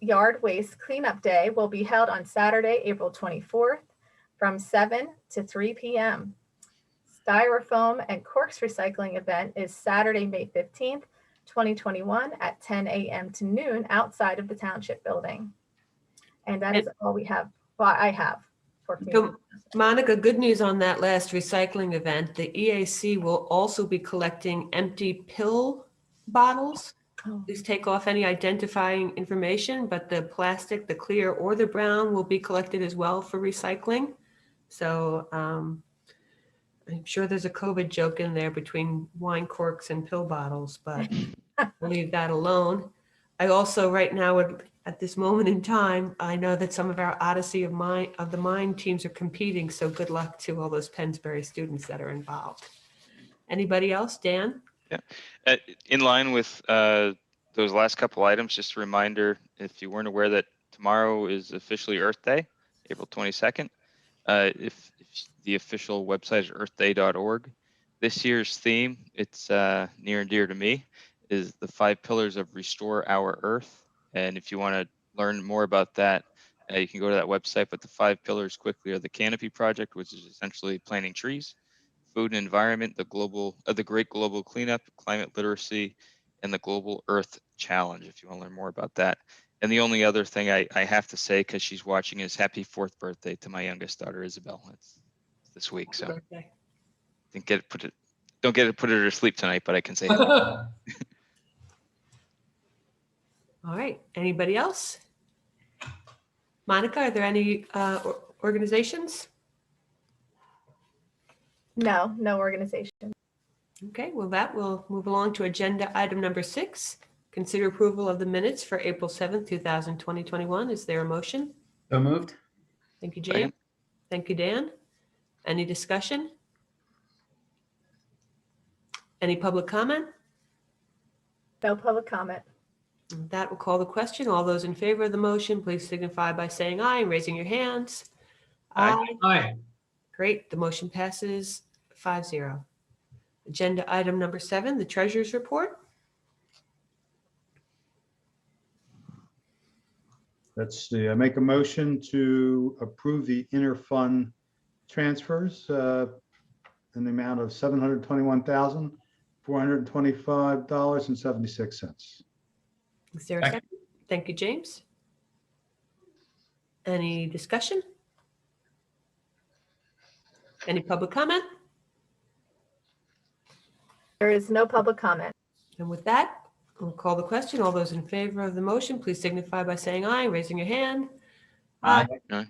Yard Waste Cleanup Day will be held on Saturday, April 24th from 7 to 3 p.m. Styrofoam and Corks Recycling event is Saturday, May 15th, 2021 at 10 a.m. to noon outside of the Township building. And that is all we have. Well, I have for community. Monica, good news on that last recycling event. The EAC will also be collecting empty pill bottles. Please take off any identifying information, but the plastic, the clear or the brown, will be collected as well for recycling. So I'm sure there's a COVID joke in there between wine corks and pill bottles, but we'll leave that alone. I also right now at this moment in time, I know that some of our Odyssey of the Mind teams are competing, so good luck to all those Pennsbury students that are involved. Anybody else? Dan? Yeah, in line with those last couple items, just a reminder, if you weren't aware that tomorrow is officially Earth Day, April 22nd. If the official website is earthday.org. This year's theme, it's near and dear to me, is the 5 pillars of Restore Our Earth. And if you want to learn more about that, you can go to that website. But the 5 pillars quickly are the Canopy Project, which is essentially planting trees, food and environment, the Great Global Cleanup, climate literacy, and the Global Earth Challenge, if you want to learn more about that. And the only other thing I have to say, because she's watching, is happy 4th birthday to my youngest daughter, Isabel. It's this week, so don't get it put her to sleep tonight, but I can say that. All right, anybody else? Monica, are there any organizations? No organization. Okay, well, that will move along to agenda item number 6. Consider approval of the minutes for April 7th, 2021. Is there a motion? So moved. Thank you, James. Thank you, Dan. Any discussion? Any public comment? No public comment. That will call the question. All those in favor of the motion, please signify by saying aye and raising your hands. Aye. Aye. Great. The motion passes 5-0. Agenda item number 7, the treasurer's report. Let's see. I make a motion to approve the interfund transfers in the amount of $721,425.76. Is there a second? Thank you, James. Any discussion? Any public comment? There is no public comment. And with that, we'll call the question. All those in favor of the motion, please signify by saying aye, raising your hand. Aye. Aye.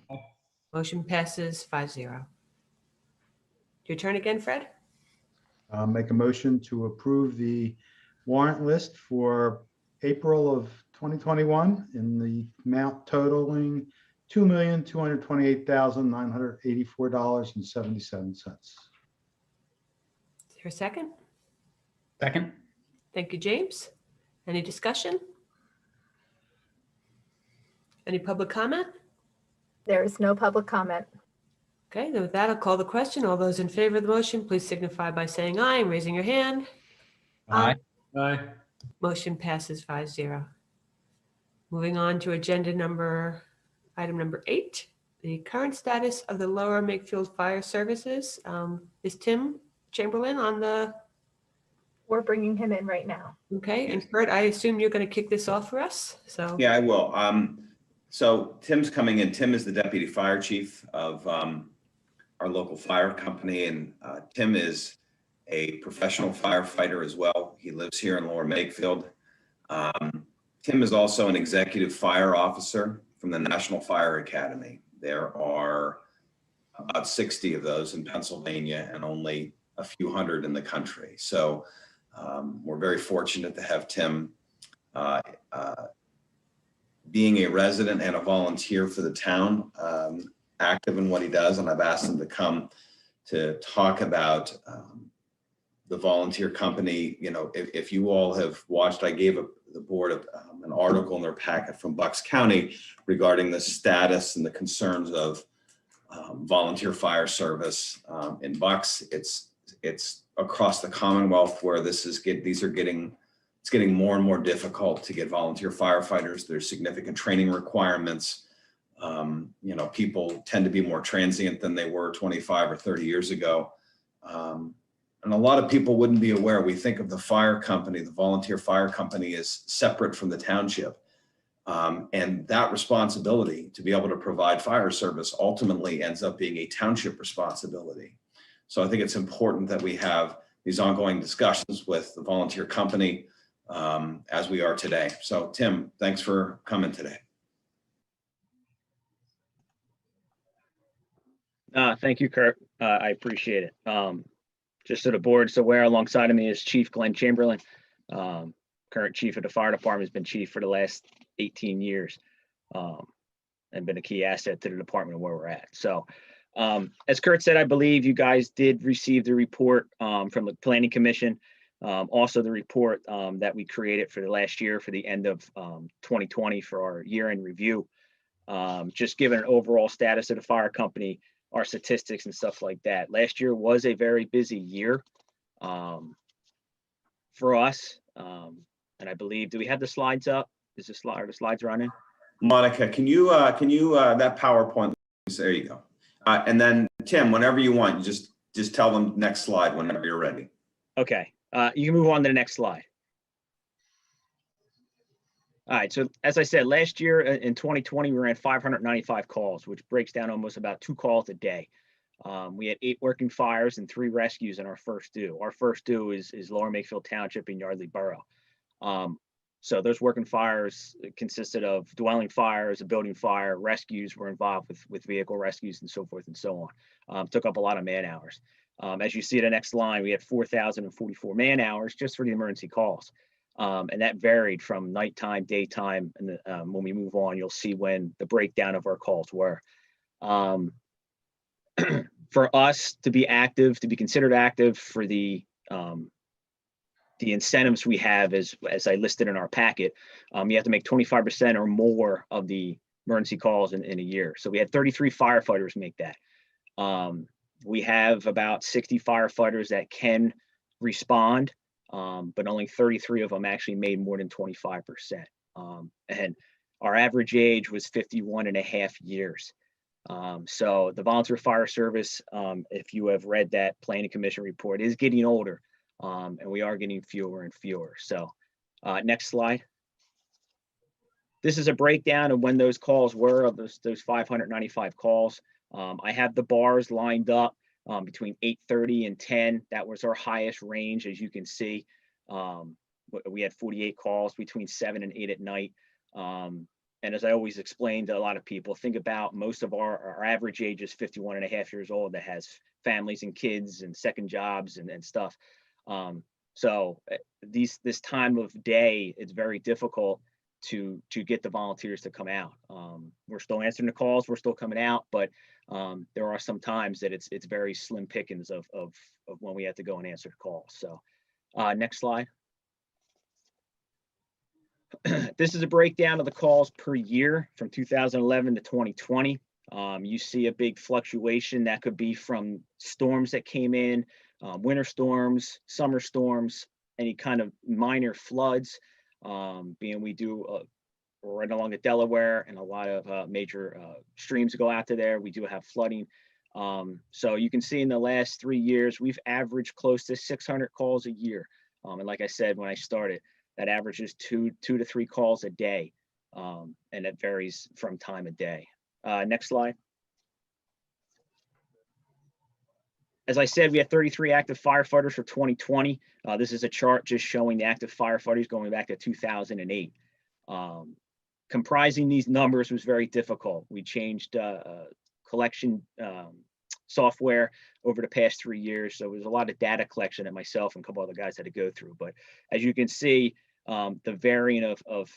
Motion passes 5-0. Your turn again, Fred. Make a motion to approve the warrant list for April of 2021 in the amount totaling $2,228,984.77. Is there a second? Second. Thank you, James. Any discussion? Any public comment? There is no public comment. Okay, then with that, I'll call the question. All those in favor of the motion, please signify by saying aye and raising your hand. Aye. Aye. Motion passes 5-0. Moving on to agenda item number 8, the current status of the Lower Makefield Fire Services. Is Tim Chamberlain on the? We're bringing him in right now. Okay, and Bert, I assume you're going to kick this off for us. So yeah, I will. So Tim's coming in. Tim is the deputy fire chief of our local fire company, and Tim is a professional firefighter as well. He lives here in Lower Makefield. Tim is also an executive fire officer from the National Fire Academy. There are about 60 of those in Pennsylvania and only a few hundred in the country. So we're very fortunate to have Tim being a resident and a volunteer for the town, active in what he does. And I've asked him to come to talk about the volunteer company. You know, if you all have watched, I gave the board an article in their packet from Bucks County regarding the status and the concerns of volunteer fire service in Bucks. It's across the Commonwealth where these are getting it's getting more and more difficult to get volunteer firefighters. There's significant training requirements. You know, people tend to be more transient than they were 25 or 30 years ago. And a lot of people wouldn't be aware. We think of the fire company, the volunteer fire company, as separate from the township. And that responsibility to be able to provide fire service ultimately ends up being a township responsibility. So I think it's important that we have these ongoing discussions with the volunteer company as we are today. So Tim, thanks for coming today. Thank you, Kurt. I appreciate it. Just so the board's aware, alongside of me is Chief Glenn Chamberlain, current chief of the fire department, has been chief for the last 18 years and been a key asset to the department where we're at. So as Kurt said, I believe you guys did receive the report from the Planning Commission. Also the report that we created for the last year for the end of 2020 for our year-end review. Just given an overall status of the fire company, our statistics and stuff like that. Last year was a very busy year for us. And I believe, do we have the slides up? Is are the slides running? Monica, can you that PowerPoint, there you go. And then Tim, whenever you want, you just tell them next slide whenever you're ready. Okay, you can move on to the next slide. All right, so as I said, last year in 2020, we ran 595 calls, which breaks down almost about 2 calls a day. We had 8 working fires and 3 rescues in our first due. Our first due is Lower Makefield Township in Yardley Borough. So those working fires consisted of dwelling fires, a building fire, rescues were involved with vehicle rescues and so forth and so on. Took up a lot of man hours. As you see the next line, we had 4,044 man hours just for the emergency calls. And that varied from nighttime, daytime, and when we move on, you'll see when the breakdown of our calls were. For us to be active, to be considered active for the incentives we have, as I listed in our packet, you have to make 25% or more of the emergency calls in a year. So we had 33 firefighters make that. We have about 60 firefighters that can respond. But only 33 of them actually made more than 25%. And our average age was 51.5 years. So the volunteer fire service, if you have read that Planning Commission report, is getting older, and we are getting fewer and fewer. So next slide. This is a breakdown of when those calls were, of those 595 calls. I have the bars lined up. Between 8:30 and 10, that was our highest range, as you can see. We had 48 calls between 7 and 8 at night. And as I always explain to a lot of people, think about most of our average age is 51.5 years old that has families and kids and second jobs and stuff. So this time of day, it's very difficult to get the volunteers to come out. We're still answering the calls, we're still coming out, but there are some times that it's very slim pickings of when we have to go and answer the calls. So next slide. This is a breakdown of the calls per year from 2011 to 2020. You see a big fluctuation that could be from storms that came in, winter storms, summer storms, any kind of minor floods. Being we do right along the Delaware, and a lot of major streams go out to there. We do have flooding. So you can see in the last 3 years, we've averaged close to 600 calls a year. And like I said, when I started, that average is 2 to 3 calls a day. And it varies from time of day. Next slide. As I said, we had 33 active firefighters for 2020. This is a chart just showing the active firefighters going back to 2008. Comprising these numbers was very difficult. We changed collection software over the past 3 years. So it was a lot of data collection that myself and a couple other guys had to go through. But as you can see, the variant of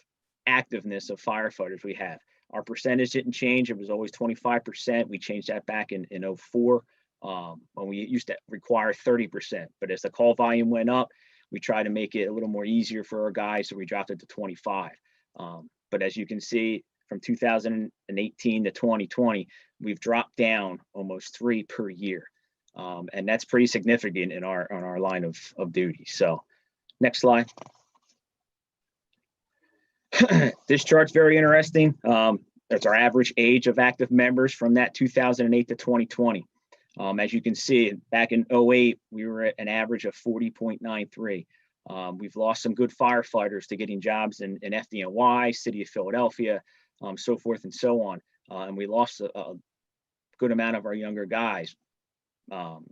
activeness of firefighters we have. Our percentage didn't change. It was always 25%. We changed that back in 04. When we used to require 30%, but as the call volume went up, we tried to make it a little more easier for our guys, so we dropped it to 25. But as you can see, from 2018 to 2020, we've dropped down almost 3 per year, and that's pretty significant in our line of duty. So, next slide. This chart's very interesting. That's our average age of active members from that 2008 to 2020. As you can see, back in 08, we were at an average of 40.93. We've lost some good firefighters to getting jobs in FDNY, City of Philadelphia, so forth and so on. And we lost a good amount of our younger guys.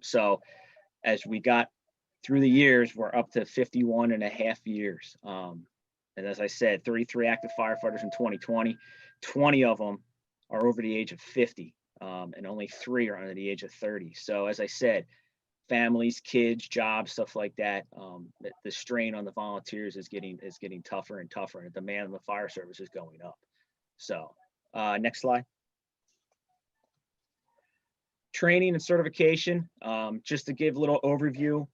So as we got through the years, we're up to 51 and a half years. And as I said, 33 active firefighters in 2020, 20 of them are over the age of 50, and only 3 are under the age of 30. So as I said, families, kids, jobs, stuff like that, the strain on the volunteers is getting tougher and tougher, and the demand on the fire service is going up. So next slide. Training and certification, just to give a little overview,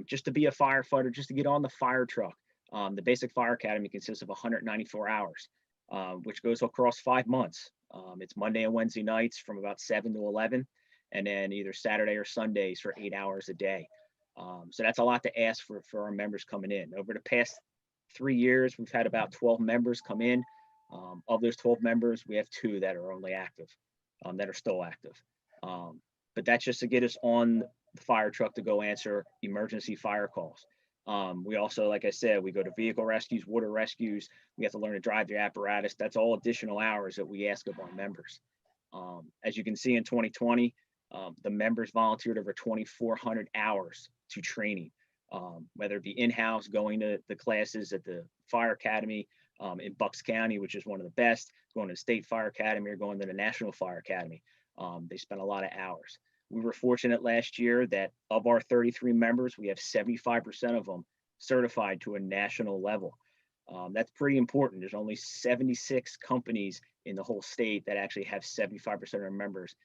just to be a firefighter, just to get on the fire truck. The basic fire academy consists of 194 hours, which goes across 5 months. It's Monday and Wednesday nights from about 7 to 11, and then either Saturday or Sundays for 8 hours a day. So that's a lot to ask for our members coming in. Over the past 3 years, we've had about 12 members come in. Of those 12 members, we have 2 that are only active, that are still active. But that's just to get us on the fire truck to go answer emergency fire calls. We also, like I said, we go to vehicle rescues, water rescues. We have to learn to drive the apparatus. That's all additional hours that we ask of our members. As you can see in 2020, the members volunteered over 2,400 hours to training, whether it be in-house, going to the classes at the fire academy in Bucks County, which is one of the best, going to the state fire academy or going to the national fire academy. They spent a lot of hours. We were fortunate last year that of our 33 members, we have 75% of them certified to a national level. That's pretty important. There's only 76 companies in the whole state that actually have 75% of their members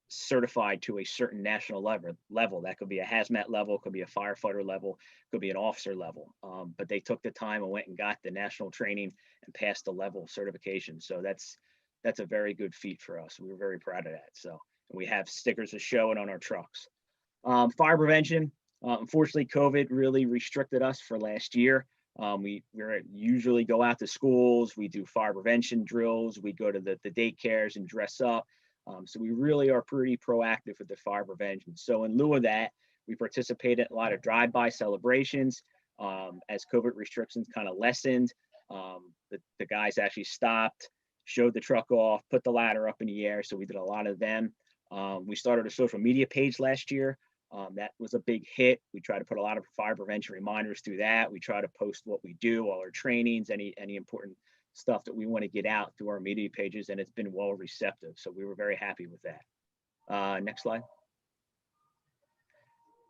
certified to a certain national level. That could be a hazmat level, could be a firefighter level, could be an officer level. But they took the time and went and got the national training and passed the level of certification. So that's a very good feat for us. We were very proud of that. So we have stickers to show it on our trucks. Fire prevention. Unfortunately, COVID really restricted us for last year. We usually go out to schools. We do fire prevention drills. We go to the daycares and dress up. So we really are pretty proactive with the fire prevention. So in lieu of that, we participate in a lot of drive-by celebrations. As COVID restrictions kind of lessened, the guys actually stopped, showed the truck off, put the ladder up in the air. So we did a lot of them. We started a social media page last year. That was a big hit. We try to put a lot of fire prevention reminders through that. We try to post what we do, all our trainings, any important stuff that we want to get out through our media pages, and it's been well receptive. So we were very happy with that. Next slide.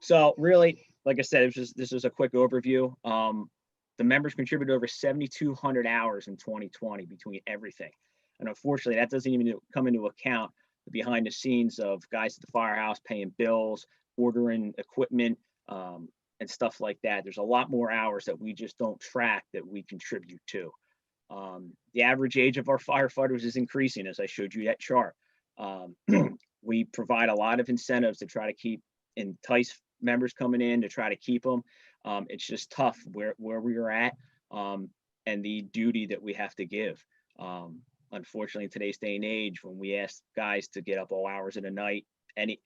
So really, like I said, this is a quick overview. The members contributed over 7,200 hours in 2020 between everything. And unfortunately, that doesn't even come into account the behind the scenes of guys at the firehouse paying bills, ordering equipment, and stuff like that. There's a lot more hours that we just don't track that we contribute to. The average age of our firefighters is increasing, as I showed you that chart. We provide a lot of incentives to try to entice members coming in, to try to keep them. It's just tough where we are at, and the duty that we have to give. Unfortunately, in today's day and age, when we ask guys to get up all hours of the night,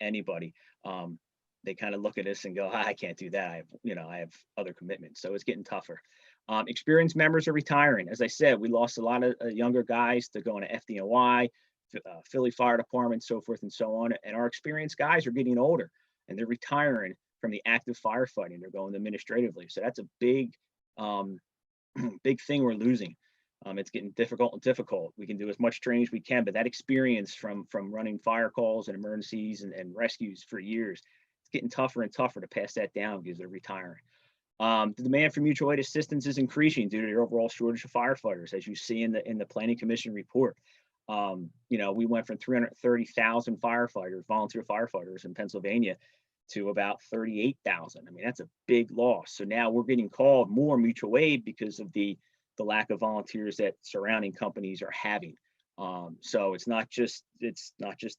anybody, they kind of look at us and go, I can't do that. I have other commitments. So it's getting tougher. Experienced members are retiring. As I said, we lost a lot of younger guys to go into FDNY, Philly Fire Department, so forth and so on. And our experienced guys are getting older and they're retiring from the active firefighting. They're going administratively. So that's a big, big thing we're losing. It's getting difficult. We can do as much training as we can, but that experience from running fire calls and emergencies and rescues for years, it's getting tougher and tougher to pass that down because they're retiring. The demand for mutual aid assistance is increasing due to the overall shortage of firefighters, as you see in the Planning Commission report. We went from 330,000 firefighters, volunteer firefighters in Pennsylvania, to about 38,000. I mean, that's a big loss. So now we're getting called more mutual aid because of the lack of volunteers that surrounding companies are having. So it's not just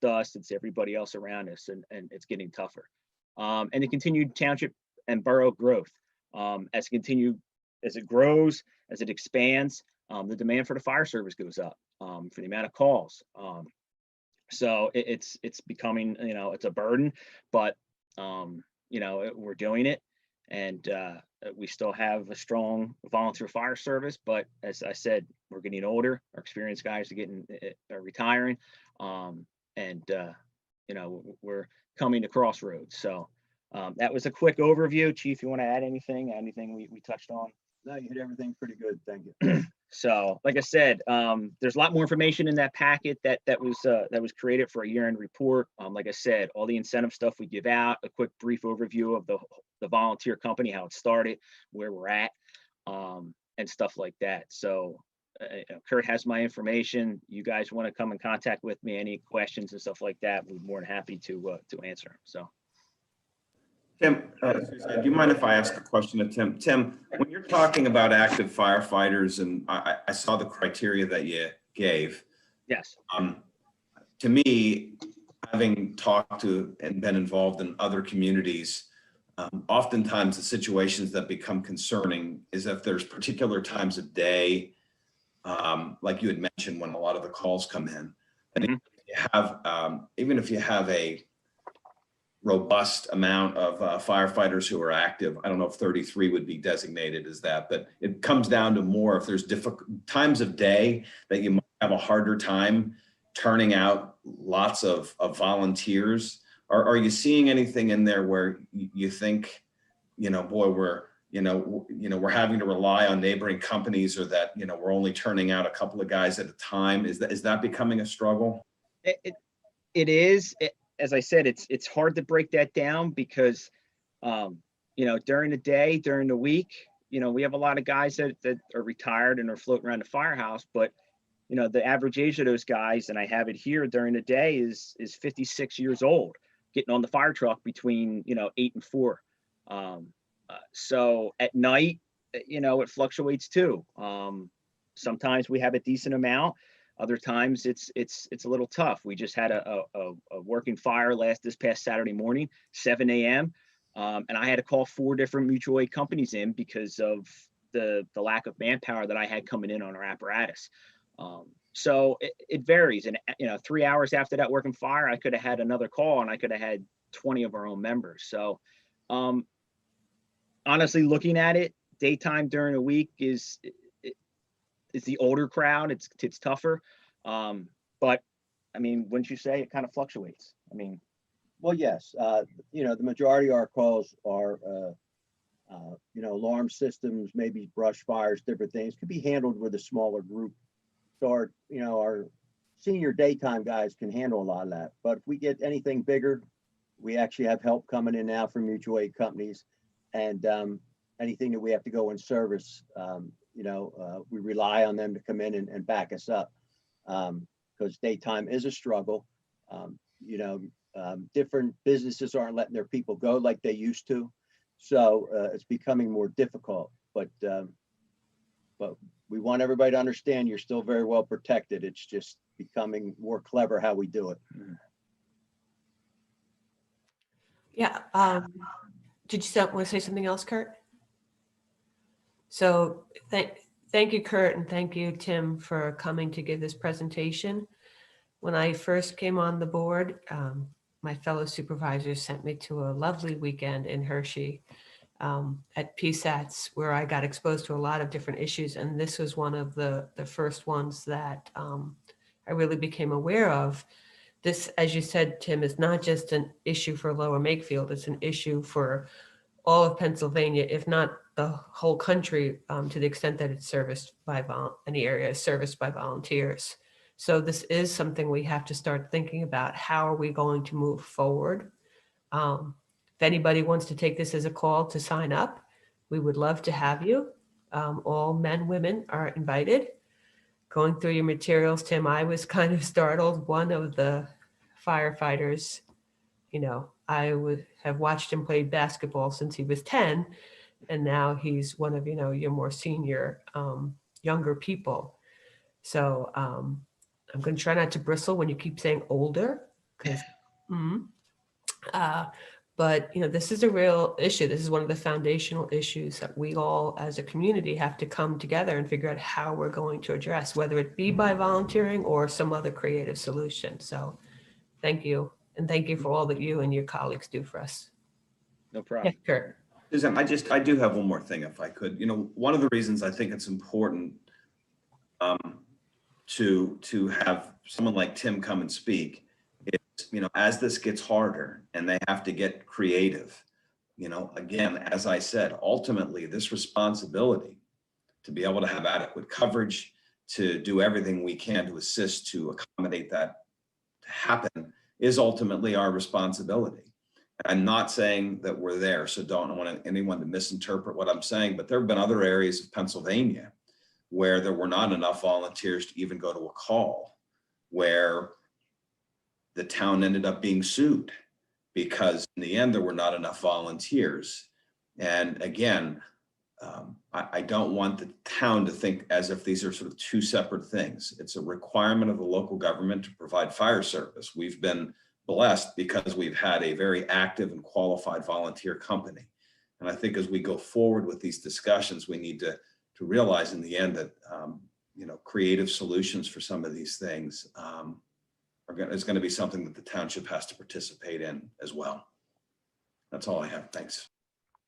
us, it's everybody else around us, and it's getting tougher. And the continued township and borough growth. As it grows, as it expands, the demand for the fire service goes up for the amount of calls. So it's becoming, it's a burden, but we're doing it, and we still have a strong volunteer fire service. But as I said, we're getting older. Our experienced guys are retiring, and we're coming to crossroads. So that was a quick overview. Chief, you want to add anything? Anything we touched on? No, you hit everything pretty good. Thank you. So, like I said, there's a lot more information in that packet that was created for a year-end report. Like I said, all the incentive stuff we give out, a quick brief overview of the volunteer company, how it started, where we're at, and stuff like that. So, Kurt has my information. You guys want to come in contact with me, any questions and stuff like that, we're more than happy to answer them. So. Tim, do you mind if I ask a question of Tim? Tim, when you're talking about active firefighters, and I saw the criteria that you gave. Yes. To me, having talked to and been involved in other communities, oftentimes the situations that become concerning is if there's particular times of day, like you had mentioned, when a lot of the calls come in. And if you have, even if you have a robust amount of firefighters who are active, I don't know if 33 would be designated as that, but it comes down to more if there's difficult times of day that you might have a harder time turning out lots of volunteers. Are you seeing anything in there where you think, boy, we're having to rely on neighboring companies, or that, we're only turning out a couple of guys at a time? Is that becoming a struggle? It is. As I said, it's hard to break that down because, during the day, during the week, we have a lot of guys that are retired and are floating around the firehouse, but, the average age of those guys, and I have it here during the day, is 56 years old, getting on the fire truck between, 8 and 4. So at night, it fluctuates too. Sometimes we have a decent amount. Other times it's a little tough. We just had a working fire this past Saturday morning, 7 a.m. And I had to call 4 different mutual aid companies in because of the lack of manpower that I had coming in on our apparatus. So it varies. And 3 hours after that working fire, I could have had another call, and I could have had 20 of our own members. So honestly, looking at it, daytime during the week is the older crowd. It's tougher. But I mean, wouldn't you say it kind of fluctuates? I mean, Well, yes, the majority of our calls are, alarm systems, maybe brush fires, different things could be handled with a smaller group. So our senior daytime guys can handle a lot of that. But if we get anything bigger, we actually have help coming in now from mutual aid companies, and anything that we have to go in service, we rely on them to come in and back us up, because daytime is a struggle. Different businesses aren't letting their people go like they used to, so it's becoming more difficult. But we want everybody to understand you're still very well protected. It's just becoming more clever how we do it. Yeah. Did you want to say something else, Kurt? So thank you, Kurt, and thank you, Tim, for coming to give this presentation. When I first came on the board, my fellow supervisors sent me to a lovely weekend in Hershey at PSATS, where I got exposed to a lot of different issues. And this was one of the first ones that I really became aware of. This, as you said, Tim, is not just an issue for Lower Makefield. It's an issue for all of Pennsylvania, if not the whole country, to the extent that it's serviced by any area is serviced by volunteers. So this is something we have to start thinking about. How are we going to move forward? If anybody wants to take this as a call to sign up, we would love to have you. All men, women are invited. Going through your materials, Tim, I was kind of startled. One of the firefighters, I would have watched him play basketball since he was 10, and now he's one of, your more senior, younger people. So I'm going to try not to bristle when you keep saying older, because, But, this is a real issue. This is one of the foundational issues that we all as a community have to come together and figure out how we're going to address, whether it be by volunteering or some other creative solution. So thank you. And thank you for all that you and your colleagues do for us. No Yeah, problem. Kurt. Suzanne, I do have one more thing if I could. One of the reasons I think it's important to have someone like Tim come and speak is, as this gets harder and they have to get creative, again, as I said, ultimately this responsibility to be able to have adequate coverage, to do everything we can to assist to accommodate that to happen is ultimately our responsibility. I'm not saying that we're there, so don't want anyone to misinterpret what I'm saying, but there have been other areas of Pennsylvania where there were not enough volunteers to even go to a call, where the town ended up being sued because in the end, there were not enough volunteers. And again, I don't want the town to think as if these are sort of two separate things. It's a requirement of the local government to provide fire service. We've been blessed because we've had a very active and qualified volunteer company. And I think as we go forward with these discussions, we need to realize in the end that, creative solutions for some of these things is going to be something that the township has to participate in as well. That's all I have. Thanks.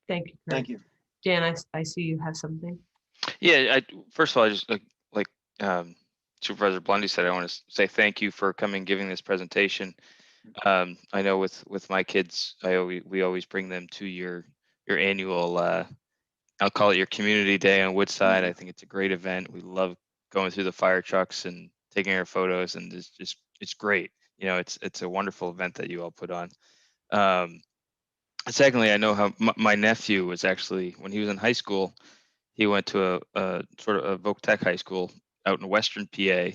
Thank you. Kurt. Thank you. Dan, I see you have something. Yeah, first of all, I just like Supervisor Blundy said, I want to say thank you for coming and giving this presentation. I know with my kids, we always bring them to your annual, I'll call it your community day on Woodside. I think it's a great event. We love going through the fire trucks and taking our photos, and it's great. It's a wonderful event that you all put on. Secondly, I know how my nephew was actually, when he was in high school, he went to a sort of a Voc Tech high school out in Western PA,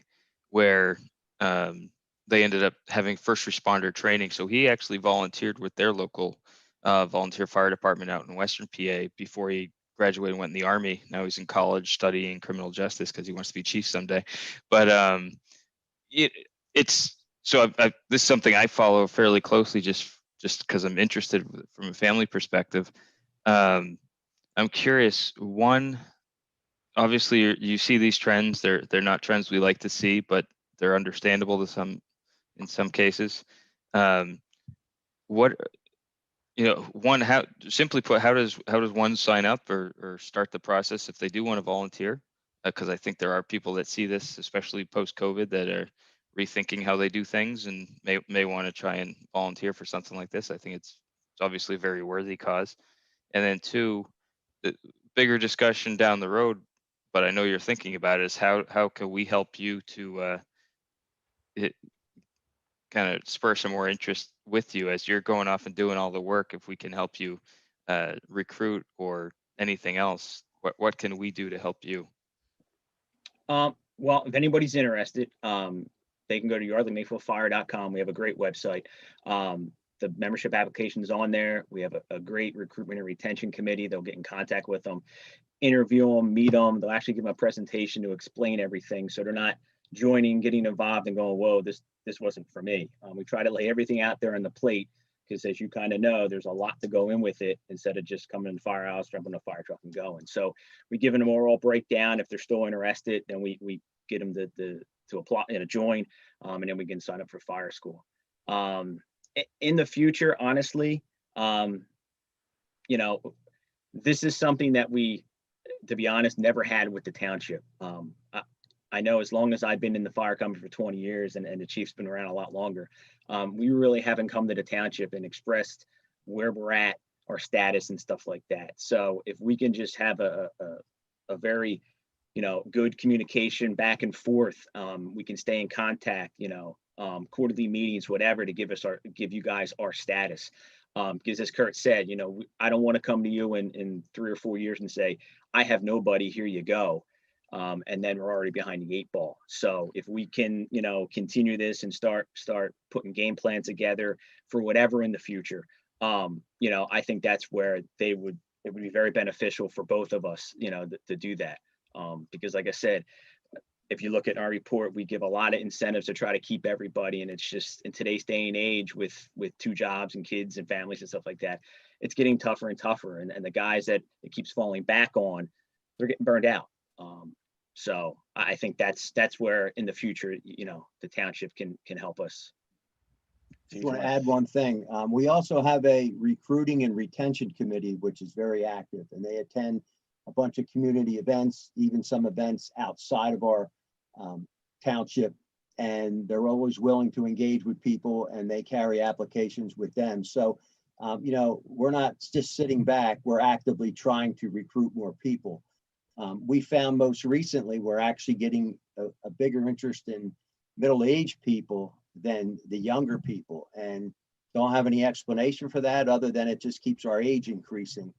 where they ended up having first responder training. So he actually volunteered with their local volunteer fire department out in Western PA before he graduated and went in the Army. Now he's in college studying criminal justice because he wants to be chief someday. But it's so this is something I follow fairly closely just because I'm interested from a family perspective. I'm curious. One, obviously, you see these trends. They're not trends we like to see, but they're understandable in some cases. What one, how simply put, how does one sign up or start the process if they do want to volunteer? Because I think there are people that see this, especially post-COVID, that are rethinking how they do things and may want to try and volunteer for something like this. I think it's obviously a very worthy cause. And then two, the bigger discussion down the road, but I know you're thinking about it, is how can we help you to kind of spur some more interest with you as you're going off and doing all the work? If we can help you recruit or anything else, what can we do to help you? Well, if anybody's interested, they can go to yardleymakefieldfire.com. We have a great website. The membership application is on there. We have a great recruitment and retention committee. They'll get in contact with them, interview them, meet them. They'll actually give them a presentation to explain everything, so they're not joining, getting involved and going, whoa, this wasn't for me. We try to lay everything out there on the plate, because as you kind of know, there's a lot to go in with it instead of just coming in the firehouse, jumping in a fire truck and going. So we give them an overall breakdown. If they're still interested, then we get them to apply and join, and then we can sign up for fire school. In the future, honestly, this is something that we, to be honest, never had with the township. I know as long as I've been in the fire company for 20 years and the chief's been around a lot longer, we really haven't come to the township and expressed where we're at, our status and stuff like that. So if we can just have a very, good communication back and forth, we can stay in contact, quarterly meetings, whatever, to give you guys our status. Because as Kurt said, I don't want to come to you in 3 or 4 years and say, I have nobody, here you go. And then we're already behind the 8 ball. So if we can, continue this and start putting game plans together for whatever in the future, I think that's where it would be very beneficial for both of us, to do that. Because like I said, if you look at our report, we give a lot of incentives to try to keep everybody. And it's just in today's day and age with 2 jobs and kids and families and stuff like that, it's getting tougher and tougher. And the guys that it keeps falling back on, they're getting burned out. So I think that's where in the future, the township can help us. Just want to add one thing. We also have a recruiting and retention committee, which is very active, and they attend a bunch of community events, even some events outside of our township, and they're always willing to engage with people, and they carry applications with them. So, we're not just sitting back, we're actively trying to recruit more people. We found most recently, we're actually getting a bigger interest in middle-aged people than the younger people, and don't have any explanation for that other than it just keeps our age increasing.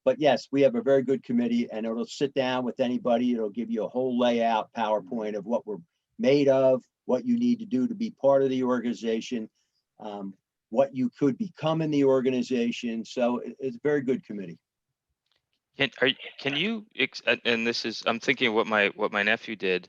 But yes, we have a very good committee, and it'll sit down with anybody. It'll give you a whole layout PowerPoint of what we're made of, what you need to do to be part of the organization, what you could become in the organization. So it's a very good committee. Can you, and this is, I'm thinking of what my nephew did.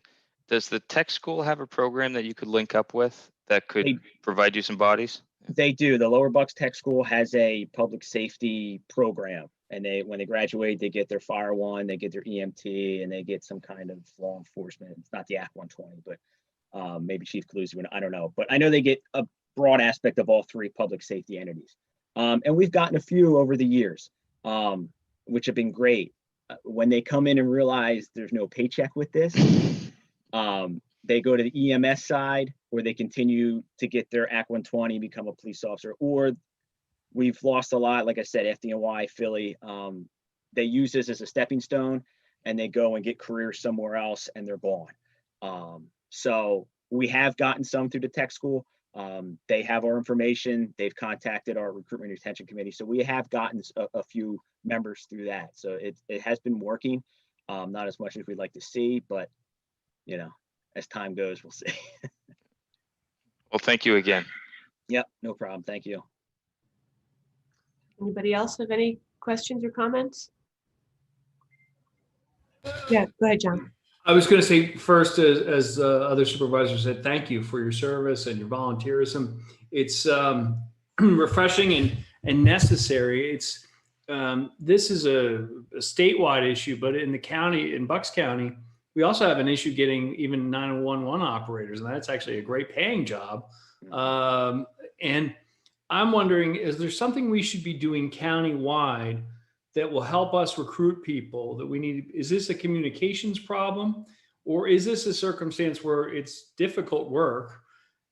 Does the tech school have a program that you could link up with that could provide you some bodies? They do. The Lower Bucks Tech School has a public safety program, and when they graduate, they get their Fire One, they get their EMT, and they get some kind of law enforcement. It's not the Act 120, but maybe Chief Calusi, I don't know. But I know they get a broad aspect of all 3 public safety entities. And we've gotten a few over the years, which have been great. When they come in and realize there's no paycheck with this, they go to the EMS side, where they continue to get their Act 120, become a police officer, or we've lost a lot, like I said, FDNY, Philly. They use this as a stepping stone, and they go and get careers somewhere else, and they're gone. So we have gotten some through the tech school. They have our information. They've contacted our recruitment and retention committee. So we have gotten a few members through that. So it has been working, not as much as we'd like to see, but as time goes, we'll see. Well, thank you again. Yep, no problem. Thank you. Anybody else have any questions or comments? Yeah, go ahead, John. I was going to say first, as other supervisors said, thank you for your service and your volunteerism. It's refreshing and necessary. This is a statewide issue, but in the county, in Bucks County, we also have an issue getting even 911 operators, and that's actually a great paying job. And I'm wondering, is there something we should be doing countywide that will help us recruit people that we need? Is this a communications problem, or is this a circumstance where it's difficult work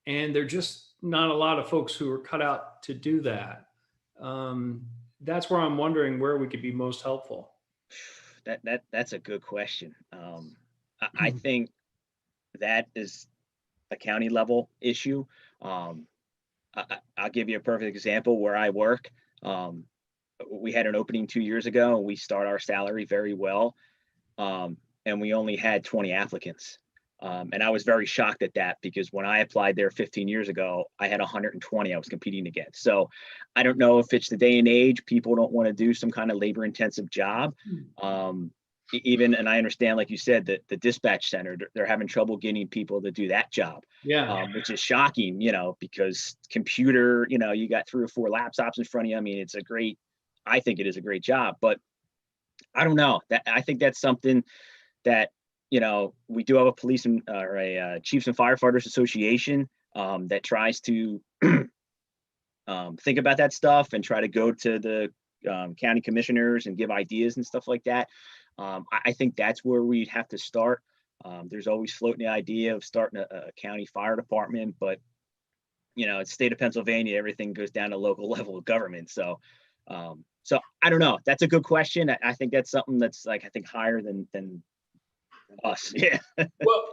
and there are just not a lot of folks who are cut out to do that? That's where I'm wondering where we could be most helpful. That's a good question. I think that is a county level issue. I'll give you a perfect example where I work. We had an opening 2 years ago, and we start our salary very well. And we only had 20 applicants. And I was very shocked at that, because when I applied there 15 years ago, I had 120 I was competing against. So I don't know if it's the day and age, people don't want to do some kind of labor intensive job. And I understand, like you said, that the dispatch center, they're having trouble getting people to do that job. Yeah. Which is shocking, because computer, you got 3 or 4 laptops in front of you. I mean, I think it is a great job, but I don't know. I think that's something that, we do have a police or a Chiefs and Firefighters Association that tries to think about that stuff and try to go to the county commissioners and give ideas and stuff like that. I think that's where we'd have to start. There's always floating the idea of starting a county fire department, but it's state of Pennsylvania, everything goes down to local level of government. So I don't know. That's a good question. I think that's something that's I think higher than us. Yeah. Well,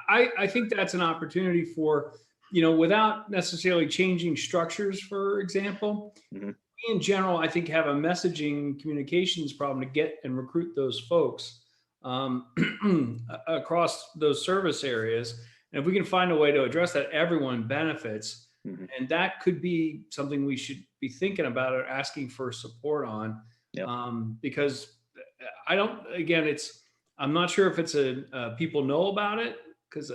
I think that's an opportunity for, without necessarily changing structures, for example. Mm-hmm. In general, I think have a messaging communications problem to get and recruit those folks across those service areas. And if we can find a way to address that, everyone benefits. Mm-hmm. And that could be something we should be thinking about or asking for support on. Yep. Because I'm not sure if it's people know about it,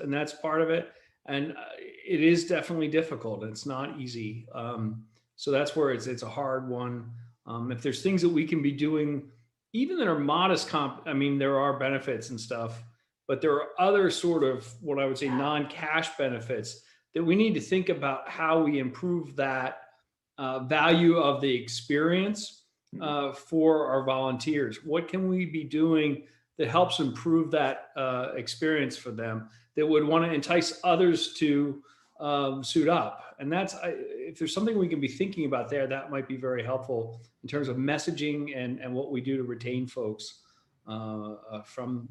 and that's part of it. And it is definitely difficult. It's not easy. So that's where it's a hard one. If there's things that we can be doing, even that are modest I mean, there are benefits and stuff, but there are other sort of what I would say non-cash benefits that we need to think about how we improve that value of the experience for our volunteers. What can we be doing that helps improve that experience for them, that would want to entice others to suit up? And if there's something we can be thinking about there, that might be very helpful in terms of messaging and what we do to retain folks from,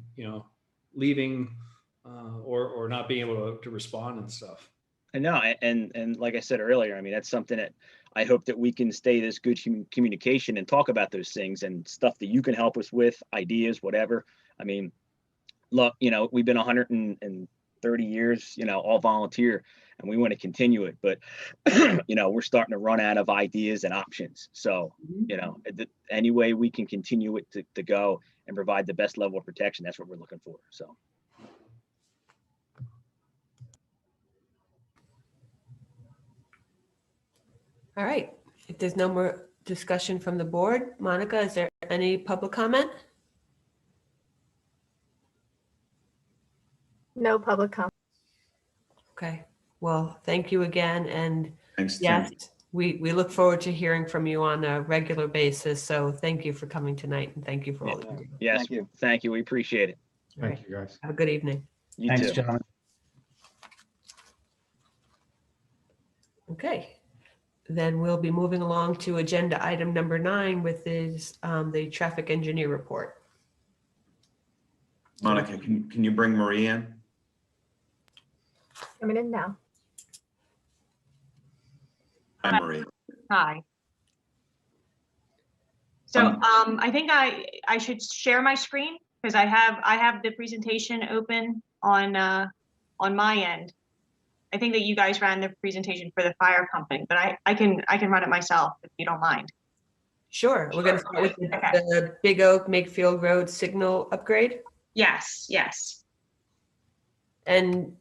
leaving or not being able to respond and stuff. And no, and like I said earlier, I mean, that's something that I hope that we can stay this good communication and talk about those things and stuff that you can help us with, ideas, whatever. I mean, look, we've been 130 years, all volunteer, and we want to continue it. But, we're starting to run out of ideas and options. So, any way we can continue it to go and provide the best level of protection, that's what we're looking for. So. All right. If there's no more discussion from the board, Monica, is there any public comment? No public comment. Okay. Well, thank you again. And Thanks, Tim. yes, we look forward to hearing from you on a regular basis. So thank you for coming tonight, and thank you for all that you do. Yes, Thank you. Thank you. We appreciate it. All right. Thank you, guys. Have a good evening. You Thanks, too. gentlemen. Okay. Then we'll be moving along to agenda item number 9, with the traffic engineer report. Monica, can you bring Marie in? Coming in now. Hi, Marie. Hi. So I think I should share my screen because I have the presentation open on my end. I think that you guys ran the presentation for the fire company, but I can run it myself if you don't mind. Sure. We're going to start with the Big Oak Makefield Road signal upgrade. Yes, yes. And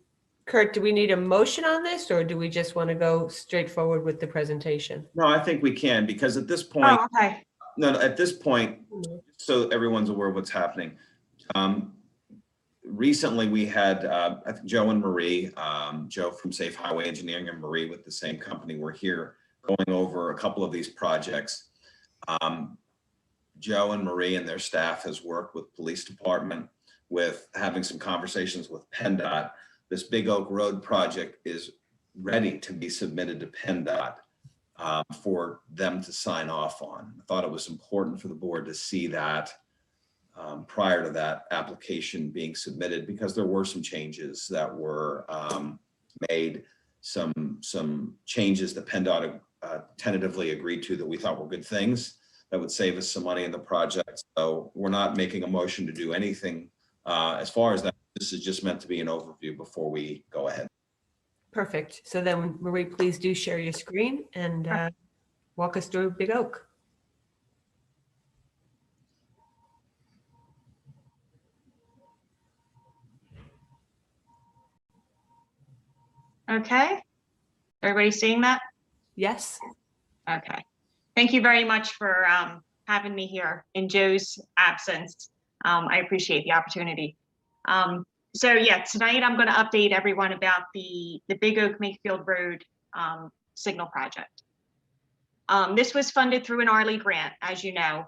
Kurt, do we need a motion on this, or do we just want to go straight forward with the presentation? No, I think we can, because at this point, Oh, okay. at this point, so everyone's aware of what's happening. Recently, we had, I think Joe and Marie, Joe from Safe Highway Engineering and Marie with the same company, were here going over a couple of these projects. Joe and Marie and their staff has worked with police department, with having some conversations with PennDOT. This Big Oak Road project is ready to be submitted to PennDOT for them to sign off on. I thought it was important for the board to see that prior to that application being submitted, because there were some changes that were made, some changes that PennDOT tentatively agreed to that we thought were good things that would save us some money in the project. So we're not making a motion to do anything as far as that. This is just meant to be an overview before we go ahead. Perfect. So then, Marie, please do share your screen and walk us through Big Oak. Okay. Everybody seeing that? Yes. Okay. Thank you very much for having me here in Joe's absence. I appreciate the opportunity. So yeah, tonight I'm going to update everyone about the Big Oak Makefield Road signal project. This was funded through an ARLI grant, as you know.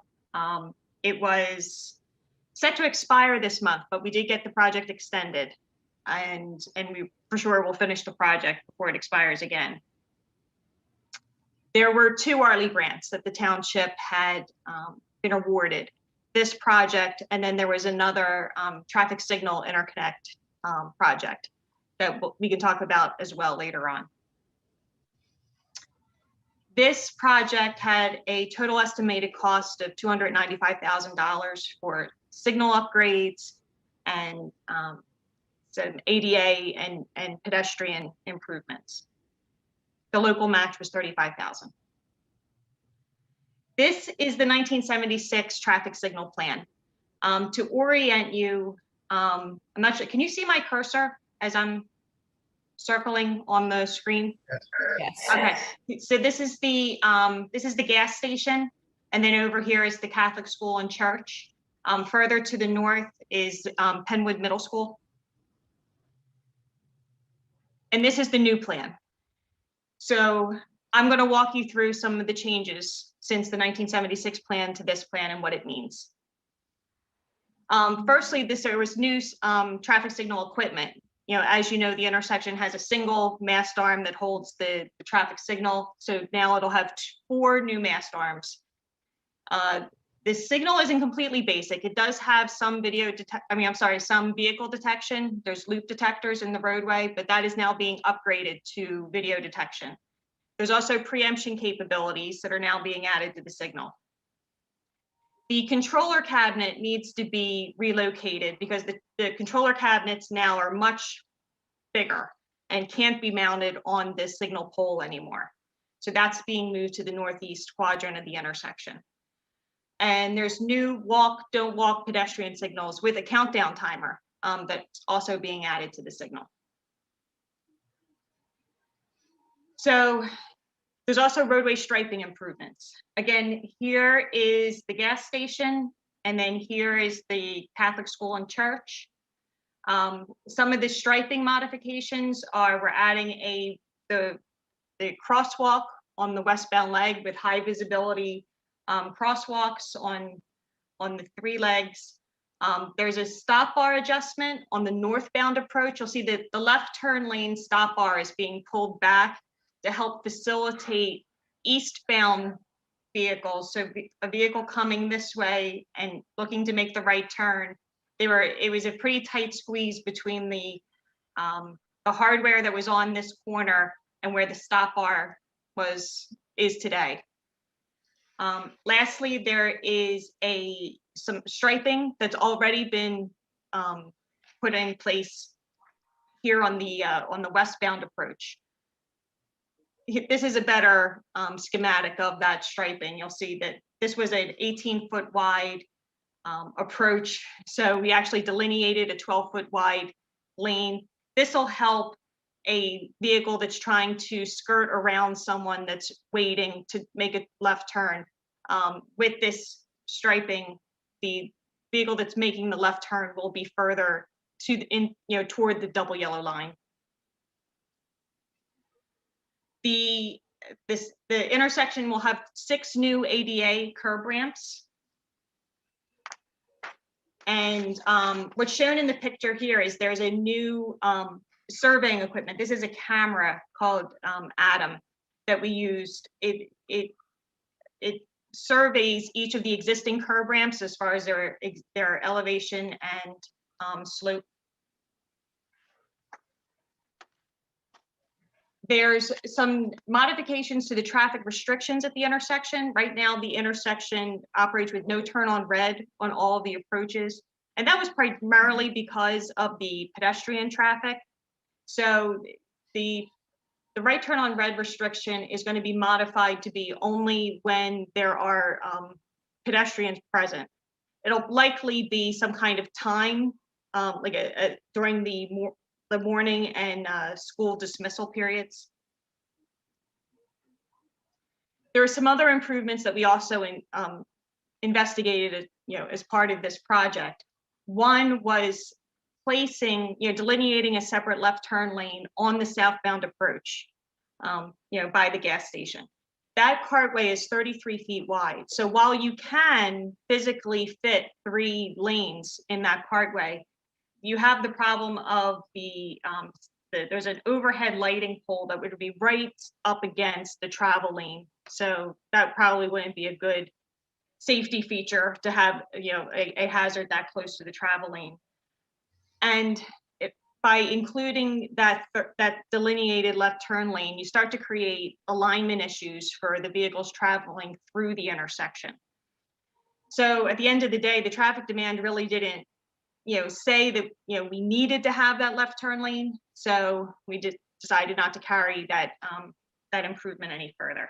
It was set to expire this month, but we did get the project extended, and we for sure will finish the project before it expires again. There were 2 ARLI grants that the township had been awarded. This project, and then there was another traffic signal interconnect project that we can talk about as well later on. This project had a total estimated cost of $295,000 for signal upgrades and some ADA and pedestrian improvements. The local match was $35,000. This is the 1976 traffic signal plan. To orient you, I'm not sure, can you see my cursor as I'm circling on the screen? Yes. Okay, so this is the gas station, and then over here is the Catholic school and church. Further to the north is Penwood Middle School. And this is the new plan. So I'm going to walk you through some of the changes since the 1976 plan to this plan and what it means. Firstly, there was new traffic signal equipment. As you know, the intersection has a single mast arm that holds the traffic signal. So now it'll have 4 new mast arms. This signal isn't completely basic. It does have some some vehicle detection. There's loop detectors in the roadway, but that is now being upgraded to video detection. There's also preemption capabilities that are now being added to the signal. The controller cabinet needs to be relocated because the controller cabinets now are much bigger and can't be mounted on this signal pole anymore. So that's being moved to the northeast quadrant of the intersection. And there's new walk, don't walk pedestrian signals with a countdown timer that's also being added to the signal. So there's also roadway striping improvements. Again, here is the gas station, and then here is the Catholic school and church. Some of the striping modifications are we're adding the crosswalk on the westbound leg with high visibility crosswalks on the 3 legs. There's a stop bar adjustment on the northbound approach. You'll see that the left turn lane stop bar is being pulled back to help facilitate eastbound vehicles. So a vehicle coming this way and looking to make the right turn, it was a pretty tight squeeze between the hardware that was on this corner and where the stop bar is today. Lastly, there is some striping that's already been put in place here on the westbound approach. This is a better schematic of that striping. You'll see that this was an 18-foot wide approach. So we actually delineated a 12-foot wide lane. This will help a vehicle that's trying to skirt around someone that's waiting to make a left turn. With this striping, the vehicle that's making the left turn will be further toward the double yellow line. The intersection will have 6 new ADA curb ramps. And what's shown in the picture here is there's a new surveying equipment. This is a camera called Adam that we used. It surveys each of the existing curb ramps as far as their elevation and slope. There's some modifications to the traffic restrictions at the intersection. Right now, the intersection operates with no turn on red on all the approaches. And that was primarily because of the pedestrian traffic. So the right turn on red restriction is going to be modified to be only when there are pedestrians present. It'll likely be some kind of time, during the morning and school dismissal periods. There are some other improvements that we also investigated, as part of this project. One was delineating a separate left turn lane on the southbound approach, by the gas station. That cartway is 33 feet wide. So while you can physically fit 3 lanes in that cartway, you have the problem of there's an overhead lighting pole that would be right up against the travel lane. So that probably wouldn't be a good safety feature to have, a hazard that close to the travel lane. And by including that delineated left turn lane, you start to create alignment issues for the vehicles traveling through the intersection. So at the end of the day, the traffic demand really didn't say that we needed to have that left turn lane, so we just decided not to carry that improvement any further.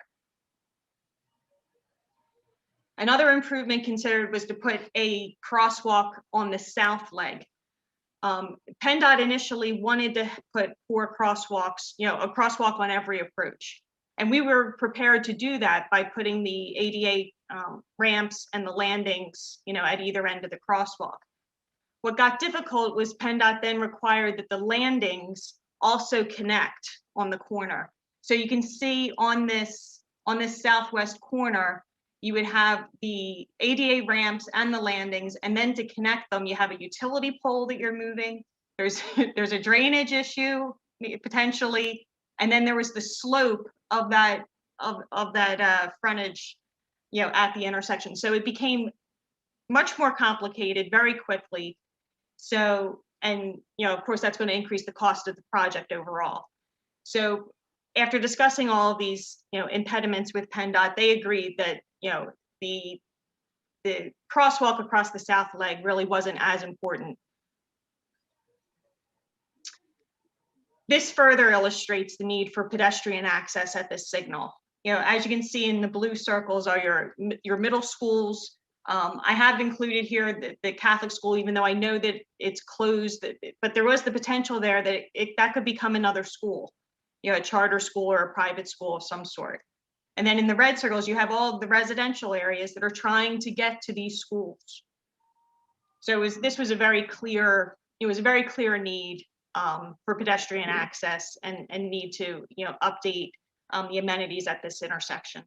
Another improvement considered was to put a crosswalk on the south leg. PennDOT initially wanted to put 4 crosswalks, a crosswalk on every approach. And we were prepared to do that by putting the ADA ramps and the landings, at either end of the crosswalk. What got difficult was PennDOT then required that the landings also connect on the corner. So you can see on this southwest corner, you would have the ADA ramps and the landings, and then to connect them, you have a utility pole that you're moving. There's a drainage issue potentially, and then there was the slope of that frontage, at the intersection. So it became much more complicated very quickly. So, and of course, that's going to increase the cost of the project overall. So after discussing all of these, impediments with PennDOT, they agreed that, the crosswalk across the south leg really wasn't as important. This further illustrates the need for pedestrian access at this signal. As you can see in the blue circles are your middle schools. I have included here the Catholic school, even though I know that it's closed, but there was the potential there that that could become another school, a charter school or a private school of some sort. And then in the red circles, you have all of the residential areas that are trying to get to these schools. So this was a very clear need for pedestrian access and need to, update the amenities at this intersection.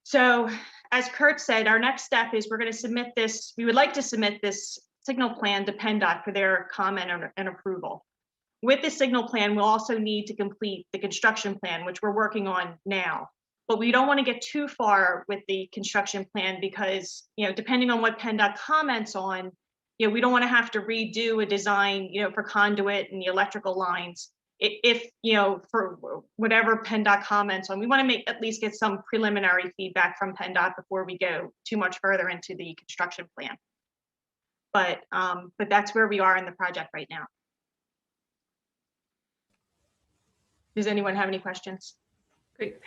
So as Kurt said, our next step is we would like to submit this signal plan to PennDOT for their comment and approval. With the signal plan, we'll also need to complete the construction plan, which we're working on now. But we don't want to get too far with the construction plan because, depending on what PennDOT comments on, we don't want to have to redo a design, for conduit and the electrical lines. If, for whatever PennDOT comments on, we want to at least get some preliminary feedback from PennDOT before we go too much further into the construction plan. But that's where we are in the project right now. Does anyone have any questions? Great.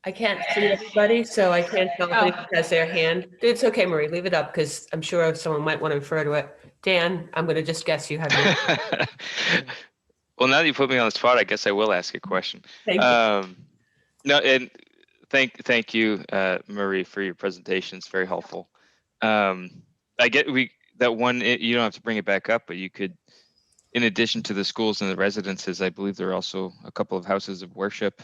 I can't see everybody, so I can't tell if anyone has their hand. It's okay, Marie, leave it up because I'm sure someone might want to refer to it. Dan, I'm going to just guess you have your Well, now that you put me on the spot, I guess I will ask a question. Thank you. No, and thank you, Marie, for your presentation. It's very helpful. I get that one. You don't have to bring it back up, but you could. In addition to the schools and the residences, I believe there are also a couple of houses of worship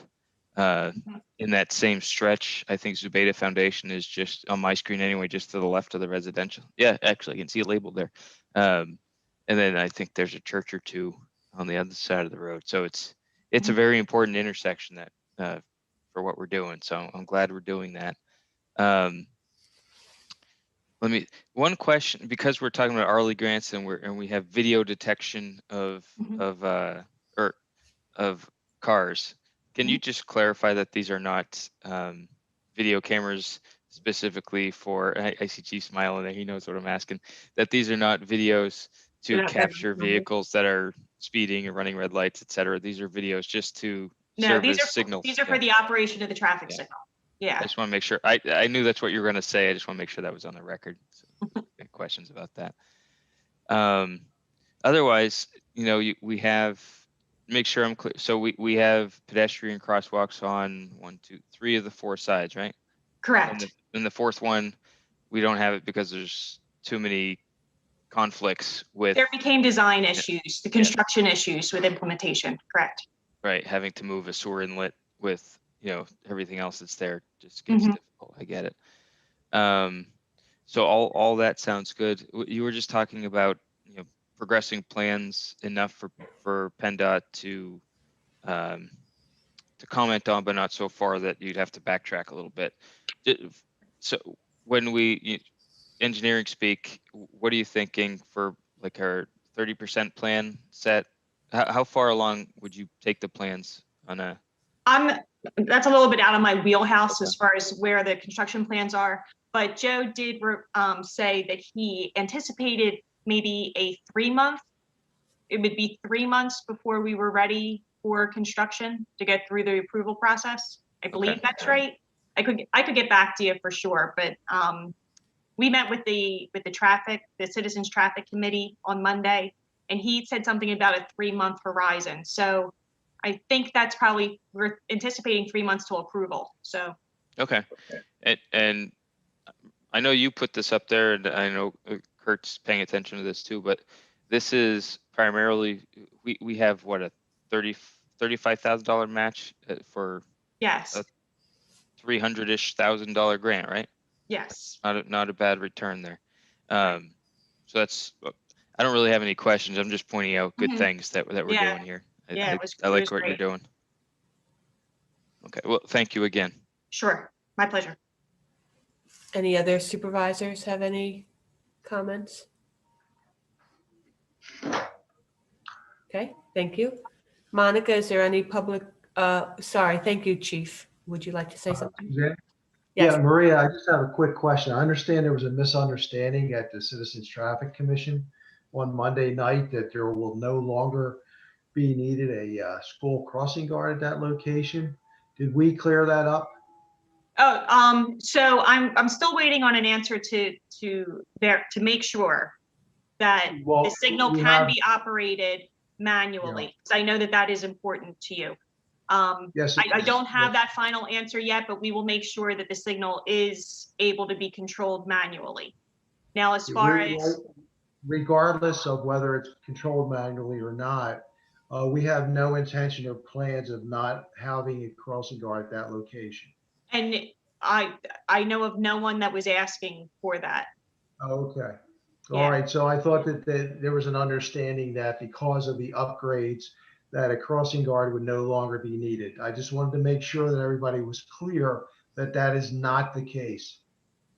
in that same stretch. I think Zubeda Foundation is just on my screen anyway, just to the left of the residential. Yeah, actually, I can see it labeled there. And then I think there's a church or two on the other side of the road. So it's a very important intersection that for what we're doing. So I'm glad we're doing that. One question, because we're talking about Arley grants and we have video detection of cars. Can you just clarify that these are not video cameras specifically for? I see Chief smiling there. He knows what I'm asking. That these are not videos to capture vehicles that are speeding or running red lights, etc. These are videos just to serve as signals. These are for the operation of the traffic signal. Yeah. I just want to make sure. I knew that's what you were going to say. I just want to make sure that was on the record. So, questions about that. Otherwise, we have, make sure I'm clear. So we have pedestrian crosswalks on 1, 2, 3 of the 4 sides, right? Correct. And the fourth one, we don't have it because there's too many conflicts with. There became design issues, the construction issues with implementation. Correct. Right, having to move a sewer inlet with everything else that's there just gets difficult. I get it. So all that sounds good. You were just talking about progressing plans enough for PennDOT to comment on, but not so far that you'd have to backtrack a little bit. So when we engineering speak, what are you thinking for like our 30% plan set? How far along would you take the plans on a? That's a little bit out of my wheelhouse as far as where the construction plans are. But Joe did say that he anticipated maybe a 3-month. It would be 3 months before we were ready for construction to get through the approval process. I believe that's right. I could get back to you for sure, but we met with the Citizens Traffic Committee on Monday, and he said something about a 3-month horizon. So I think that's probably, we're anticipating 3 months to approval. So. Okay. And I know you put this up there, and I know Kurt's paying attention to this too, but this is primarily, we have what, a $35,000 match for Yes. $300-ish thousand grant, right? Yes. Not a bad return there. So that's, I don't really have any questions. I'm just pointing out good things that we're Yeah. doing here. Yeah, I like was what you're great. doing. Okay, well, thank you again. Sure. My pleasure. Any other supervisors have any comments? Okay, thank you. Monica, is there any public, sorry, thank you, Chief. Would you like to say something? Suzanne? Yes. Yeah, Maria, I just have a quick question. I understand there was a misunderstanding at the Citizens Traffic Commission on Monday night that there will no longer be needed a school crossing guard at that location. Did we clear that up? Oh, so I'm still waiting on an answer to make sure that Well, the signal we can have- be operated manually. So I know that is important to you. Yes, I don't have yes. that final answer yet, but we will make sure that the signal is able to be controlled manually. Now, as far as Regardless of whether it's controlled manually or not, we have no intention or plans of not having a crossing guard at that location. and I know of no one that was asking for that. Okay. Yeah. All right. So I thought that there was an understanding that because of the upgrades, that a crossing guard would no longer be needed. I just wanted to make sure that everybody was clear that that is not the case.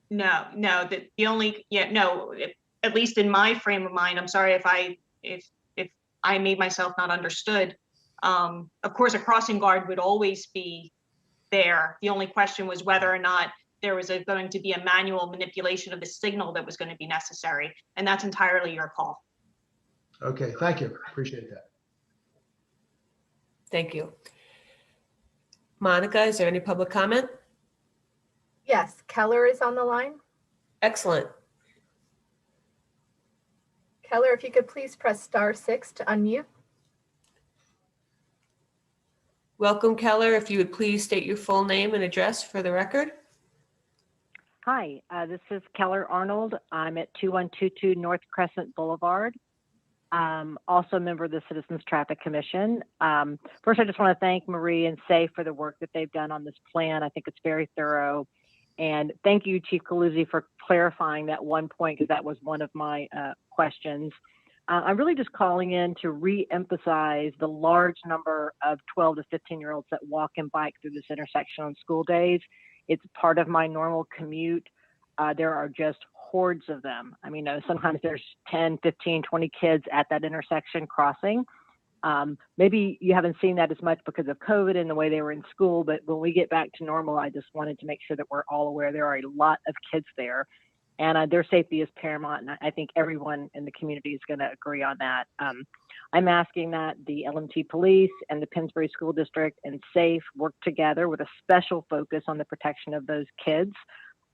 No, the only, at least in my frame of mind, I'm sorry if I made myself not understood. Of course, a crossing guard would always be there. The only question was whether or not there was going to be a manual manipulation of the signal that was going to be necessary. And that's entirely your call. Okay. Thank you. Appreciate that. Thank you. Monica, is there any public comment? Yes, Keller is on the line. Excellent. Keller, if you could please press *6 to unmute. Welcome, Keller. If you would please state your full name and address for the record. Hi, this is Keller Arnold. I'm at 2122 North Crescent Boulevard. Also a member of the Citizens Traffic Commission. First, I just want to thank Marie and Say for the work that they've done on this plan. I think it's very thorough. And thank you, Chief Caluzzi, for clarifying that one point, because that was one of my questions. I'm really just calling in to re-emphasize the large number of 12 to 15-year-olds that walk and bike through this intersection on school days. It's part of my normal commute. There are just hordes of them. I mean, sometimes there's 10, 15, 20 kids at that intersection crossing. Maybe you haven't seen that as much because of COVID and the way they were in school, but when we get back to normal, I just wanted to make sure that we're all aware there are a lot of kids there, and their safety is paramount. And I think everyone in the community is going to agree on that. I'm asking that the LMT Police and the Pennsbury School District and SAFE work together with a special focus on the protection of those kids.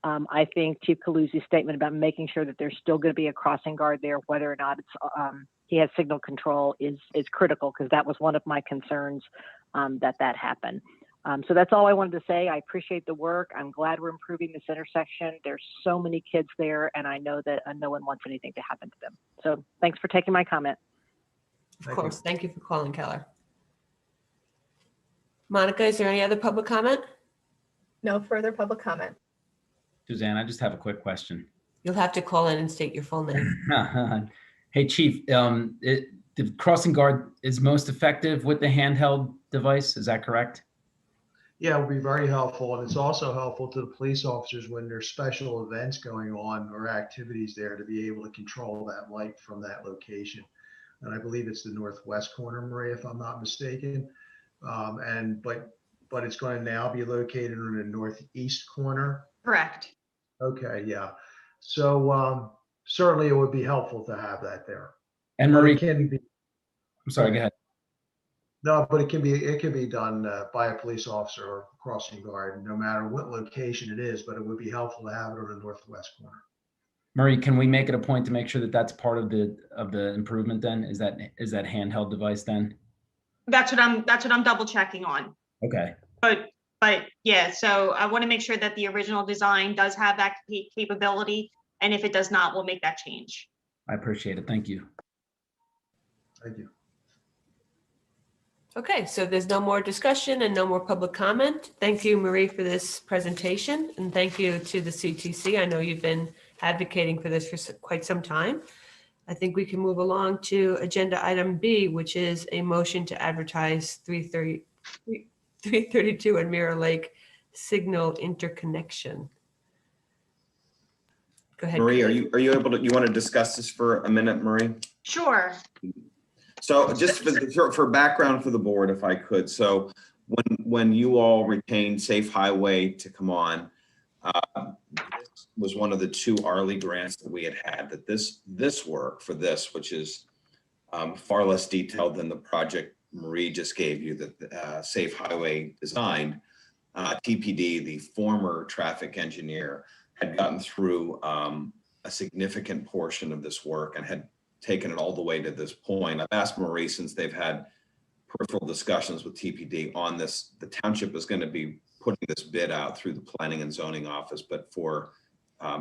I think Chief Caluzzi's statement about making sure that there's still going to be a crossing guard there, whether or not it's he has signal control, is critical, because that was one of my concerns that happened. So that's all I wanted to say. I appreciate the work. I'm glad we're improving this intersection. There's so many kids there, and I know that no one wants anything to happen to them. So thanks for taking my comment. Of course. Thank you for calling, Keller. Monica, is there any other public comment? No further public comment. Suzanne, I just have a quick question. You'll have to call in and state your full name. Hey, Chief, the crossing guard is most effective with the handheld device. Is that correct? Yeah, it would be very helpful. And it's also helpful to the police officers when there's special events going on or activities there to be able to control that light from that location. And I believe it's the northwest corner, Maria, if I'm not mistaken. But it's going to now be located in the northeast corner. Correct. Okay, yeah. So certainly it would be helpful to have that there. And But Marie, it can be, I'm sorry, go ahead. no, but it can be done by a police officer or crossing guard, no matter what location it is, but it would be helpful to have it on the northwest corner. Marie, can we make it a point to make sure that that's part of the improvement then? Is that handheld device then? That's what I'm double checking on. Okay. But yeah, so I want to make sure that the original design does have that capability. And if it does not, we'll make that change. I appreciate it. Thank you. Thank you. Okay, so there's no more discussion and no more public comment. Thank you, Marie, for this presentation, and thank you to the CTC. I know you've been advocating for this for quite some time. I think we can move along to agenda item B, which is a motion to advertise 332 and Mirror Lake signal interconnection. Go ahead. Marie, are you able to, you want to discuss this for a minute, Marie? Sure. So just for background for the board, if I could. So when you all retained Safe Highway to come on, this was one of the 2 Arley grants that we had that this work for this, which is far less detailed than the project Marie just gave you that Safe Highway designed. TPD, the former traffic engineer, had gotten through a significant portion of this work and had taken it all the way to this point. I've asked Marie, since they've had peripheral discussions with TPD on this, the township is going to be putting this bid out through the planning and zoning office, but for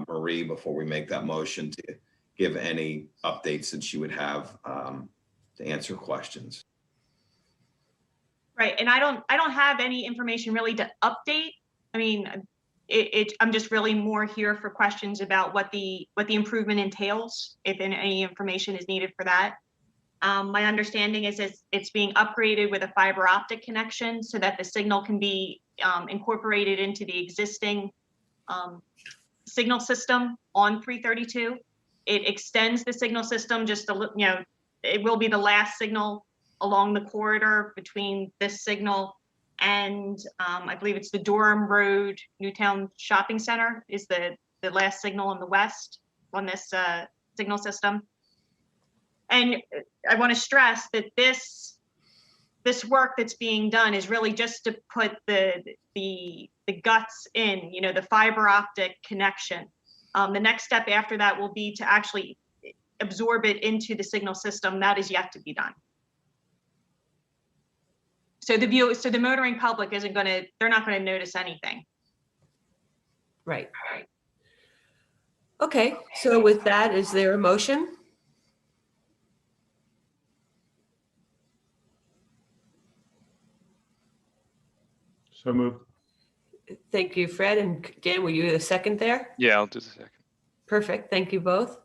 Marie, before we make that motion, to give any updates that she would have to answer questions. Right, and I don't have any information really to update. I mean, I'm just really more here for questions about what the improvement entails, if any information is needed for that. My understanding is it's being upgraded with a fiber optic connection so that the signal can be incorporated into the existing signal system on 332. It extends the signal system just a little, it will be the last signal along the corridor between this signal and I believe it's the Durham Road Newtown Shopping Center is the last signal in the west on this signal system. And I want to stress that this work that's being done is really just to put the guts in, the fiber optic connection. The next step after that will be to actually absorb it into the signal system. That is yet to be done. So the motoring public they're not gonna notice anything. Right. Okay, so with that, is there a motion? So moved. Thank you, Fred. And Dan, were you the second there? Yeah, I'll do the second. Perfect. Thank you both.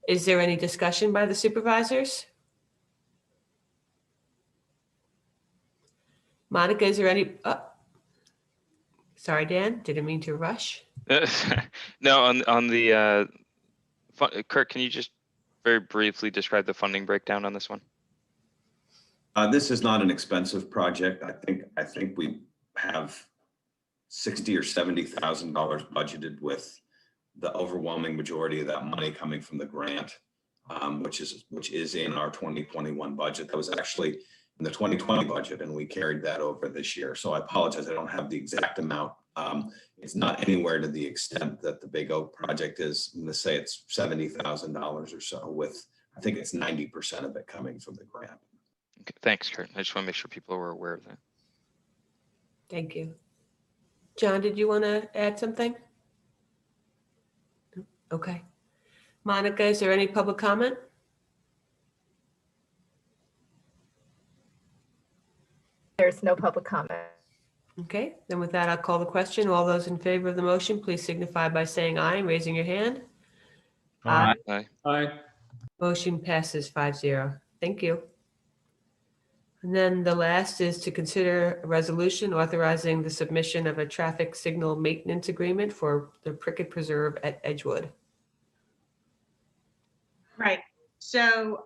Is there any discussion by the supervisors? Monica, is there any? Sorry, Dan, didn't mean to rush. No, on the Kurt, can you just very briefly describe the funding breakdown on this one? This is not an expensive project. I think we have $60,000 or $70,000 budgeted, with the overwhelming majority of that money coming from the grant, which is in our 2021 budget. That was actually in the 2020 budget, and we carried that over this year. So I apologize, I don't have the exact amount. It's not anywhere to the extent that the Big Oak project is. I'm going to say it's $70,000 or so, with I think it's 90% of it coming from the grant. Okay, thanks, Kurt. I just want to make sure people were aware of that. Thank you. John, did you want to add something? Okay. Monica, is there any public comment? There's no public comment. Okay, then with that, I'll call the question. All those in favor of the motion, please signify by saying aye and raising your hand. Aye. Aye. Aye. Motion passes 5-0. Thank you. And then the last is to consider a resolution authorizing the submission of a traffic signal maintenance agreement for the Prickett Preserve at Edgewood. Right. So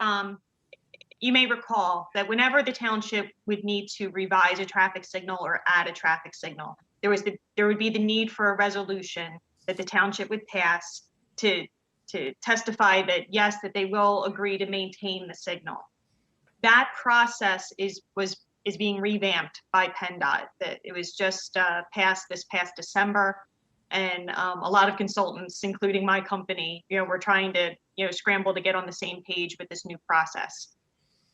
you may recall that whenever the township would need to revise a traffic signal or add a traffic signal, there would be the need for a resolution that the township would pass to testify that yes, that they will agree to maintain the signal. That process is being revamped by PennDOT. That it was just passed this past December. and a lot of consultants, including my company, we're trying to, scramble to get on the same page with this new process.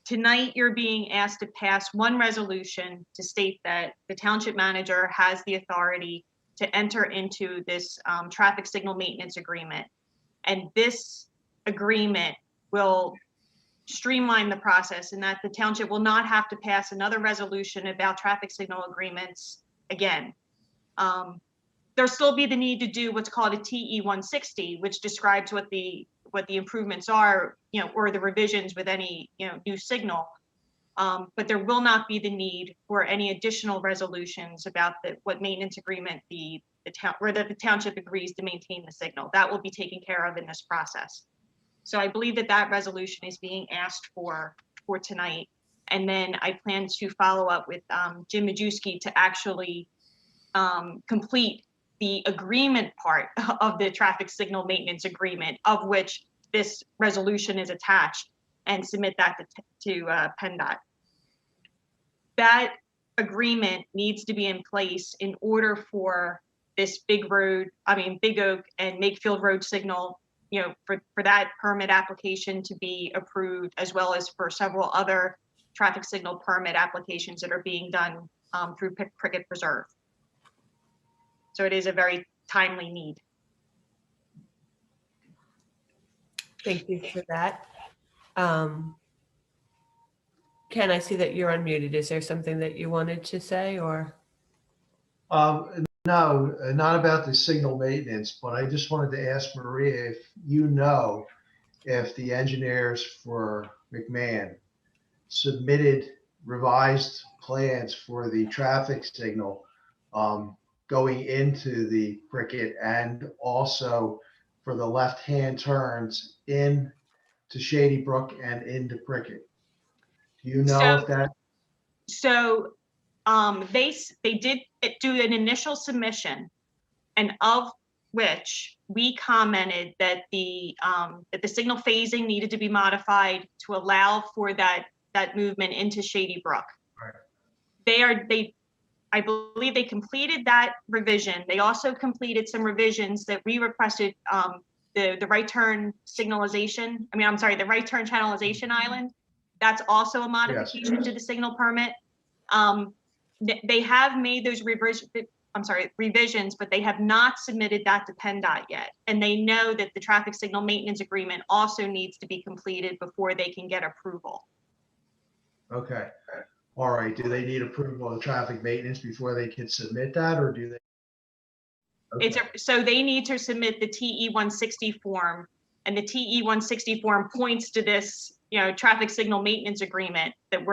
Tonight, you're being asked to pass one resolution to state that the township manager has the authority to enter into this traffic signal maintenance agreement. And this agreement will streamline the process in that the township will not have to pass another resolution about traffic signal agreements again. There'll still be the need to do what's called a TE 160, which describes what the improvements are, or the revisions with any, new signal. But there will not be the need for any additional resolutions about what maintenance agreement the township agrees to maintain the signal. That will be taken care of in this process. So I believe that resolution is being asked for tonight. And then I plan to follow up with Jim Majewski to actually complete the agreement part of the traffic signal maintenance agreement, of which this resolution is attached, and submit that to PennDOT. That agreement needs to be in place in order for this Big Oak and Makefield Road signal, for that permit application to be approved, as well as for several other traffic signal permit applications that are being done through Prickett Preserve. So it is a very timely need. Thank you for that. Ken, I see that you're unmuted. Is there something that you wanted to say, or? No, not about the signal maintenance, but I just wanted to ask Maria if if the engineers for McMahon submitted revised plans for the traffic signal going into the Prickett, and also for the left-hand turns in to Shady Brook and into Prickett. Do you know if that? So they did do an initial submission, and of which we commented that the signal phasing needed to be modified to allow for that movement into Shady Brook. Right. I believe they completed that revision. They also completed some revisions that we requested, the right turn signalization. The right turn channelization island. That's also a modification to the signal permit. They have made those revisions, but they have not submitted that to PennDOT yet. And they know that the traffic signal maintenance agreement also needs to be completed before they can get approval. Okay. All right. Do they need approval of traffic maintenance before they can submit that, or do they? Okay. So they need to submit the TE 160 form, and the TE 160 form points to this, traffic signal maintenance agreement that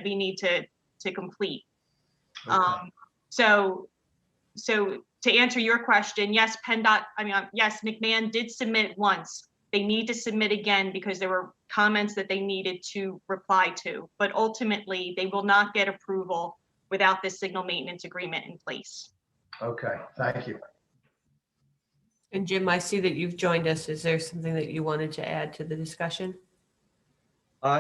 we need to complete. Okay. So to answer your question, yes, yes, McMahon did submit once. They need to submit again because there were comments that they needed to reply to, but ultimately they will not get approval without this signal maintenance agreement in place. Okay, thank you. And Jim, I see that you've joined us. Is there something that you wanted to add to the discussion?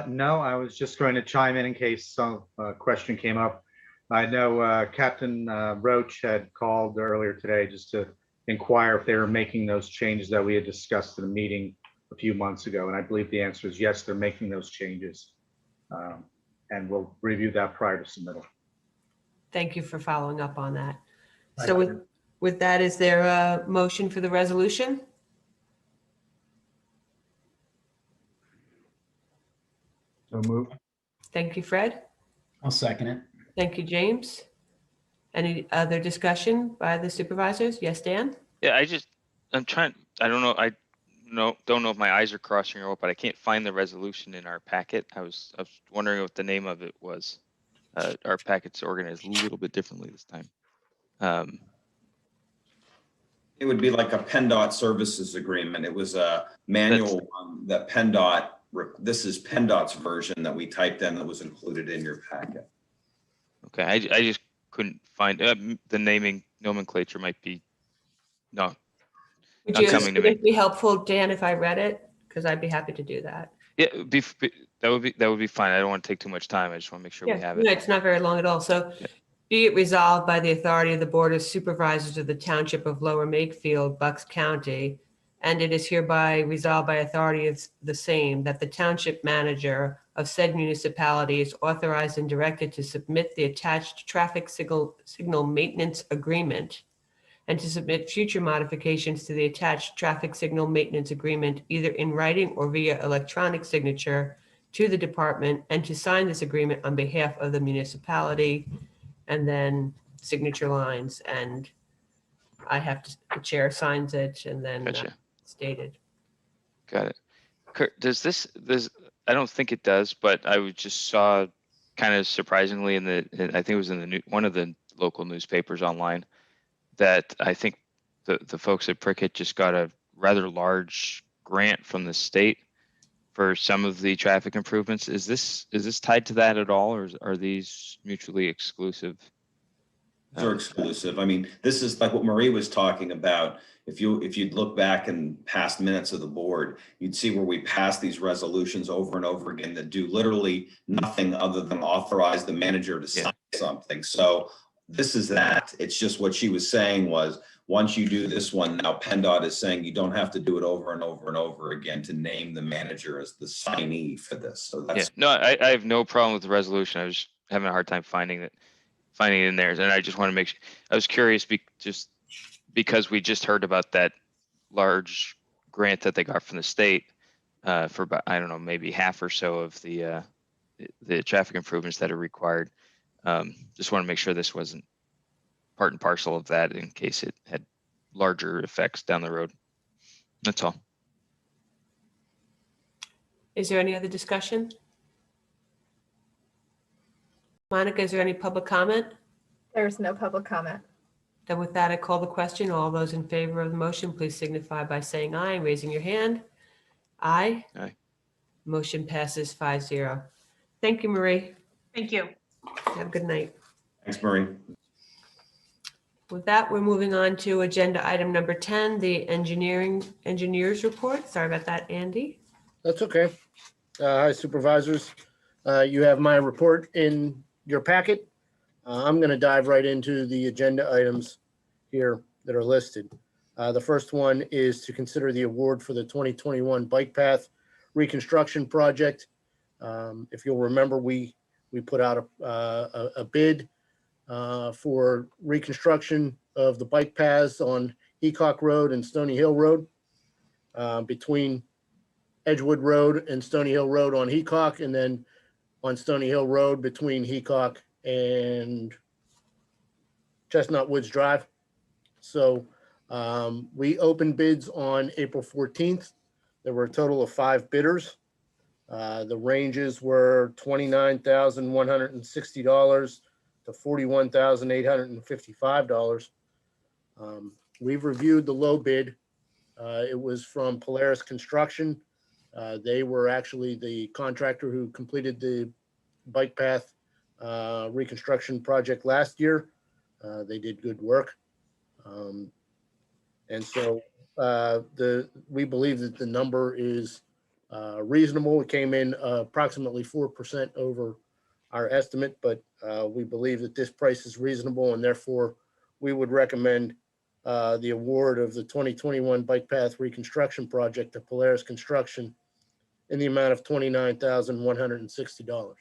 No, I was just going to chime in case some question came up. I know Captain Roach had called earlier today just to inquire if they were making those changes that we had discussed in a meeting a few months ago. And I believe the answer is yes, they're making those changes. And we'll review that prior to submittal. Thank you for following up on that. So with that, is there a motion for the resolution? So moved. Thank you, Fred. I'll second it. Thank you, James. Any other discussion by the supervisors? Yes, Dan? Yeah, I don't know if my eyes are crossing or what, but I can't find the resolution in our packet. I was wondering what the name of it was. Our packet's organized a little bit differently this time. It would be like a PennDOT services agreement. It was a manual that PennDOT, this is PennDOT's version that we typed in that was included in your packet. Okay, I just couldn't find the naming nomenclature might be not coming to me. Would it be helpful, Dan, if I read it? Because I'd be happy to do that. Yeah, that would be fine. I don't want to take too much time. I just want to make sure we have it. No, it's not very long at all. So Be it resolved by the authority of the Board of Supervisors of the Township of Lower Makefield, Bucks County, and it is hereby resolved by authority of the same that the township manager of said municipality is authorized and directed to submit the attached traffic signal maintenance agreement and to submit future modifications to the attached traffic signal maintenance agreement either in writing or via electronic signature to the department, and to sign this agreement on behalf of the municipality, and then signature lines, and I have to, the chair signs it and then Gotcha. stated. Got it. Kurt, does this, I don't think it does, but I just saw kind of surprisingly I think it was in one of the local newspapers online, that I think the folks at Prickett just got a rather large grant from the state for some of the traffic improvements. Is this tied to that at all, or are these mutually exclusive? They're exclusive. I mean, this is like what Marie was talking about. If you'd look back in past minutes of the board, you'd see where we pass these resolutions over and over again that do literally nothing other than authorize the manager to sign something. So this is that. It's just what she was saying was, once you do this one, now PennDOT is saying you don't have to do it over and over and over again to name the manager as the signee for this. So that's No, I have no problem with the resolution. I was having a hard time finding it in there, and I just want to make sure. I was curious just because we just heard about that large grant that they got from the state for about, I don't know, maybe half or so of the traffic improvements that are required. Just want to make sure this wasn't part and parcel of that in case it had larger effects down the road. That's all. Is there any other discussion? Monica, is there any public comment? There's no public comment. Then with that, I call the question. All those in favor of the motion, please signify by saying aye and raising your hand. Aye. Aye. Motion passes 5-0. Thank you, Marie. Thank you. Have a good night. thanks, Marie. With that, we're moving on to agenda item number 10, the engineers report. Sorry about that, Andy. That's okay. Hi, Supervisors. You have my report in your packet. I'm going to dive right into the agenda items here that are listed. The first one is to consider the award for the 2021 bike path reconstruction project. If you'll remember, we put out a bid for reconstruction of the bike paths on Heacock Road and Stony Hill Road, between Edgewood Road and Stony Hill Road on Heacock, and then on Stony Hill Road between Heacock and Chestnut Woods Drive. So we opened bids on April 14th. There were a total of 5 bidders. The ranges were $29,160 to $41,855. We've reviewed the low bid. It was from Polaris Construction. They were actually the contractor who completed the bike path reconstruction project last year. They did good work. And so we believe that the number is reasonable. It came in approximately 4% over our estimate, but we believe that this price is reasonable, and therefore we would recommend the award of the 2021 bike path reconstruction project to Polaris Construction in the amount of $29,160.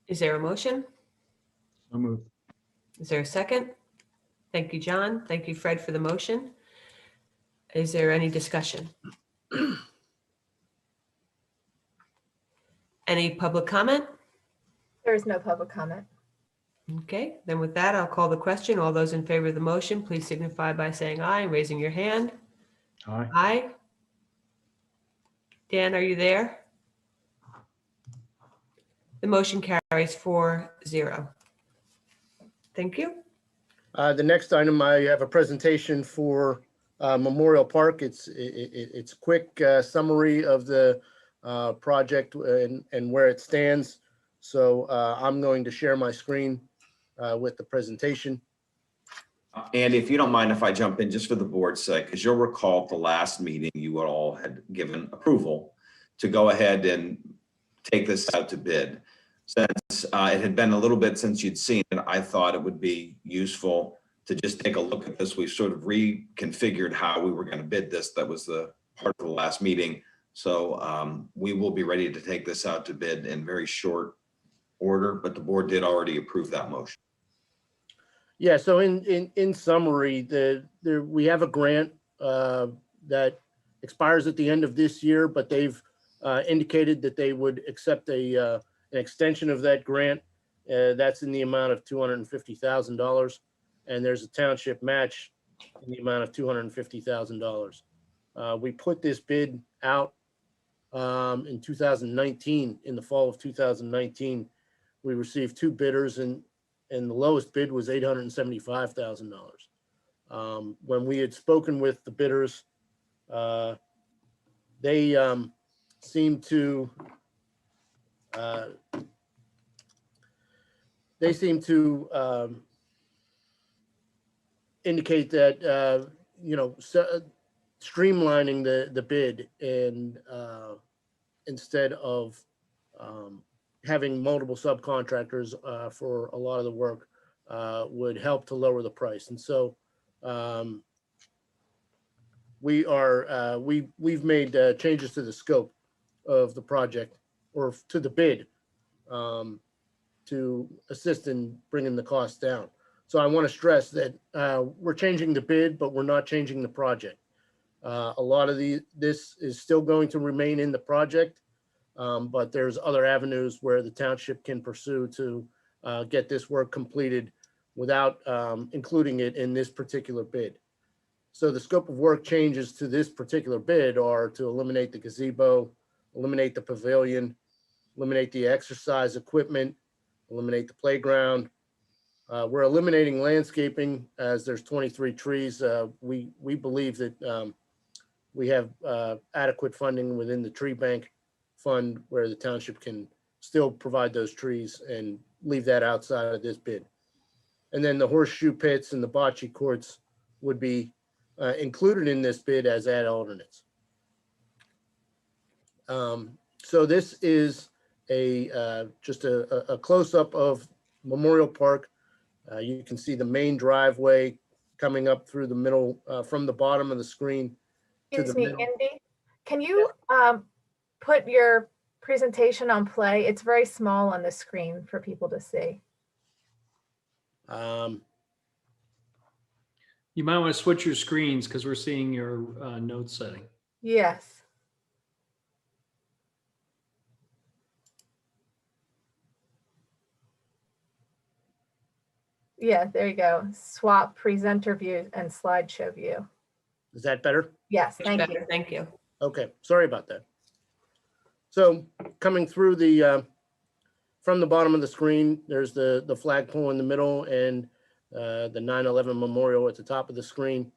Is there a motion? So moved. Is there a second? Thank you, John. Thank you, Fred, for the motion. Is there any discussion? Any public comment? There is no public comment. Okay, then with that, I'll call the question. All those in favor of the motion, please signify by saying aye and raising your hand. Aye. Aye. Dan, are you there? The motion carries 4-0. Thank you. The next item, I have a presentation for Memorial Park. It's a quick summary of the project and where it stands. So I'm going to share my screen with the presentation. Andy, if you don't mind if I jump in just for the board's sake, because you'll recall at the last meeting, you all had given approval to go ahead and take this out to bid. Since since it had been a little bit since you'd seen it, I thought it would be useful to just take a look at this. We've sort of reconfigured how we were going to bid this. That was the part of the last meeting. So we will be ready to take this out to bid in very short order, but the board did already approve that motion. Yeah, so in summary, we have a grant that expires at the end of this year, but they've indicated that they would accept an extension of that grant. That's in the amount of $250,000, and there's a township match in the amount of $250,000. We put this bid out in 2019, in the fall of 2019. We received 2 bidders, and the lowest bid was $875,000. When we had spoken with the bidders, they seemed to indicate that streamlining the bid and instead of having multiple subcontractors for a lot of the work would help to lower the price. And so we've made changes to the scope of the project, or to the bid, to assist in bringing the costs down. So I want to stress that we're changing the bid, but we're not changing the project. A lot of this is still going to remain in the project, but there's other avenues where the township can pursue to get this work completed without including it in this particular bid. So the scope of work changes to this particular bid are to eliminate the gazebo, eliminate the pavilion, eliminate the exercise equipment, eliminate the playground. We're eliminating landscaping as there's 23 trees. We believe that we have adequate funding within the tree bank fund where the township can still provide those trees and leave that outside of this bid. And then the horseshoe pits and the bocce courts would be included in this bid as add alternates. So this is just a close-up of Memorial Park. You can see the main driveway coming up through the middle, from the bottom of the screen to the Excuse me, middle. Indy, can you put your presentation on play? It's very small on the screen for people to see. You might want to switch your screens because we're seeing your note setting. Yes. Yeah, there you go. Swap presenter view and slideshow view. Is that better? Yes, Much thank better, you. Thank you. Okay, sorry about that. So coming through from the bottom of the screen, there's the flagpole in the middle and the 9/11 memorial at the top of the screen.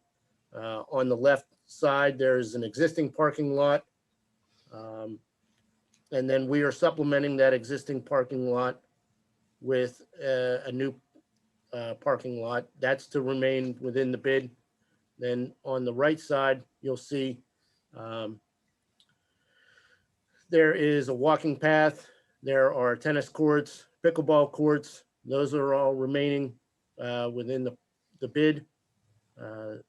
On the left side, there's an existing parking lot. And then we are supplementing that existing parking lot with a new parking lot. That's to remain within the bid. Then on the right side, you'll see there is a walking path. There are tennis courts, pickleball courts. Those are all remaining within the bid. The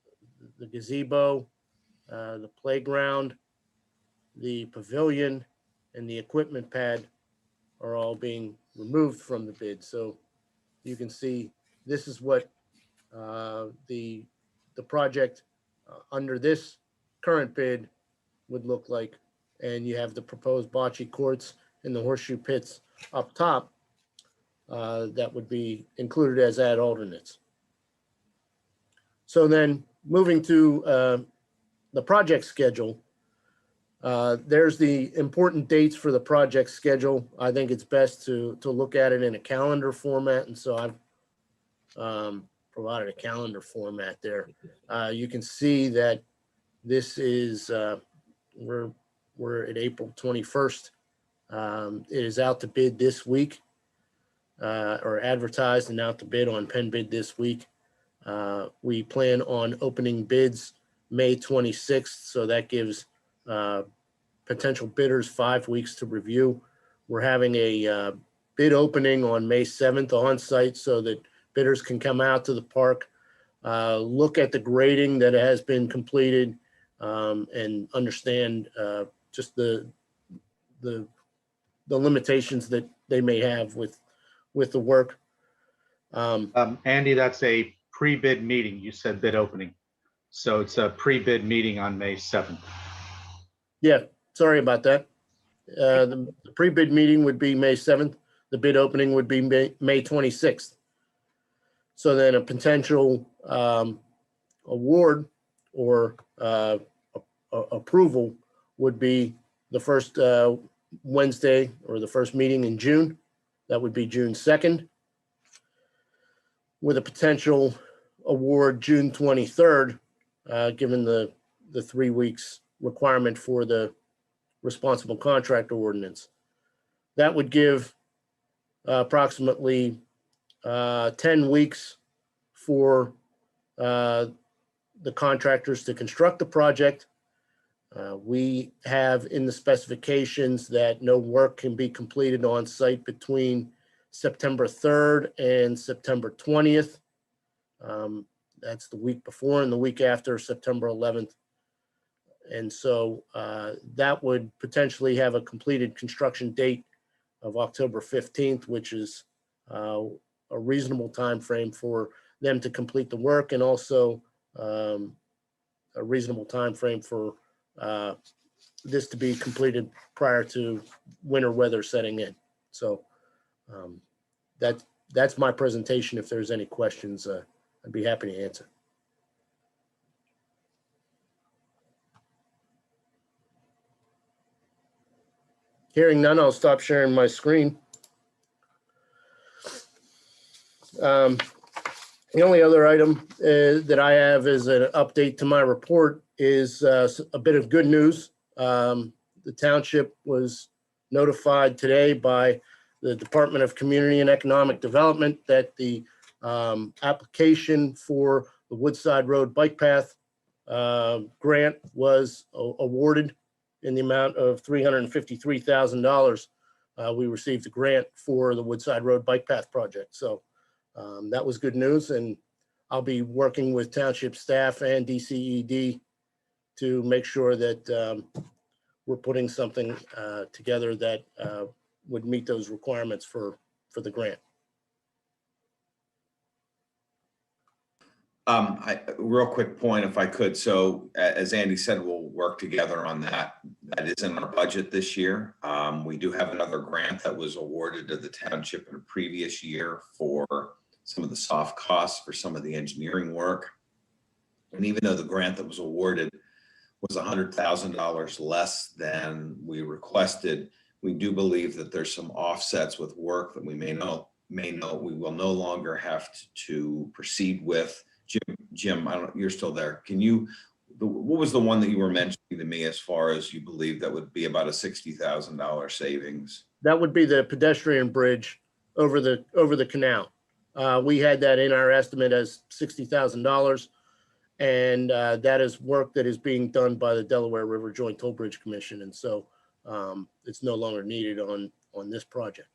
gazebo, the playground, the pavilion, and the equipment pad are all being removed from the bid. So you can see this is what the project under this current bid would look like. And you have the proposed bocce courts and the horseshoe pits up top that would be included as add alternates. So then moving to the project schedule, there's the important dates for the project schedule. I think it's best to look at it in a calendar format. And so I've provided a calendar format there. You can see that this is, we're at April 21st. It is out to bid this week, or advertised and out to bid on Penn Bid this week. We plan on opening bids May 26th, so that gives potential bidders 5 weeks to review. We're having a bid opening on May 7th on site so that bidders can come out to the park, look at the grading that has been completed, and understand just the limitations that they may have with the work. Andy, that's a pre-bid meeting. You said bid opening. So it's a pre-bid meeting on May 7th. Yeah, sorry about that. The pre-bid meeting would be May 7th. The bid opening would be May 26th. So then a potential award or approval would be the first Wednesday or the first meeting in June. That would be June 2nd. With a potential award June 23rd, given the 3 weeks requirement for the responsible contractor ordinance. That would give approximately 10 weeks for the contractors to construct the project. We have in the specifications that no work can be completed on site between September 3rd and September 20th. That's the week before and the week after September 11th. And so that would potentially have a completed construction date of October 15th, which is a reasonable time frame for them to complete the work, and also a reasonable time frame for this to be completed prior to winter weather setting in. So that's my presentation. If there's any questions, I'd be happy to answer. Hearing none, I'll stop sharing my screen. The only other item that I have is an update to my report is a bit of good news. The township was notified today by the Department of Community and Economic Development that the application for the Woodside Road Bike Path grant was awarded in the amount of $353,000. We received a grant for the Woodside Road Bike Path project. So that was good news. And I'll be working with township staff and DCED to make sure that we're putting something together that would meet those requirements for the grant. Real quick point, if I could. So as Andy said, we'll work together on that. That is in our budget this year. We do have another grant that was awarded to the township in a previous year for some of the soft costs for some of the engineering work. And even though the grant that was awarded was $100,000 less than we requested, we do believe that there's some offsets with work that we may we will no longer have to proceed with. Jim, you're still there. What was the one that you were mentioning to me as far as you believe that would be about a $60,000 savings? That would be the pedestrian bridge over the canal. We had that in our estimate as $60,000. And that is work that is being done by the Delaware River Joint Toll Bridge Commission. And so it's no longer needed on this project.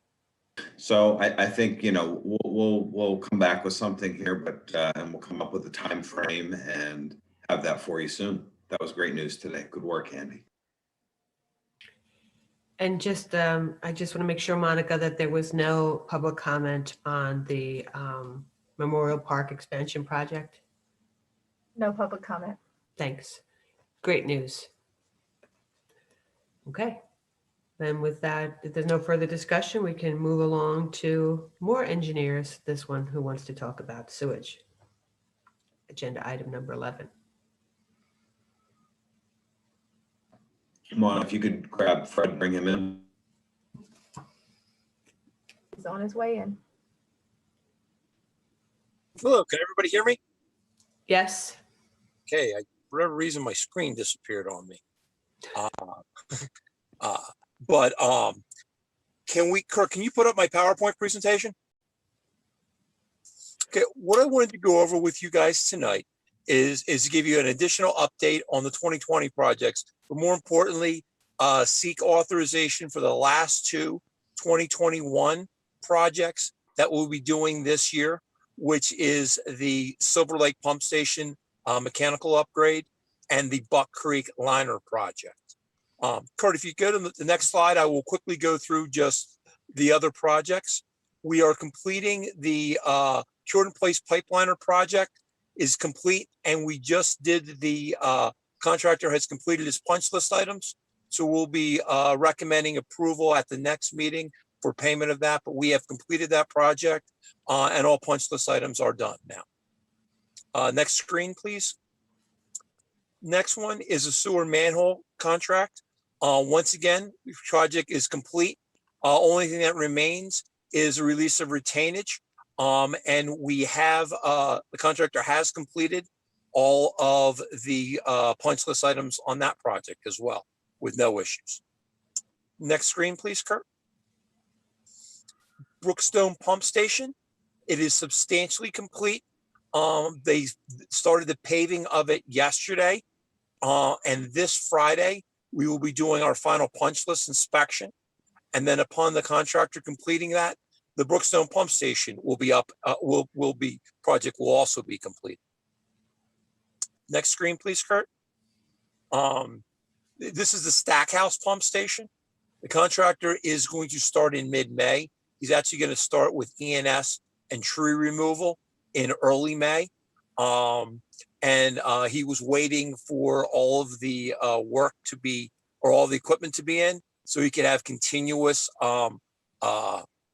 So I think, we'll come back with something here, but and we'll come up with a time frame and have that for you soon. That was great news today. Good work, Andy. And I just want to make sure, Monica, that there was no public comment on the Memorial Park expansion project. No public comment. Thanks. Great news. Okay. Then with that, if there's no further discussion, we can move along to more engineers. This one who wants to talk about sewage. Agenda item number 11. Come on, if you could grab Fred, bring him in. He's on his way in. Hello, can everybody hear me? Yes. Okay, for whatever reason, my screen disappeared on me. But Kirk, can you put up my PowerPoint presentation? Okay, what I wanted to go over with you guys tonight is to give you an additional update on the 2020 projects, but more importantly, seek authorization for the last two 2021 projects that we'll be doing this year, which is the Silver Lake Pump Station mechanical upgrade and the Buck Creek Liner project. Kurt, if you go to the next slide, I will quickly go through just the other projects. We are completing the Jordan Place Pipeliner project is complete, and we just did the contractor has completed his punch list items. So we'll be recommending approval at the next meeting for payment of that, but we have completed that project and all punch list items are done now. Next screen, please. Next one is a sewer manhole contract. Once again, the project is complete. Only thing that remains is a release of retainage. And we have, the contractor has completed all of the punch list items on that project as well with no issues. Next screen, please, Kurt. Brookstone Pump Station. It is substantially complete. They started the paving of it yesterday. And this Friday, we will be doing our final punch list inspection. And then upon the contractor completing that, the Brookstone Pump Station will be up, project will also be complete. Next screen, please, Kurt. This is the Stackhouse Pump Station. The contractor is going to start in mid-May. He's actually going to start with ENS and tree removal in early May. He was waiting for all of the work to be, or all the equipment to be in, so he could have continuous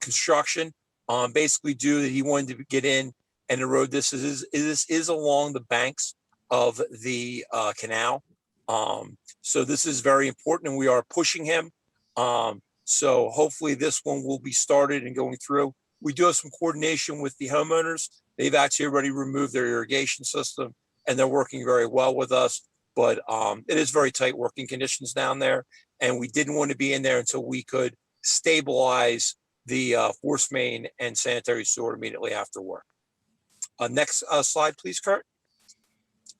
construction. Basically due that he wanted to get in, and the road, this is along the banks of the canal. So this is very important, and we are pushing him. So hopefully this one will be started and going through. We do have some coordination with the homeowners. They've actually already removed their irrigation system, and they're working very well with us. But it is very tight working conditions down there, and we didn't want to be in there until we could stabilize the force main and sanitary sewer immediately after work. Next slide, please, Kurt.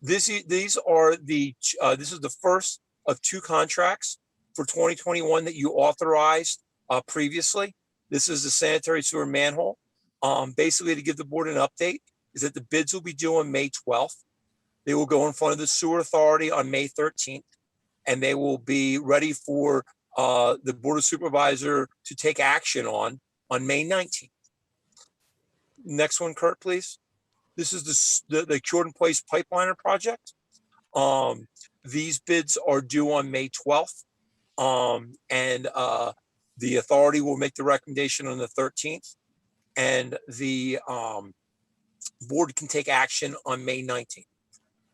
This is the first of two contracts for 2021 that you authorized previously. This is the sanitary sewer manhole. Basically, to give the board an update, is that the bids will be due on May 12th. They will go in front of the Sewer Authority on May 13th, and they will be ready for the Board of Supervisors to take action on May 19th. Next one, Kurt, please. This is the Jordan Place Pipeliner project. These bids are due on May 12th, and the authority will make the recommendation on the 13th, and the board can take action on May 19th.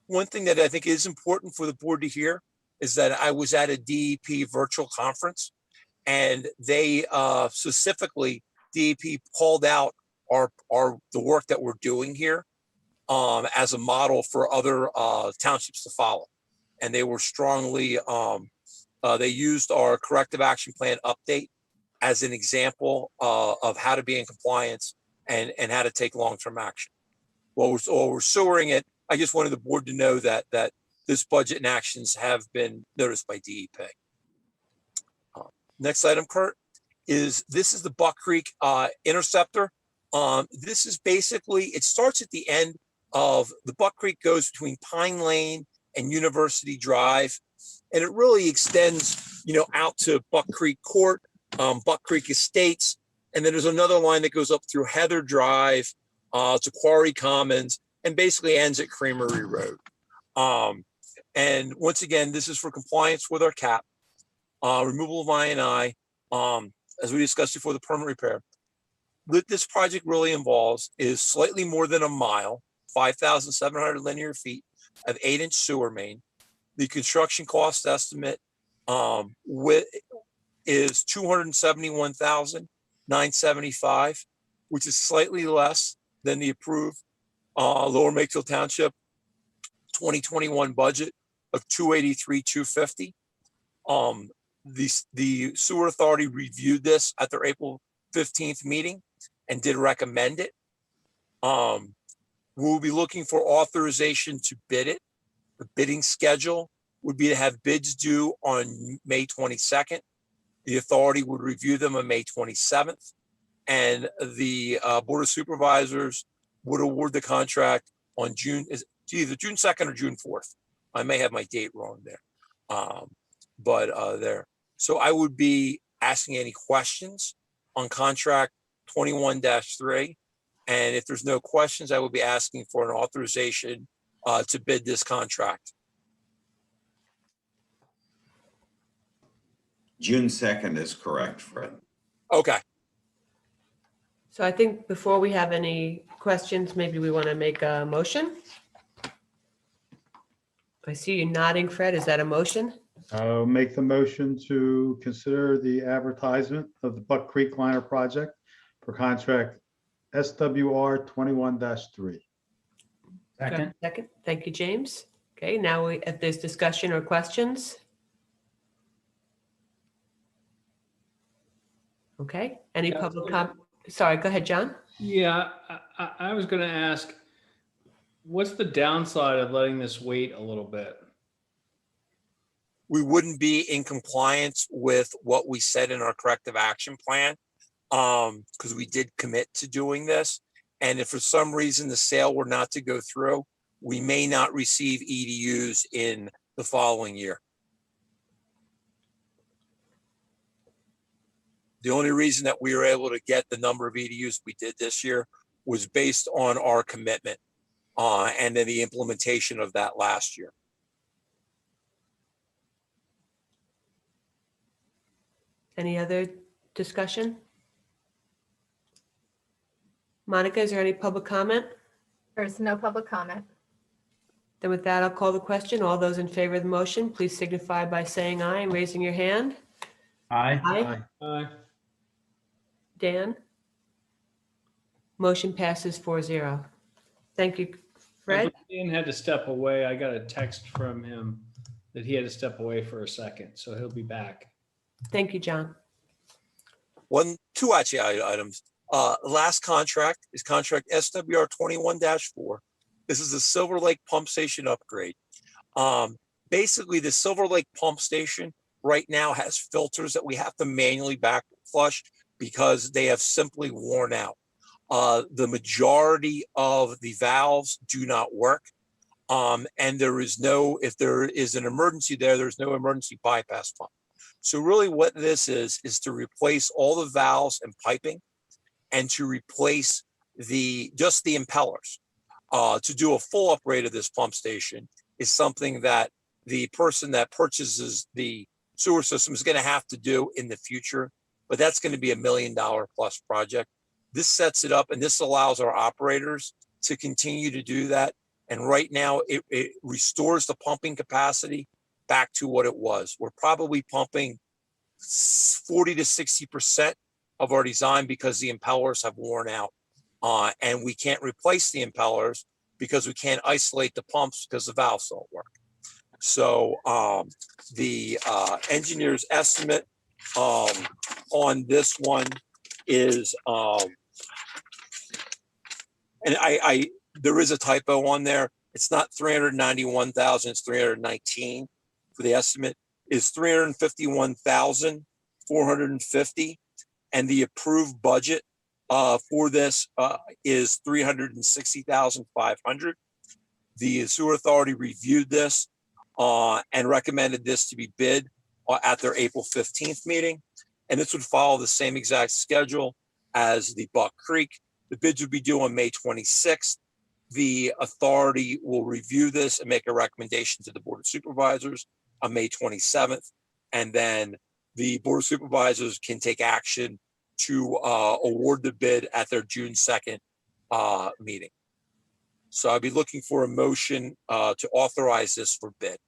One thing that I think is important for the board to hear is that I was at a DEP virtual conference, and they specifically, DEP called out the work that we're doing here as a model for other townships to follow. And they were strongly, they used our corrective action plan update as an example of how to be in compliance and how to take long-term action. While we're sewering it, I just wanted the board to know that this budget and actions have been noticed by DEP. Next item, Kurt, this is the Buck Creek interceptor. This is basically, it starts at the end of the Buck Creek, goes between Pine Lane and University Drive, and it really extends, out to Buck Creek Court, Buck Creek Estates, and then there's another line that goes up through Heather Drive to Quarry Commons, and basically ends at Creamery Road. And once again, this is for compliance with our cap, removal of I&I, as we discussed before, the permanent repair. What this project really involves is slightly more than a mile, 5,700 linear feet of 8-inch sewer main. The construction cost estimate is $271,975, which is slightly less than the approved Lower Makefield Township 2021 budget of $283,250. The Sewer Authority reviewed this at their April 15th meeting and did recommend it. We'll be looking for authorization to bid it. The bidding schedule would be to have bids due on May 22nd. The authority would review them on May 27th, and the Board of Supervisors would award the contract on either June 2nd or June 4th. I may have my date wrong there. There. So I would be asking any questions on contract 21-3. And if there's no questions, I would be asking for an authorization to bid this contract. June 2nd is correct, Fred. Okay. So I think before we have any questions, maybe we want to make a motion. I see you nodding, Fred. Is that a motion? I'll make the motion to consider the advertisement of the Buck Creek Liner project for contract SWR 21-3. Second. Second. Thank you, James. Okay, now if there's discussion or questions. Okay, any Yeah, public comment? Sorry, go ahead, John. Yeah, I was going to ask, what's the downside of letting this wait a little bit? We wouldn't be in compliance with what we said in our corrective action plan because we did commit to doing this. And if for some reason the sale were not to go through, we may not receive EDUs in the following year. The only reason that we were able to get the number of EDUs we did this year was based on our commitment and then the implementation of that last year. Any other discussion? Monica, is there any public comment? There's no public comment. Then with that, I'll call the question. All those in favor of the motion, please signify by saying aye and raising your hand. Aye. Aye. Dan? Motion passes 4-0. Thank you, Fred. Dan had to step away. I got a text from him that he had to step away for a second, so he'll be back. Thank you, John. Two items. Last contract is contract SWR 21-4. This is the Silver Lake Pump Station upgrade. Basically, the Silver Lake Pump Station right now has filters that we have to manually back flush because they have simply worn out. The majority of the valves do not work. And there is no, if there is an emergency there, there's no emergency bypass pump. So really what this is to replace all the valves and piping and to replace just the impellers. To do a full upgrade of this pump station is something that the person that purchases the sewer system is going to have to do in the future, but that's going to be $1 million plus project. This sets it up and this allows our operators to continue to do that. And right now it restores the pumping capacity back to what it was. We're probably pumping 40 to 60% of our design because the impellers have worn out. And we can't replace the impellers because we can't isolate the pumps because the valves don't work. So the engineer's estimate on this one is, and there is a typo on there. It's not 391,000, it's 319 for the estimate, is 351,450. And the approved budget for this is 360,500. The sewer authority reviewed this and recommended this to be bid at their April 15th meeting. And this would follow the same exact schedule as the Buck Creek. The bids would be due on May 26th. The authority will review this and make a recommendation to the Board of Supervisors on May 27th. And then the Board of Supervisors can take action to award the bid at their June 2nd meeting. So I'll be looking for a motion to authorize this for bid.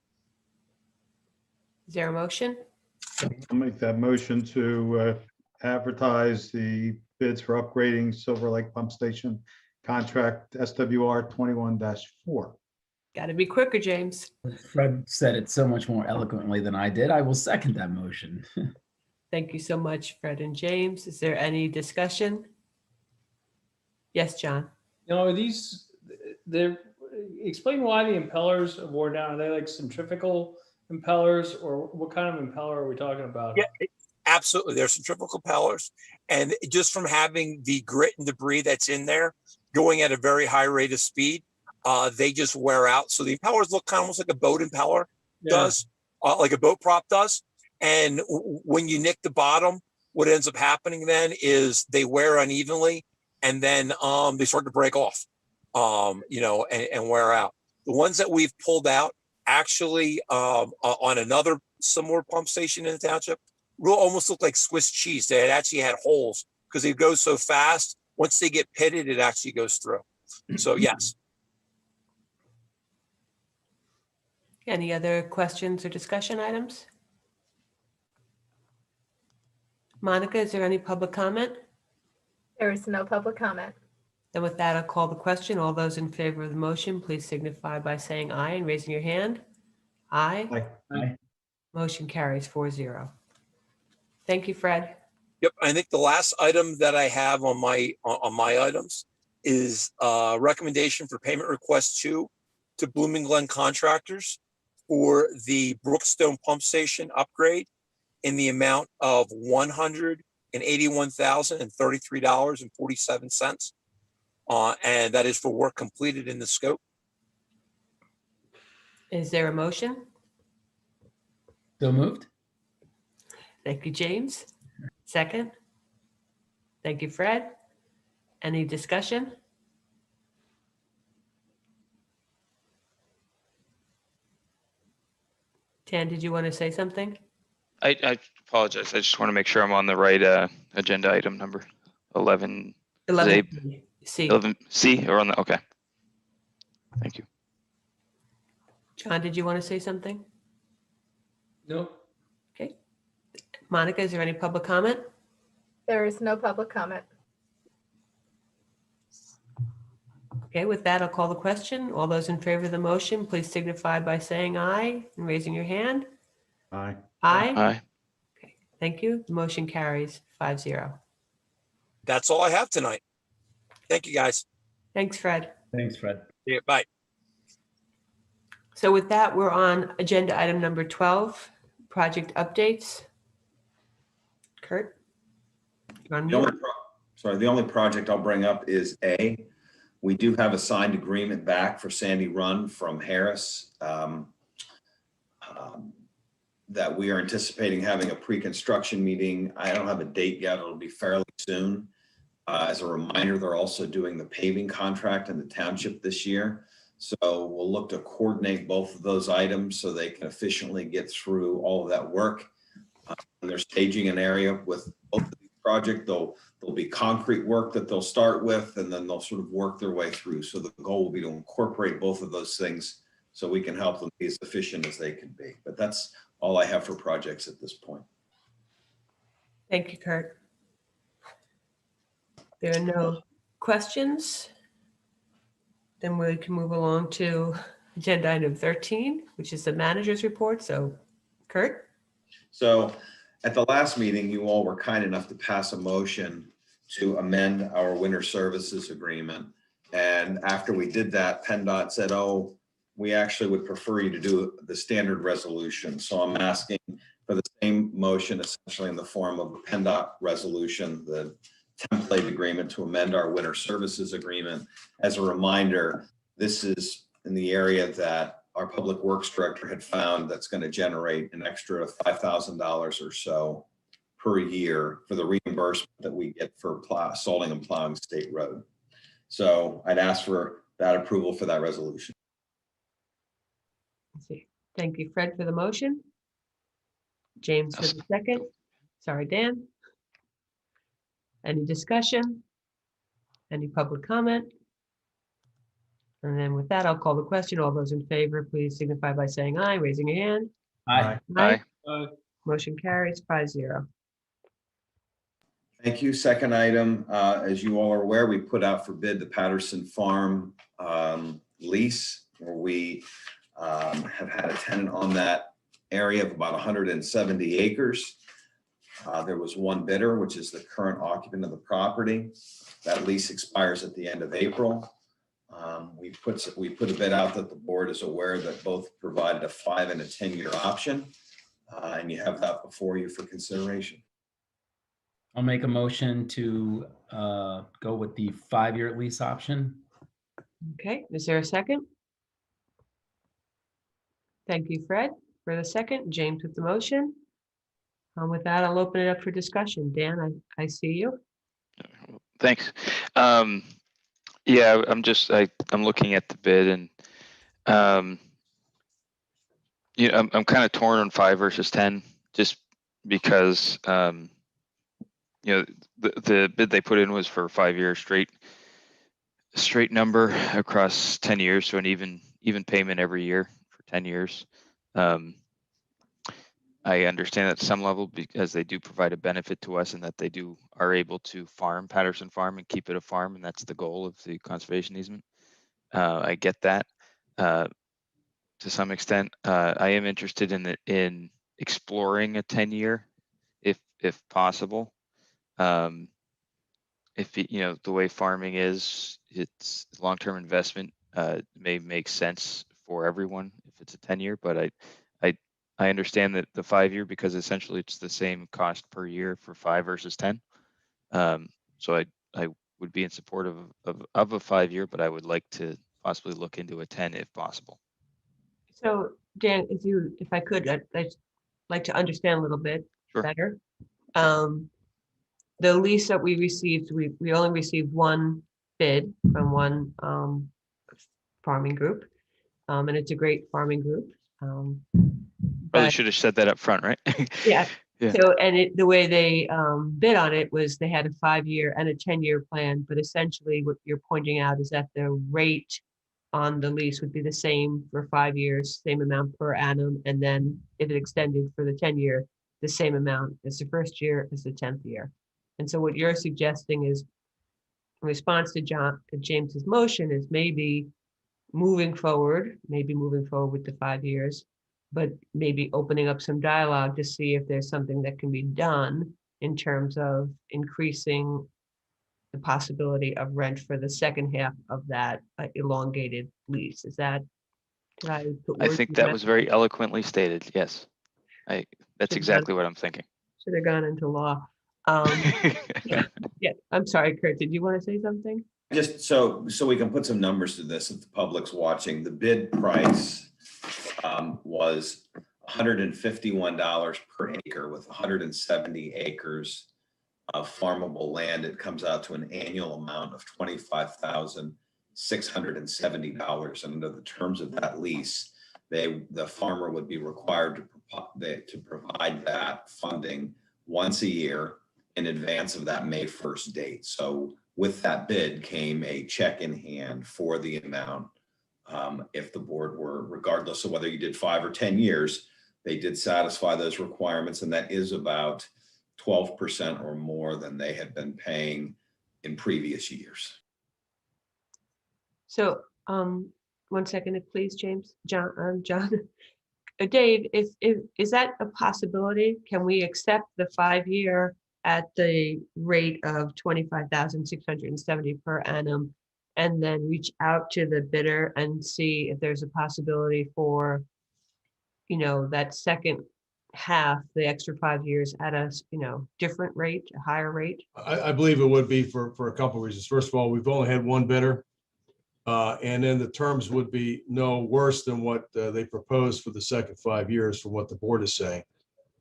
Is there a motion? I'll make that motion to advertise the bids for upgrading Silver Lake Pump Station contract SWR 21-4. Got to be quicker, James. Fred said it so much more eloquently than I did. I will second that motion. Thank you so much, Fred and James. Is there any discussion? Yes, John. Now, are these, explain why the impellers are worn down. Are they like centrifugal impellers or what kind of impeller are we talking about? Yeah, absolutely. There's centrifugal propellers, and just from having the grit and debris that's in there going at a very high rate of speed, they just wear out. So the impellers look kind of almost like a boat impeller does, like a boat prop does. And when you nick the bottom, what ends up happening then is they wear unevenly, and then they start to break off, you know, and wear out. The ones that we've pulled out actually on another similar pump station in the township, will almost look like Swiss cheese. They had actually had holes because they go so fast. Once they get pitted, it actually goes through. So yes. Any other questions or discussion items? Monica, is there any public comment? There is no public comment. And with that, I'll call the question. All those in favor of the motion, please signify by saying aye and raising your hand. Aye. Aye. Motion carries 4-0. Thank you, Fred. Yep. I think the last item that I have on my items is recommendation for payment request 2 to Blooming Glen Contractors for the Brookstone Pump Station upgrade in the amount of $181,033.47. And that is for work completed in the scope. Is there a motion? So moved. Thank you, James. Second. Thank you, Fred. Any discussion? Tan, did you want to say something? I apologize. I just want to make sure I'm on the right agenda item number 11. 11 C. 11C or on the, okay. Thank you. John, did you want to say something? No. Okay. Monica, is there any public comment? There is no public comment. Okay, with that, I'll call the question. All those in favor of the motion, please signify by saying aye and raising your hand. Aye. Aye. Aye. Okay, thank you. The motion carries 5-0. That's all I have tonight. Thank you, guys. Thanks, Fred. Thanks, Fred. Yeah, bye. So with that, we're on agenda item number 12, project updates. Kurt? You're on mute. The only project I'll bring up is A. We do have a signed agreement back for Sandy Run from Harris that we are anticipating having a pre-construction meeting. I don't have a date yet. It'll be fairly soon. As a reminder, they're also doing the paving contract in the township this year. So we'll look to coordinate both of those items so they can efficiently get through all of that work. They're staging an area with both of these projects. There'll be concrete work that they'll start with, and then they'll sort of work their way through. So the goal will be to incorporate both of those things so we can help them be as efficient as they can be. But that's all I have for projects at this point. Thank you, Kurt. There are no questions. Then we can move along to agenda item 13, which is the manager's report. So, Kurt? So at the last meeting, you all were kind enough to pass a motion to amend our winter services agreement. And after we did that, PennDOT said, oh, we actually would prefer you to do the standard resolution. So I'm asking for the same motion, essentially in the form of a PennDOT resolution, the template agreement to amend our winter services agreement. As a reminder, this is in the area that our public works director had found that's going to generate an extra $5,000 or so per year for the reimbursement that we get for salting and plowing state road. So I'd ask for that approval for that resolution. Let's see. Thank you, Fred, for the motion. James for the second. Sorry, Dan. Any discussion? Any public comment? And then with that, I'll call the question. All those in favor, please signify by saying aye, raising your hand. Aye. Aye. Motion carries 5-0. Thank you. Second item, as you all are aware, we put out for bid the Patterson Farm lease, where we have had a tenant on that area of about 170 acres. There was one bidder, which is the current occupant of the property. That lease expires at the end of April. We put a bid out that the board is aware that both provided a 5- and 10-year option, and you have that before you for consideration. I'll make a motion to go with the 5-year lease option. Okay, is there a second? Thank you, Fred, for the second. James with the motion. With that, I'll open it up for discussion. Dan, I see you. Thanks. Yeah, I'm looking at the bid, and I'm kind of torn on 5 versus 10, just because the bid they put in was for 5 years straight number across 10 years, so an even payment every year for 10 years. I understand at some level, because they do provide a benefit to us, and that they are able to farm Patterson Farm and keep it a farm, and that's the goal of the conservation easement. I get that to some extent. I am interested in exploring a 10-year, if possible. If the way farming is, it's long-term investment. May make sense for everyone if it's a 10-year, but I understand that the 5-year, because essentially it's the same cost per year for 5 versus 10. So I would be in support of a 5-year, but I would like to possibly look into a 10 if possible. So Dan, if I could, I'd like to understand a little bit better. The lease that we received, we only received one bid from one farming group, and it's a great farming group. Probably should have said that up front, right? Yeah. Yeah. So, and the way they bid on it was they had a 5-year and a 10-year plan, but essentially what you're pointing out is that the rate on the lease would be the same for 5 years, same amount per annum, and then if it extended for the 10-year, the same amount as the first year as the 10th year. And so what you're suggesting is, in response to James's motion, is maybe moving forward with the 5 years, but maybe opening up some dialogue to see if there's something that can be done in terms of increasing the possibility of rent for the second half of that elongated lease. Is that, I think that was very eloquently stated. Yes, that's exactly what I'm thinking. Should have gone into law. Yeah, I'm sorry, Kurt, did you want to say something? Just so we can put some numbers to this, if the public's watching, the bid price was $151 per acre. With 170 acres of farmable land, it comes out to an annual amount of $25,670. And under the terms of that lease, the farmer would be required to provide that funding once a year in advance of that May 1st date. So with that bid came a check in hand for the amount. If the board were, regardless of whether you did 5 or 10 years, they did satisfy those requirements, and that is about 12% or more than they had been paying in previous years. So 1 second, please, James. John. Dave, is that a possibility? Can we accept the 5-year at the rate of $25,670 per annum, and then reach out to the bidder and see if there's a possibility for, that second half, the extra 5 years at a, different rate, a higher rate? I believe it would be for a couple of reasons. First of all, we've only had one bidder, and then the terms would be no worse than what they proposed for the second 5 years from what the board is saying.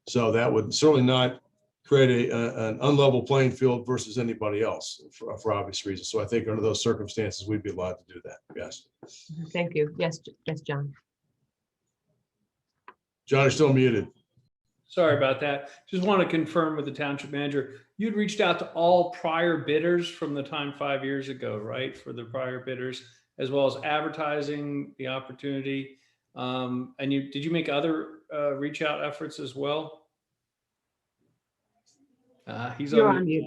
So that would certainly not create an unlevel playing field versus anybody else for obvious reasons. So I think under those circumstances, we'd be allowed to do that. Yes. Thank you. Yes, John. John, you're still muted. Sorry about that. Just want to confirm with the township manager, you'd reached out to all prior bidders from the time 5 years ago, right? For the prior bidders, as well as advertising the opportunity. And did you make other reach out efforts as well? You're on mute.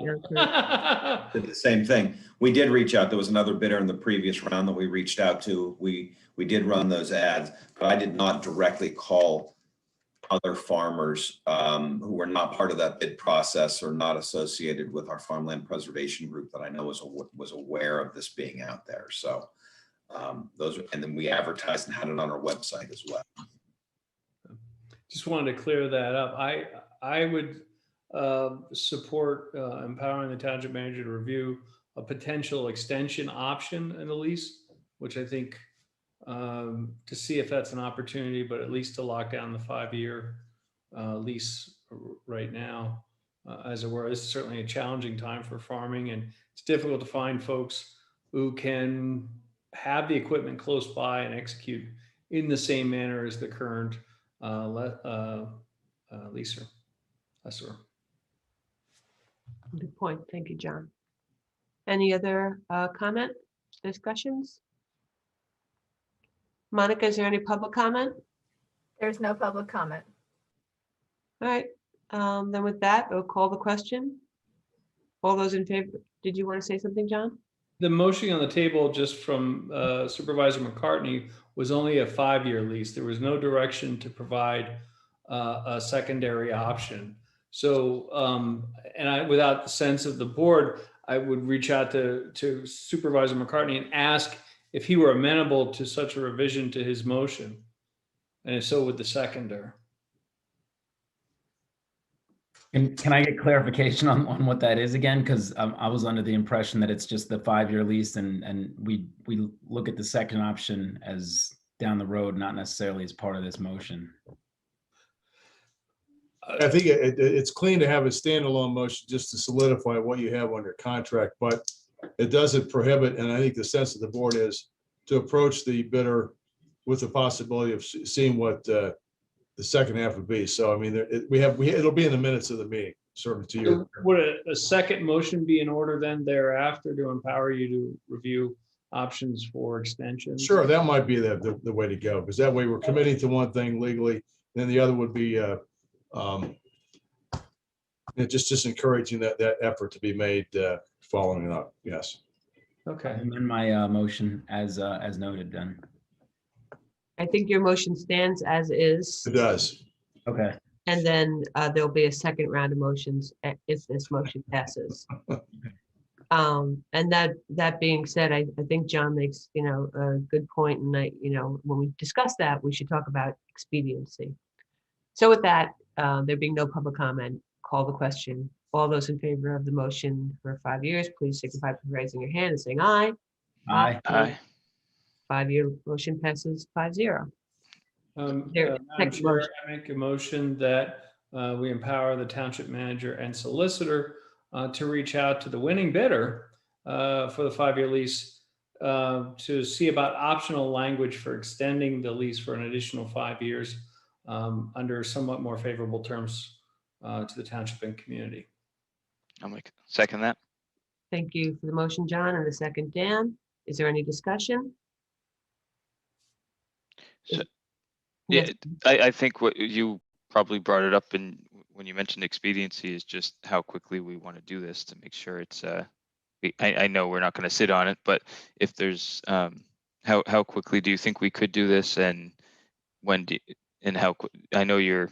Did the same thing. We did reach out. There was another bidder in the previous round that we reached out to. We did run those ads, but I did not directly call other farmers who were not part of that bid process or not associated with our farmland preservation group that I know was aware of this being out there. So and then we advertised and had it on our website as well. Just wanted to clear that up. I would support empowering the township manager to review a potential extension option in the lease, which I think to see if that's an opportunity, but at least to lock down the 5-year lease right now. As it were, this is certainly a challenging time for farming, and it's difficult to find folks who can have the equipment close by and execute in the same manner as the current leaser. Lessor. Good point. Thank you, John. Any other comment, discussions? Monica, is there any public comment? There's no public comment. All right, then with that, we'll call the question. All those in favor, did you want to say something, John? The motion on the table just from Supervisor McCartney was only a 5-year lease. There was no direction to provide a secondary option. So, without the sense of the board, I would reach out to Supervisor McCartney and ask if he were amenable to such a revision to his motion. And if so, would the seconder. And can I get clarification on what that is again? Because I was under the impression that it's just the 5-year lease, and we look at the second option as down the road, not necessarily as part of this motion. I think it's clean to have a standalone motion just to solidify what you have under contract, but it doesn't prohibit, and I think the sense of the board is to approach the bidder with the possibility of seeing what the second half would be. So, I mean, it'll be in the minutes of the meeting, certainly to you. Would a second motion be in order then thereafter to empower you to review options for extensions? Sure, that might be the way to go, because that way we're committing to one thing legally, and then the other would be just encouraging that effort to be made, following it up. Yes. Okay. And then my motion as noted then. I think your motion stands as is. It does. Okay. And then there'll be a second round of motions if this motion passes. And that being said, I think John makes, a good point, and when we discuss that, we should talk about expediency. So with that, there being no public comment, call the question. All those in favor of the motion for 5 years, please signify by raising your hand and saying aye. Aye. Aye. 5-year motion passes 5-0. Madam Second Chair, motion. I make a motion that we empower the township manager and solicitor to reach out to the winning bidder for the 5-year lease to see about optional language for extending the lease for an additional 5 years under somewhat more favorable terms to the township and community. I'll second that. Thank you for the motion, John, and the second, Dan. Is there any discussion? So, Yes. yeah, I think what you probably brought it up when you mentioned expediency is just how quickly we want to do this to make sure it's I know we're not going to sit on it, but if there's how quickly do you think we could do this, and when and how I know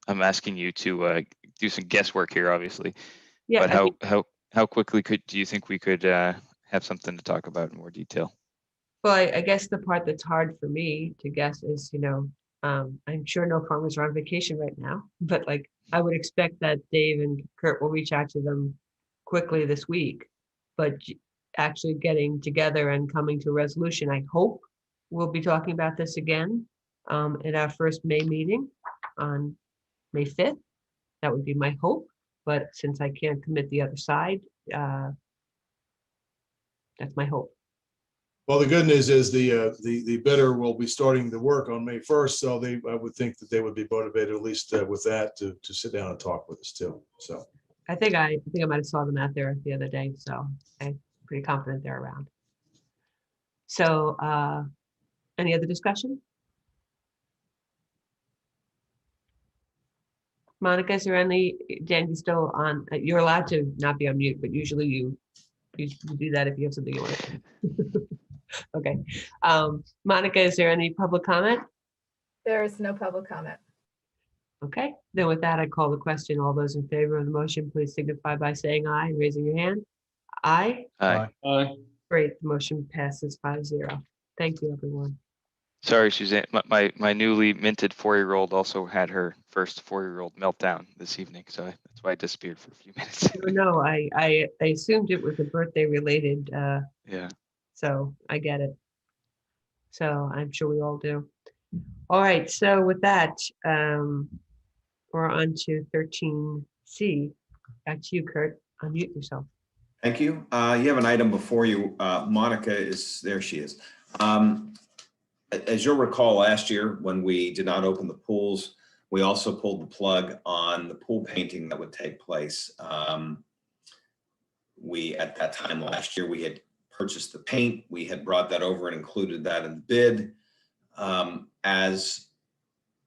I'm asking you to do some guesswork here, obviously, Yeah. but how quickly do you think we could have something to talk about in more detail? Well, I guess the part that's hard for me to guess is, I'm sure no farmers are on vacation right now, but I would expect that Dave and Kurt will reach out to them quickly this week. But actually getting together and coming to a resolution, I hope we'll be talking about this again at our first May meeting on May 5th. That would be my hope. But since I can't commit the other side, that's my hope. Well, the good news is the bidder will be starting the work on May 1st, so I would think that they would be motivated, at least with that, to sit down and talk with us too. So I think I might have saw them out there the other day, so I'm pretty confident they're around. So, any other discussion? Monica, is there any? Dan, you still on? You're allowed to not be on mute, but usually you do that if you have something you want to say. Okay. Monica, is there any public comment? There is no public comment. Okay, then with that, I call the question. All those in favor of the motion, please signify by saying aye and raising your hand. Aye. Aye. Aye. Great, the motion passes 5-0. Thank you, everyone. Sorry, Suzanne. My newly minted 4-year-old also had her first 4-year-old meltdown this evening, so that's why I disappeared for a few minutes. No, I assumed it was a birthday related, Yeah. so I get it. So I'm sure we all do. All right, so with that, we're on to 13C. Back to you, Kurt. Unmute yourself. Thank you. You have an item before you. Monica is, there she is. As you'll recall, last year when we did not open the pools, we also pulled the plug on the pool painting that would take place. At that time last year, we had purchased the paint. We had brought that over and included that in the bid. As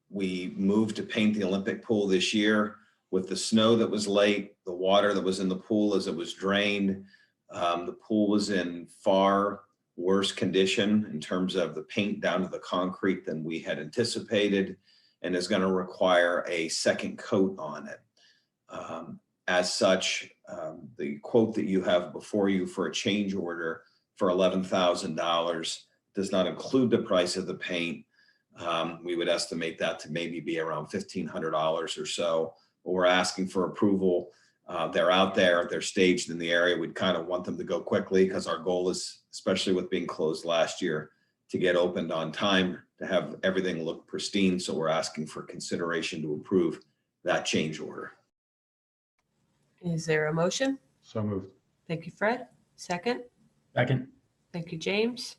we moved to paint the Olympic pool this year, with the snow that was late, the water that was in the pool as it was drained, the pool was in far worse condition in terms of the paint down to the concrete than we had anticipated, and is going to require a second coat on it. As such, the quote that you have before you for a change order for $11,000 does not include the price of the paint. We would estimate that to maybe be around $1,500 or so. But we're asking for approval. They're out there, they're staged in the area. We'd kind of want them to go quickly because our goal is, especially with being closed last year, to get opened on time, to have everything look pristine. So we're asking for consideration to approve that change order. Is there a motion? So moved. Thank you, Fred. Second? Second. Thank you, James.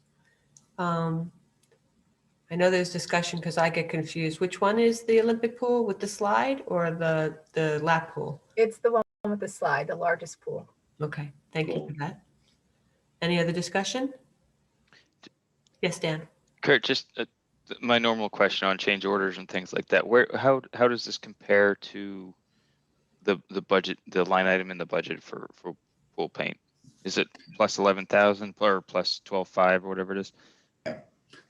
I know there's discussion because I get confused. Which one is the Olympic pool with the slide or the lap pool? It's the one with the slide, the largest pool. Okay, thank you for that. Any other discussion? Yes, Dan. Kurt, just my normal question on change orders and things like that. How does this compare to the budget, the line item in the budget for pool paint? Is it plus 11,000 or plus 12,500 or whatever it is?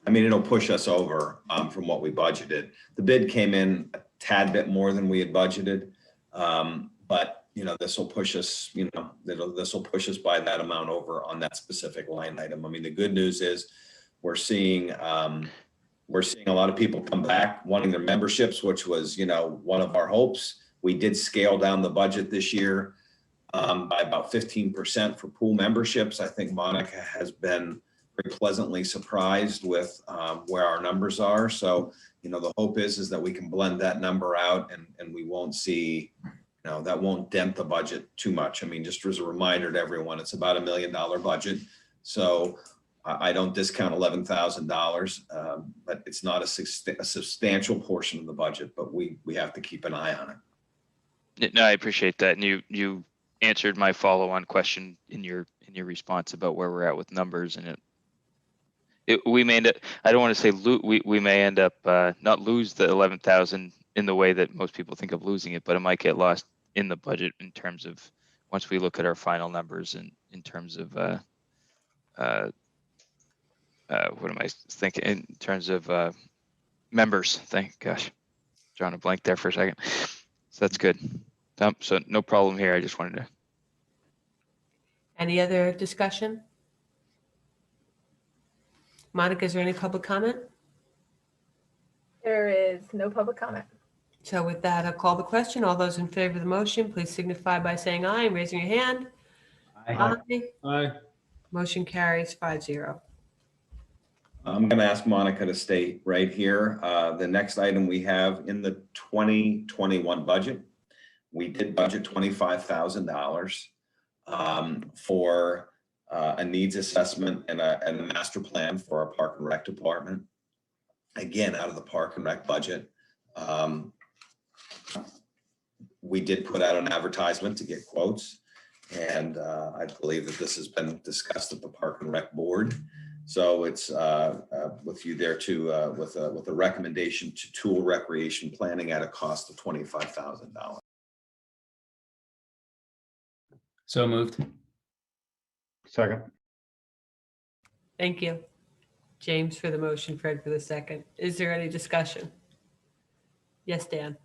I mean, it'll push us over from what we budgeted. The bid came in a tad bit more than we had budgeted, but this will push us. This will push us by that amount over on that specific line item. I mean, the good news is we're seeing a lot of people come back wanting their memberships, which was one of our hopes. We did scale down the budget this year by about 15% for pool memberships. I think Monica has been very pleasantly surprised with where our numbers are. So, the hope is that we can blend that number out and we won't see, that won't dent the budget too much. I mean, just as a reminder to everyone, it's about $1 million budget. So I don't discount $11,000, but it's not a substantial portion of the budget, but we have to keep an eye on it. No, I appreciate that. And you answered my follow-on question in your response about where we're at with numbers, and we may end up, I don't want to say we may end up not lose the 11,000 in the way that most people think of losing it, but it might get lost in the budget in terms of once we look at our final numbers and in terms of what am I thinking in terms of members. Thank gosh, drawing a blank there for a second. So that's good. So no problem here. I just wanted to. Any other discussion? Monica, is there any public comment? There is no public comment. So with that, I'll call the question. All those in favor of the motion, please signify by saying aye and raising your hand. Aye. Aye. Motion carries 5-0. I'm going to ask Monica to stay right here. The next item we have in the 2021 budget, we did budget $25,000 for a needs assessment and a master plan for our Park and Rec department. Again, out of the Park and Rec budget. We did put out an advertisement to get quotes, and I believe that this has been discussed at the Park and Rec board. So it's with you there too, with a recommendation to tool recreation planning at a cost of $25,000. So moved. Second. Thank you. James for the motion, Fred for the second. Is there any discussion? Yes, Dan.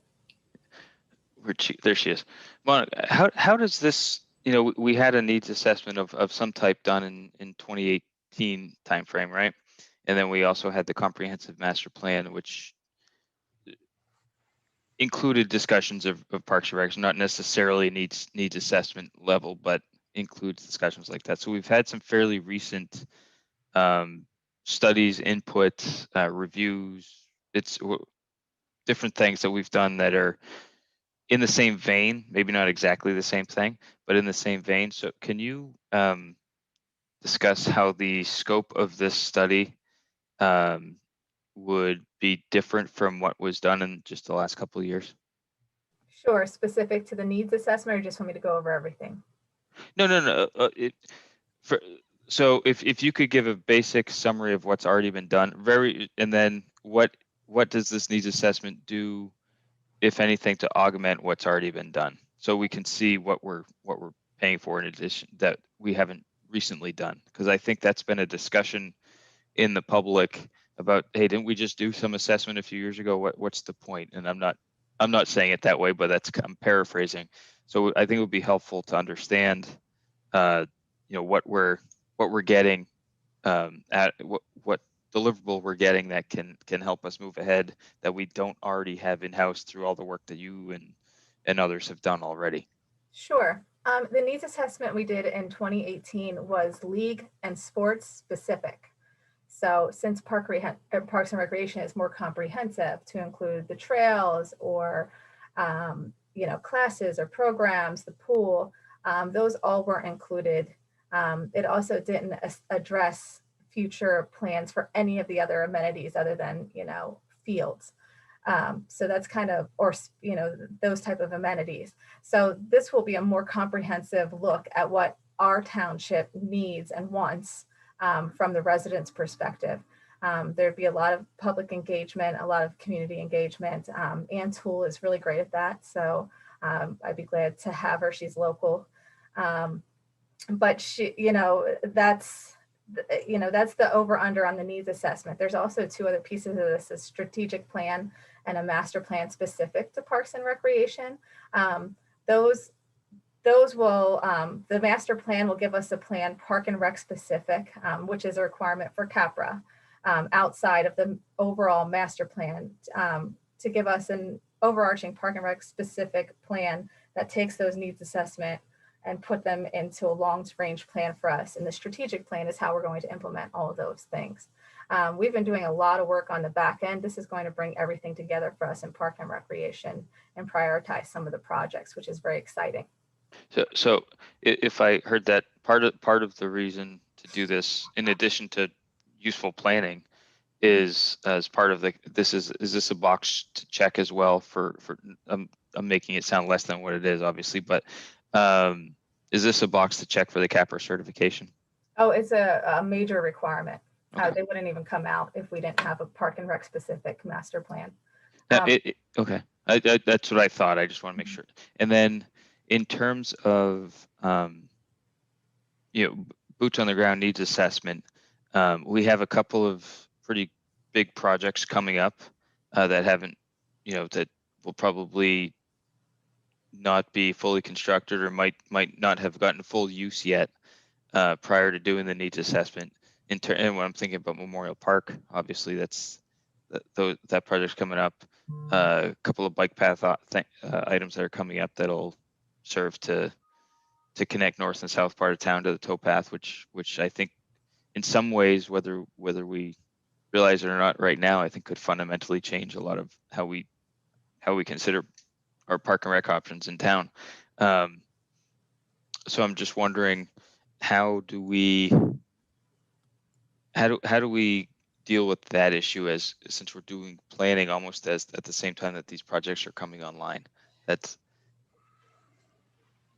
There she is. Monica, how does this, we had a needs assessment of some type done in 2018 timeframe, right? And then we also had the comprehensive master plan, which included discussions of Parks and Recs, not necessarily needs assessment level, but includes discussions like that. So we've had some fairly recent studies, input, reviews. It's different things that we've done that are in the same vein, maybe not exactly the same thing, but in the same vein. So can you discuss how the scope of this study would be different from what was done in just the last couple of years? Sure, specific to the needs assessment, or just want me to go over everything? No. So if you could give a basic summary of what's already been done, and then what does this needs assessment do, if anything, to augment what's already been done, so we can see what we're paying for in addition that we haven't recently done? Because I think that's been a discussion in the public about, hey, didn't we just do some assessment a few years ago? What's the point? And I'm not saying it that way, but I'm paraphrasing. So I think it would be helpful to understand, what we're getting, at what deliverable we're getting that can help us move ahead, that we don't already have in-house through all the work that you and others have done already. Sure. The needs assessment we did in 2018 was league and sports specific. So since Parks and Recreation is more comprehensive to include the trails or, classes or programs, the pool, those all weren't included. It also didn't address future plans for any of the other amenities other than, fields. So that's kind of, or, those type of amenities. So this will be a more comprehensive look at what our township needs and wants from the residents' perspective. There'd be a lot of public engagement, a lot of community engagement. Ann Toole is really great at that. So I'd be glad to have her. She's local. But she, that's the over under on the needs assessment. There's also two other pieces of this: a strategic plan and a master plan specific to Parks and Recreation. Those will, the master plan will give us a plan, Park and Rec specific, which is a requirement for CAPRA, outside of the overall master plan, to give us an overarching Park and Rec specific plan that takes those needs assessment and put them into a long-range plan for us. And the strategic plan is how we're going to implement all of those things. We've been doing a lot of work on the back end. This is going to bring everything together for us in Park and Recreation and prioritize some of the projects, which is very exciting. So if I heard that, part of the reason to do this, in addition to useful planning, is as part of is this a box to check as well for I'm making it sound less than what it is, obviously, but is this a box to check for the CAPRA certification? Oh, it's a major requirement. Okay. They wouldn't even come out if we didn't have a Park and Rec specific master plan. Okay, that's what I thought. I just want to make sure. And then in terms of boots on the ground needs assessment, we have a couple of pretty big projects coming up that haven't, that will probably not be fully constructed or might not have gotten full use yet prior to doing the needs assessment. And when I'm thinking about Memorial Park, obviously that project's coming up. A couple of bike path items that are coming up that'll serve to connect north and south part of town to the towpath, which I think in some ways, whether we realize it or not right now, I think could fundamentally change a lot of how we consider our park and rec options in town. So I'm just wondering, how do we deal with that issue, since we're doing planning almost at the same time that these projects are coming online?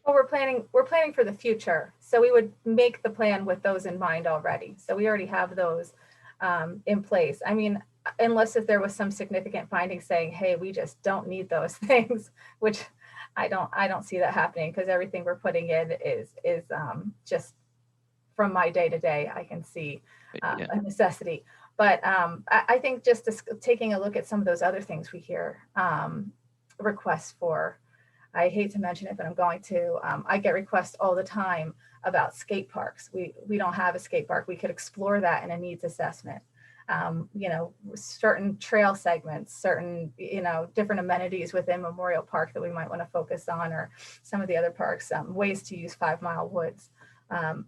Well, we're planning for the future. So we would make the plan with those in mind already. So we already have those in place. I mean, unless if there was some significant finding saying, hey, we just don't need those things, which I don't see that happening, because everything we're putting in is just from my day to day, I can see a necessity. But I think just taking a look at some of those other things we hear requests for, I hate to mention it, but I'm going to, I get requests all the time about skate parks. We don't have a skate park. We could explore that in a needs assessment. you know, certain trail segments, certain, you know, different amenities within Memorial Park that we might want to focus on, or some of the other parks, ways to use 5 Mile Woods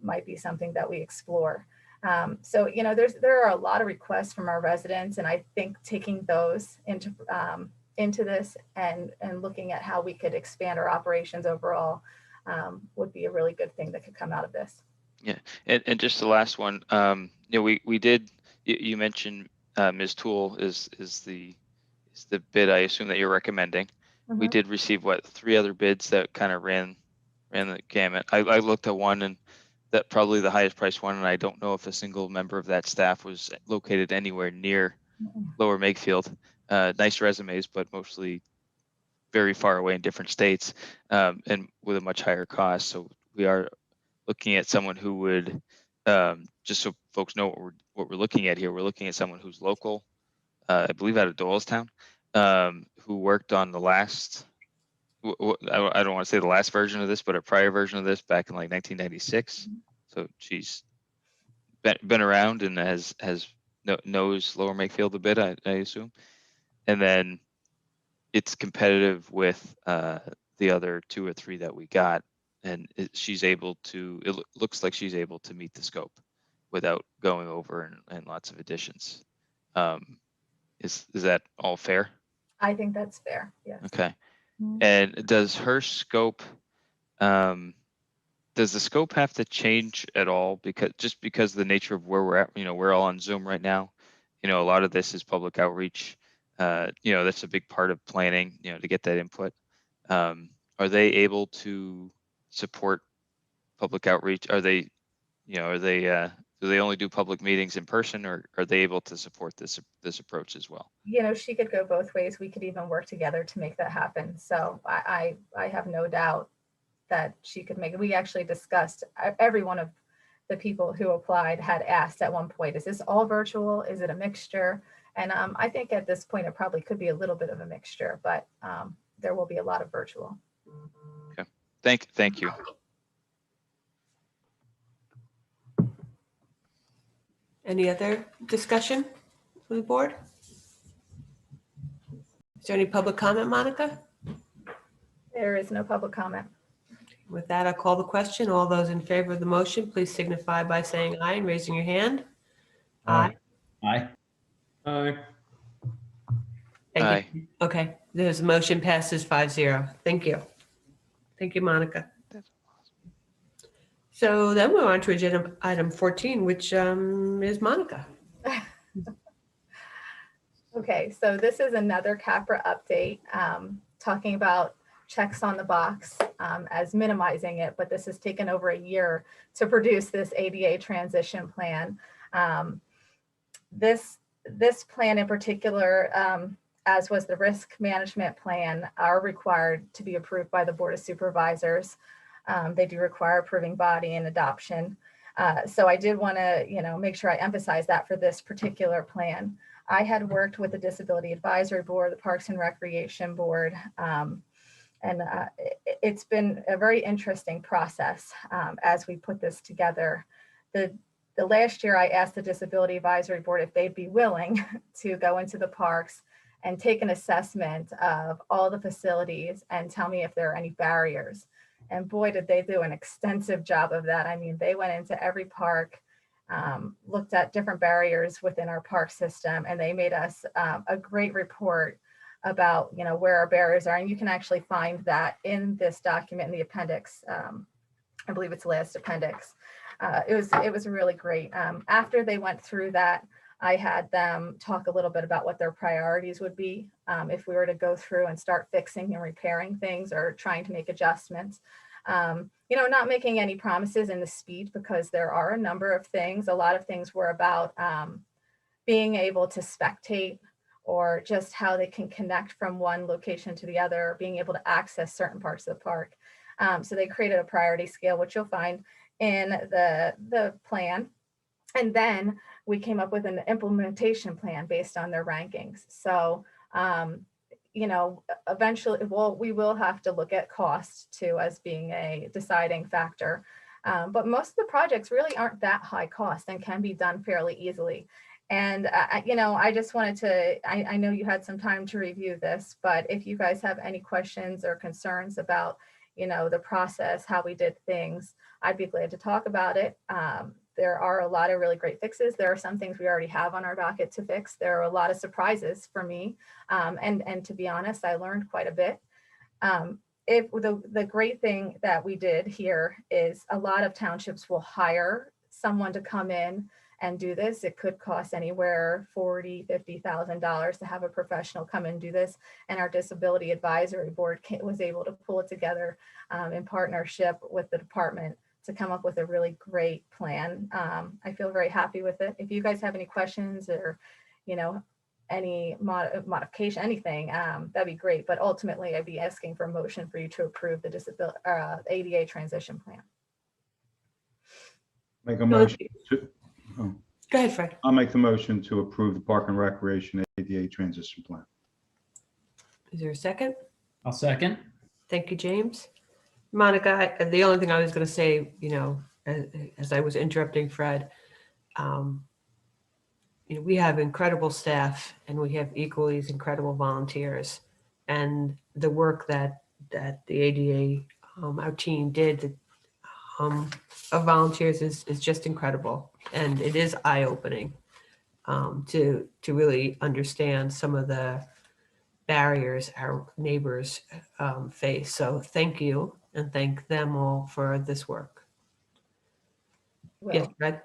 might be something that we explore. So, you know, there are a lot of requests from our residents, and I think taking those into this and looking at how we could expand our operations overall would be a really good thing that could come out of this. Yeah, and just the last one, you know, we did, you mentioned Ms. Toole is the bid I assume that you're recommending. We did receive, what, 3 other bids that kind of ran the gamut. I looked at one, and that probably the highest priced one, and I don't know if a single member of that staff was located anywhere near Lower Makefield. Nice resumes, but mostly very far away in different states, and with a much higher cost. So we are looking at someone who would, just so folks know what we're looking at here, we're looking at someone who's local, I believe out of Doylestown, who worked on the last, I don't want to say the last version of this, but a prior version of this back in like 1996. So she's been around and knows Lower Makefield a bit, I assume. And then it's competitive with the other 2 or 3 that we got. And she's able to, it looks like she's able to meet the scope without going over and lots of additions. Is that all fair? I think that's fair. Yes. Okay. And does her scope, does the scope have to change at all? Because of the nature of where we're at, you know, we're all on Zoom right now. You know, a lot of this is public outreach. You know, that's a big part of planning, you know, to get that input. Are they able to support public outreach? Are they, you know, do they only do public meetings in person, or are they able to support this approach as well? You know, she could go both ways. We could even work together to make that happen. So I have no doubt that she could make it. We actually discussed, every one of the people who applied had asked at one point, is this all virtual? Is it a mixture? And I think at this point, it probably could be a little bit of a mixture, but there will be a lot of virtual. Okay, thank you. Any other discussion from the board? Is there any public comment, Monica? There is no public comment. With that, I'll call the question. All those in favor of the motion, please signify by saying aye and raising your hand. Aye. Aye. Aye. Thank you. Okay, this motion passes 5-0. Thank you. Thank you, Monica. So then we're on to agenda item 14, which is Monica. Okay, so this is another CAPRA update, talking about checks on the box as minimizing it, but this has taken over a year to produce this ADA transition plan. This plan in particular, as was the risk management plan, are required to be approved by the Board of Supervisors. They do require approving body and adoption. So I did want to, you know, make sure I emphasize that for this particular plan. I had worked with the Disability Advisory Board, the Parks and Recreation Board, and it's been a very interesting process as we put this together. The last year I asked the Disability Advisory Board if they'd be willing to go into the parks and take an assessment of all the facilities and tell me if there are any barriers. And boy, did they do an extensive job of that. I mean, they went into every park, looked at different barriers within our park system, and they made us a great report about, you know, where our barriers are. And you can actually find that in this document in the appendix. I believe it's the last appendix. It was really great. After they went through that, I had them talk a little bit about what their priorities would be if we were to go through and start fixing and repairing things or trying to make adjustments. You know, not making any promises in the speed, because there are a number of things. A lot of things were about being able to spectate, or just how they can connect from one location to the other, being able to access certain parts of the park. So they created a priority scale, which you'll find in the plan. And then we came up with an implementation plan based on their rankings. So, you know, eventually, we will have to look at cost too as being a deciding factor. But most of the projects really aren't that high cost and can be done fairly easily. And, I just wanted to, I know you had some time to review this, but if you guys have any questions or concerns about, the process, how we did things, I'd be glad to talk about it. There are a lot of really great fixes. There are some things we already have on our docket to fix. There are a lot of surprises for me. And to be honest, I learned quite a bit. If the great thing that we did here is a lot of townships will hire someone to come in and do this. It could cost anywhere $40,000, $50,000 to have a professional come and do this. And our disability advisory board was able to pull it together in partnership with the department to come up with a really great plan. I feel very happy with it. If you guys have any questions or, any modification, anything, that'd be great. But ultimately, I'd be asking for a motion for you to approve the disability ADA transition plan. Make a motion to, Go ahead, Fred. I'll make the motion to approve the Park and Recreation ADA transition plan. Is there a second? I'll second. Thank you, James. Monica, the only thing I was going to say, as I was interrupting Fred, we have incredible staff and we have equally as incredible volunteers. And the work that the ADA, our team did of volunteers is just incredible. And it is eye-opening to really understand some of the barriers our neighbors face. So thank you and thank them all for this work. Yes, Fred?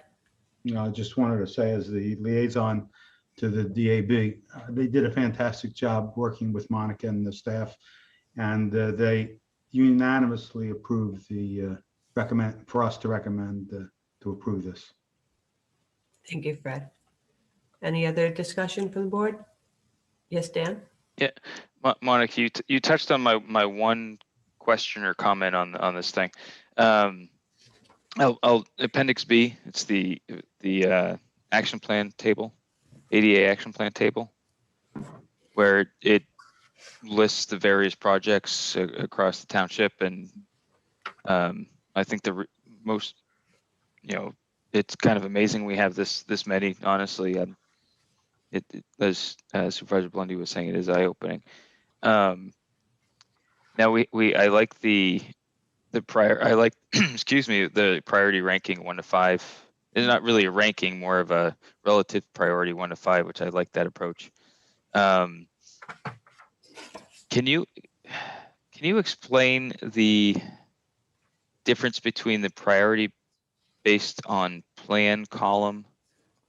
I just wanted to say, as the liaison to the DAB, they did a fantastic job working with Monica and the staff, and they unanimously approved the recommend to approve this. Thank you, Fred. Any other discussion from the board? Yes, Dan? Yeah, Monica, you touched on my one question or comment on this thing. Appendix B, it's the action plan table, ADA action plan table, where it lists the various projects across the township, and I think the most, it's kind of amazing we have this many. Honestly, it as Supervisor Blundy was saying, it is eye-opening. Now I like excuse me, the priority ranking 1 to 5. It's not really a ranking, more of a relative priority 1 to 5, which I like that approach. Can you explain the difference between the priority based on plan column,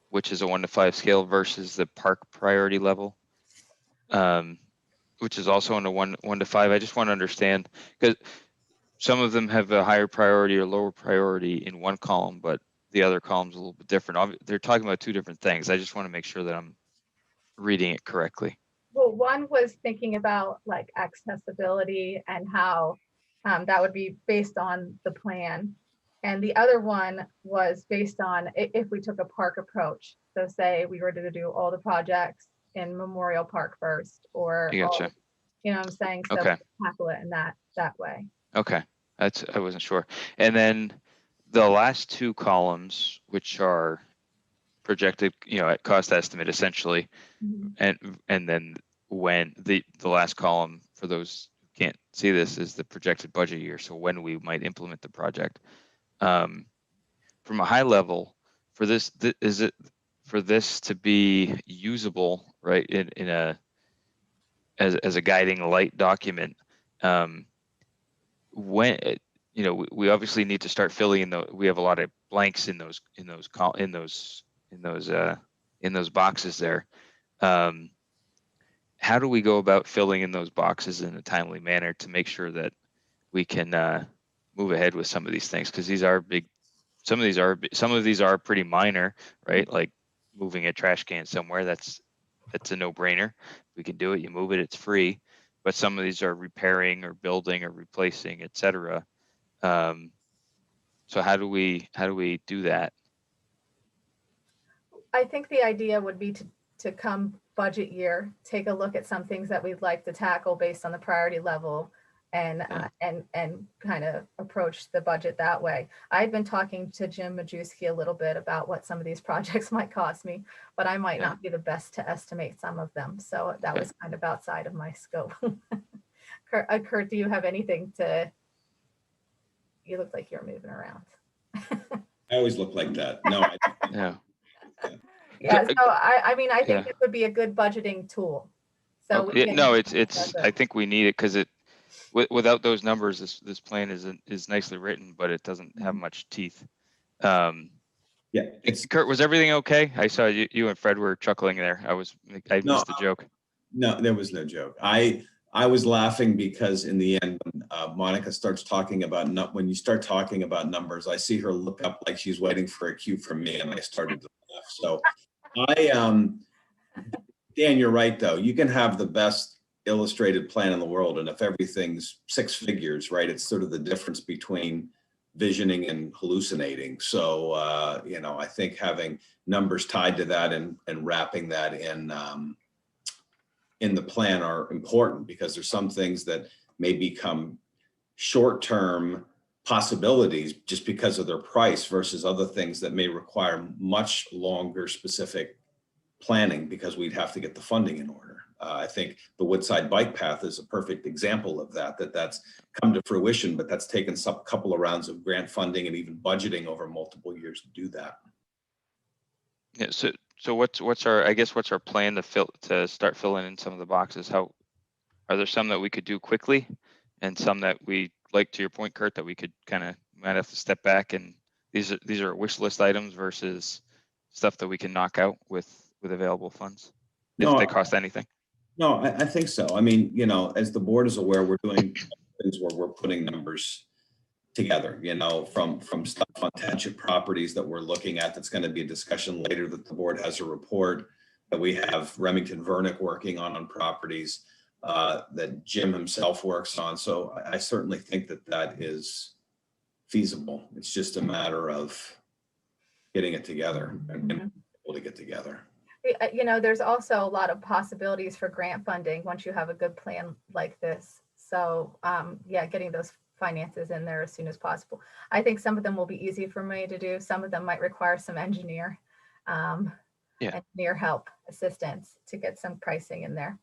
which is a 1 to 5 scale, versus the park priority level, which is also on a 1 to 5? I just want to understand, because some of them have a higher priority or lower priority in one column, but the other column's a little bit different. They're talking about two different things. I just want to make sure that I'm reading it correctly. Well, one was thinking about like accessibility and how that would be based on the plan. And the other one was based on if we took a park approach. So say we were to do all the projects in Memorial Park first, or I gotcha. You know what I'm saying? So Okay. tackle it in that way. Okay, I wasn't sure. And then the last two columns, which are projected, at cost estimate essentially, Mhm. and then when the last column, for those who can't see this, is the projected budget year. So when we might implement the project. From a high level, for this, is it for this to be usable, right, in a as a guiding light document? When we obviously need to start filling in we have a lot of blanks in those boxes there. How do we go about filling in those boxes in a timely manner to make sure that we can move ahead with some of these things? Because these are big. Some of these are pretty minor, right? Like moving a trash can somewhere, that's a no-brainer. We can do it. You move it, it's free. But some of these are repairing or building or replacing, etc. So how do we do that? I think the idea would be to come budget year, take a look at some things that we'd like to tackle based on the priority level, and kind of approach the budget that way. I've been talking to Jim Majewski a little bit about what some of these projects might cost me, but I might not be the best to estimate some of them. So that was kind of outside of my scope. Kurt, do you have anything to, you look like you're moving around. I always look like that. No, Yeah. Yeah, so I mean, I think it would be a good budgeting tool. So we can- no, it's I think we need it because without those numbers, this plan is nicely written, but it doesn't have much teeth. yeah, Kurt, was everything okay? I saw you and Fred were chuckling there. I missed the joke. No, there was no joke. I was laughing because in the end, when Monica starts talking about when you start talking about numbers, I see her look up like she's waiting for a cue from me, and I started to laugh. So Dan, you're right though. You can have the best illustrated plan in the world, and if everything's 6 figures, right, it's sort of the difference between visioning and hallucinating. So I think having numbers tied to that and wrapping that in the plan are important, because there's some things that may become short-term possibilities just because of their price versus other things that may require much longer specific planning because we'd have to get the funding in order. I think the Woodside Bike Path is a perfect example of that's come to fruition, but that's taken some couple of rounds of grant funding and even budgeting over multiple years to do that. Yeah. So what's our plan to start filling in some of the boxes? How are there some that we could do quickly, and some that we, like to your point, Kurt, that we could might have to step back, and these are wish list items versus stuff that we can knock out with available funds if they cost anything? No, I think so. I mean, as the board is aware, we're doing things where we're putting numbers together, from stuff on township properties that we're looking at. That's going to be a discussion later, that the board has a report that we have Remington Vernick working on properties that Jim himself works on. So I certainly think that is feasible. It's just a matter of getting it together and being able to get together. There's also a lot of possibilities for grant funding once you have a good plan like this. So getting those finances in there as soon as possible. I think some of them will be easy for me to do. Some of them might require some engineer help, assistance to get some pricing in there.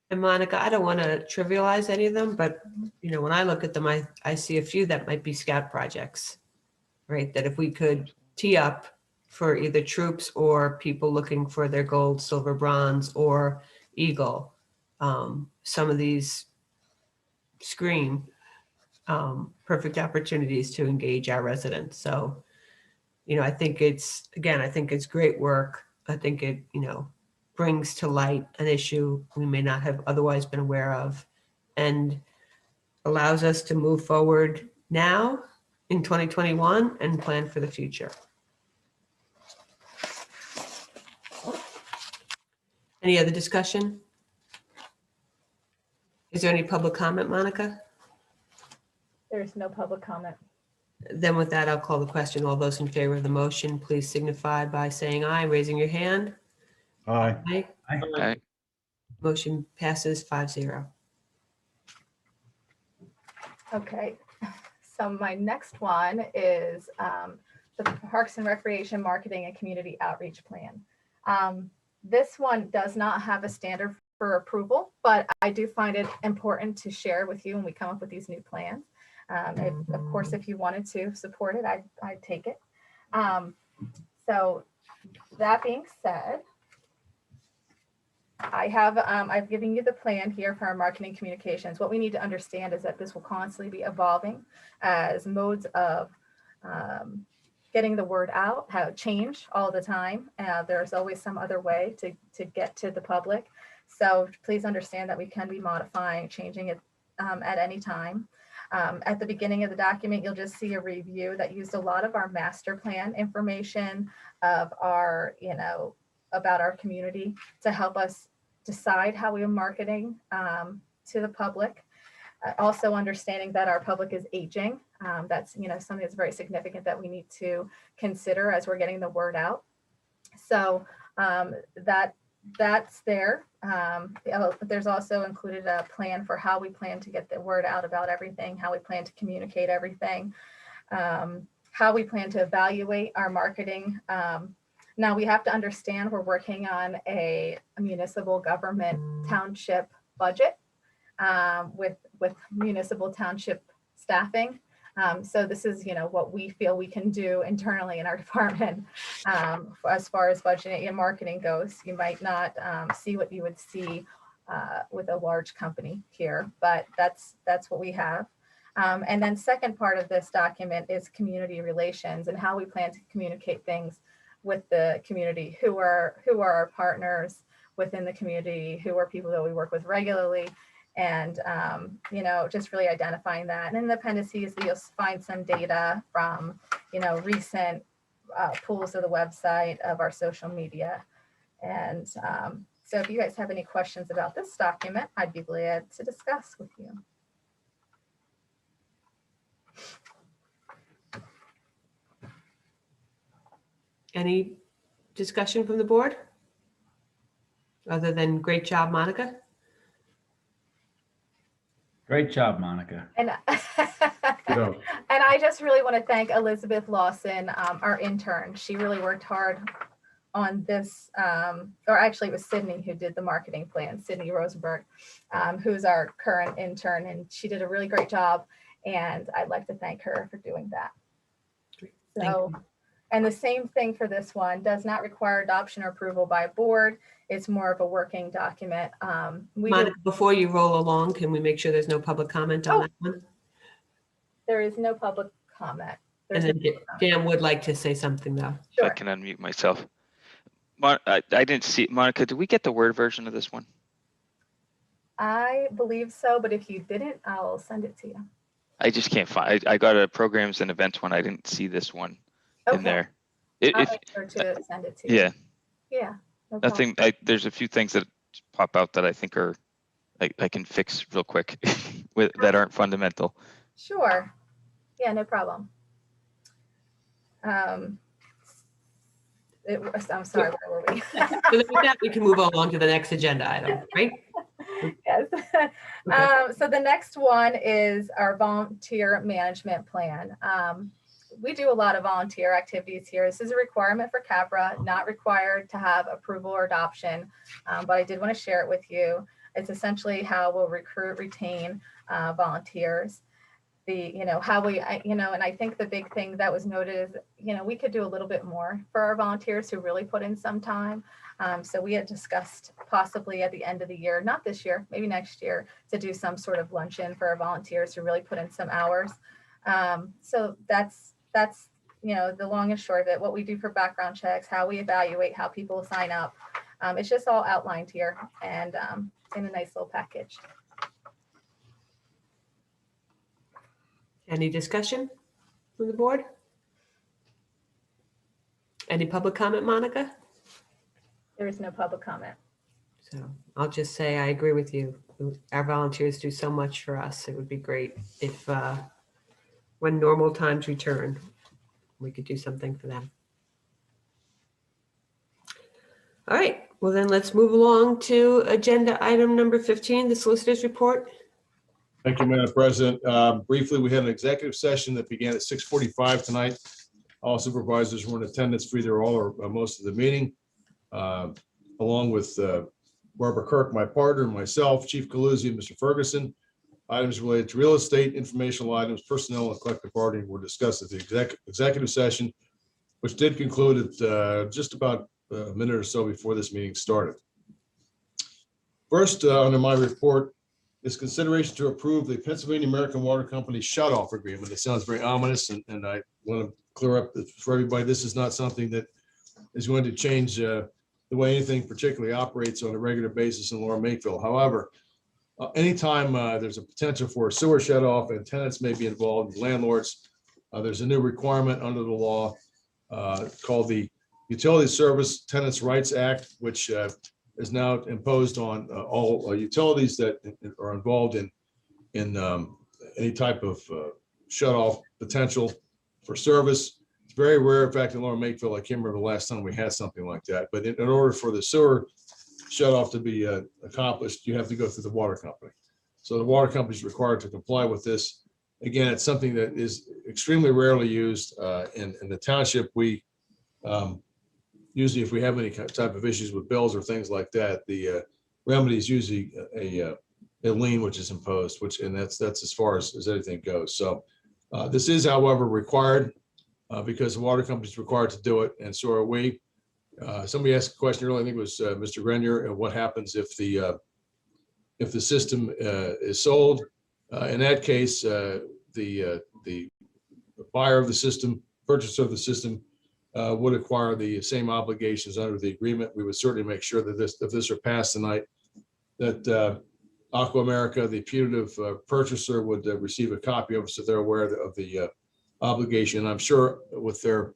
And Monica, I don't want to trivialize any of them, but when I look at them, I see a few that might be scout projects, right? That if we could tee up for either troops or people looking for their gold, silver, bronze, or eagle, some of these scream perfect opportunities to engage our residents. So, I think it's great work. I think it, brings to light an issue we may not have otherwise been aware of, and allows us to move forward now in 2021 and plan for the future. Any other discussion? Is there any public comment, Monica? There's no public comment. Then with that, I'll call the question. All those in favor of the motion, please signify by saying aye, raising your hand. Aye. Aye. Aye. Motion passes 5-0. Okay, so my next one is the Parks and Recreation Marketing and Community Outreach Plan. This one does not have a standard for approval, but I do find it important to share with you when we come up with these new plans. Of course, if you wanted to support it, I'd take it. So that being said, I've given you the plan here for our marketing communications. What we need to understand is that this will constantly be evolving as modes of getting the word out have changed all the time. There's always some other way to get to the public. So please understand that we can be modifying, changing it at any time. At the beginning of the document, you'll just see a review that used a lot of our master plan information of our, about our community to help us decide how we are marketing to the public. Also understanding that our public is aging. That's, something that's very significant that we need to consider as we're getting the word out. So that that's there. There's also included a plan for how we plan to get the word out about everything, how we plan to communicate everything, how we plan to evaluate our marketing. Now we have to understand we're working on a municipal government township budget with municipal township staffing. So this is, what we feel we can do internally in our department as far as budgeting and marketing goes. You might not see what you would see with a large company here, but that's what we have. And then second part of this document is community relations and how we plan to communicate things with the community, who are our partners within the community, who are people that we work with regularly, and just really identifying that. And in the appendices, you'll find some data from recent pulls of the website, of our social media. And so if you guys have any questions about this document, I'd be glad to discuss with you. Any discussion from the board? Other than great job, Monica? Great job, Monica. And Kudos. and I just really want to thank Elizabeth Lawson, our intern. She really worked hard on this, or actually it was Sydney who did the marketing plan, Sydney Rosenberg, who's our current intern, and she did a really great job. And I'd like to thank her for doing that. So, and the same thing for this one, does not require adoption or approval by board. It's more of a working document. Monica, before you roll along, can we make sure there's no public comment on that one? There is no public comment. And then Dan would like to say something though. If I can unmute myself. I didn't see, Monica, did we get the Word version of this one? I believe so, but if you didn't, I'll send it to you. I just can't find, I got a programs and events one. I didn't see this one in there. I'll If, make sure to send it to you. yeah, Yeah. No I problem. think there's a few things that pop out that I think are, I can fix real quick that aren't fundamental. Sure. Yeah, no problem. I'm sorry, where were we? So with that, we can move along to the next agenda item, right? Yes. So the next one is our volunteer management plan. We do a lot of volunteer activities here. This is a requirement for CAPRA, not required to have approval or adoption, but I did want to share it with you. It's essentially how we'll recruit, retain volunteers. How we, and I think the big thing that was noted is, we could do a little bit more for our volunteers who really put in some time. So we had discussed possibly at the end of the year, not this year, maybe next year, to do some sort of luncheon for our volunteers who really put in some hours. So that's the long and short of it. What we do for background checks, how we evaluate, how people sign up. It's just all outlined here and in a nice little package. Any discussion from the board? Any public comment, Monica? There is no public comment. So I'll just say I agree with you. Our volunteers do so much for us. It would be great if when normal times return, we could do something for them. All right, well then let's move along to agenda item number 15, the solicitor's report. Thank you, Madam President. Briefly, we had an executive session that began at 6:45 tonight. All supervisors were in attendance for either all or most of the meeting, along with Barbara Kirk, my partner, myself, Chief Galuzzi, and Mr. Ferguson. Items related to real estate, informational items, personnel, and collective bargaining were discussed at the executive session, which did conclude at just about a minute or so before this meeting started. First, under my report, is consideration to approve the Pennsylvania American Water Company shut-off agreement. It sounds very ominous, and I want to clear up for everybody, this is not something that is going to change the way anything particularly operates on a regular basis in Lower Makefield. However, anytime there's a potential for a sewer shut-off and tenants may be involved, landlords, there's a new requirement under the law called the Utility Service Tenants' Rights Act, which is now imposed on all utilities that are involved in any type of shut-off potential for service. It's very rare. In fact, in Lower Makefield, I can't remember the last time we had something like that. But in order for the sewer shut off to be accomplished, you have to go through the water company. So the water company is required to comply with this. Again, it's something that is extremely rarely used in the township. We usually, if we have any type of issues with bills or things like that, the remedy is usually a lien which is imposed, and that's as far as anything goes. So this is, however, required because the water company is required to do it, and so are we. Somebody asked a question earlier, I think it was Mr. Grenier, what happens if the system is sold? In that case, the buyer of the system, purchaser of the system, would acquire the same obligations under the agreement. We would certainly make sure that if this are passed tonight, that Aqua America, the putative purchaser, would receive a copy of it so they're aware of the obligation. I'm sure with their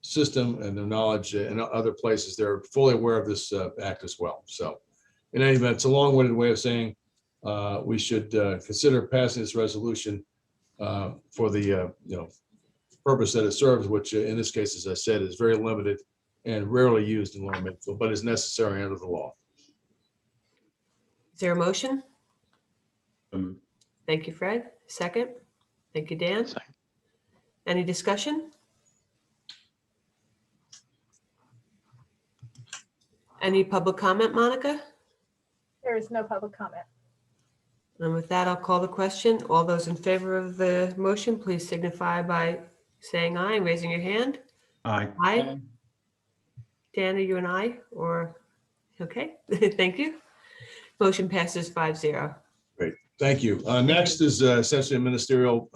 system and their knowledge in other places, they're fully aware of this act as well. So in any event, it's a long-winded way of saying we should consider passing this resolution for the purpose that it serves, which in this case, as I said, is very limited and rarely used in Lower Makefield, but is necessary under the law. Is there a motion? Thank you, Fred. Second? Thank you, Dan. Second. Any discussion? Any public comment, Monica? There is no public comment. And with that, I'll call the question. All those in favor of the motion, please signify by saying aye and raising your hand. Aye. Aye. Dan, are you an aye or? Okay, thank you. Motion passes 5-0. Great, thank you. Next is essentially a ministerial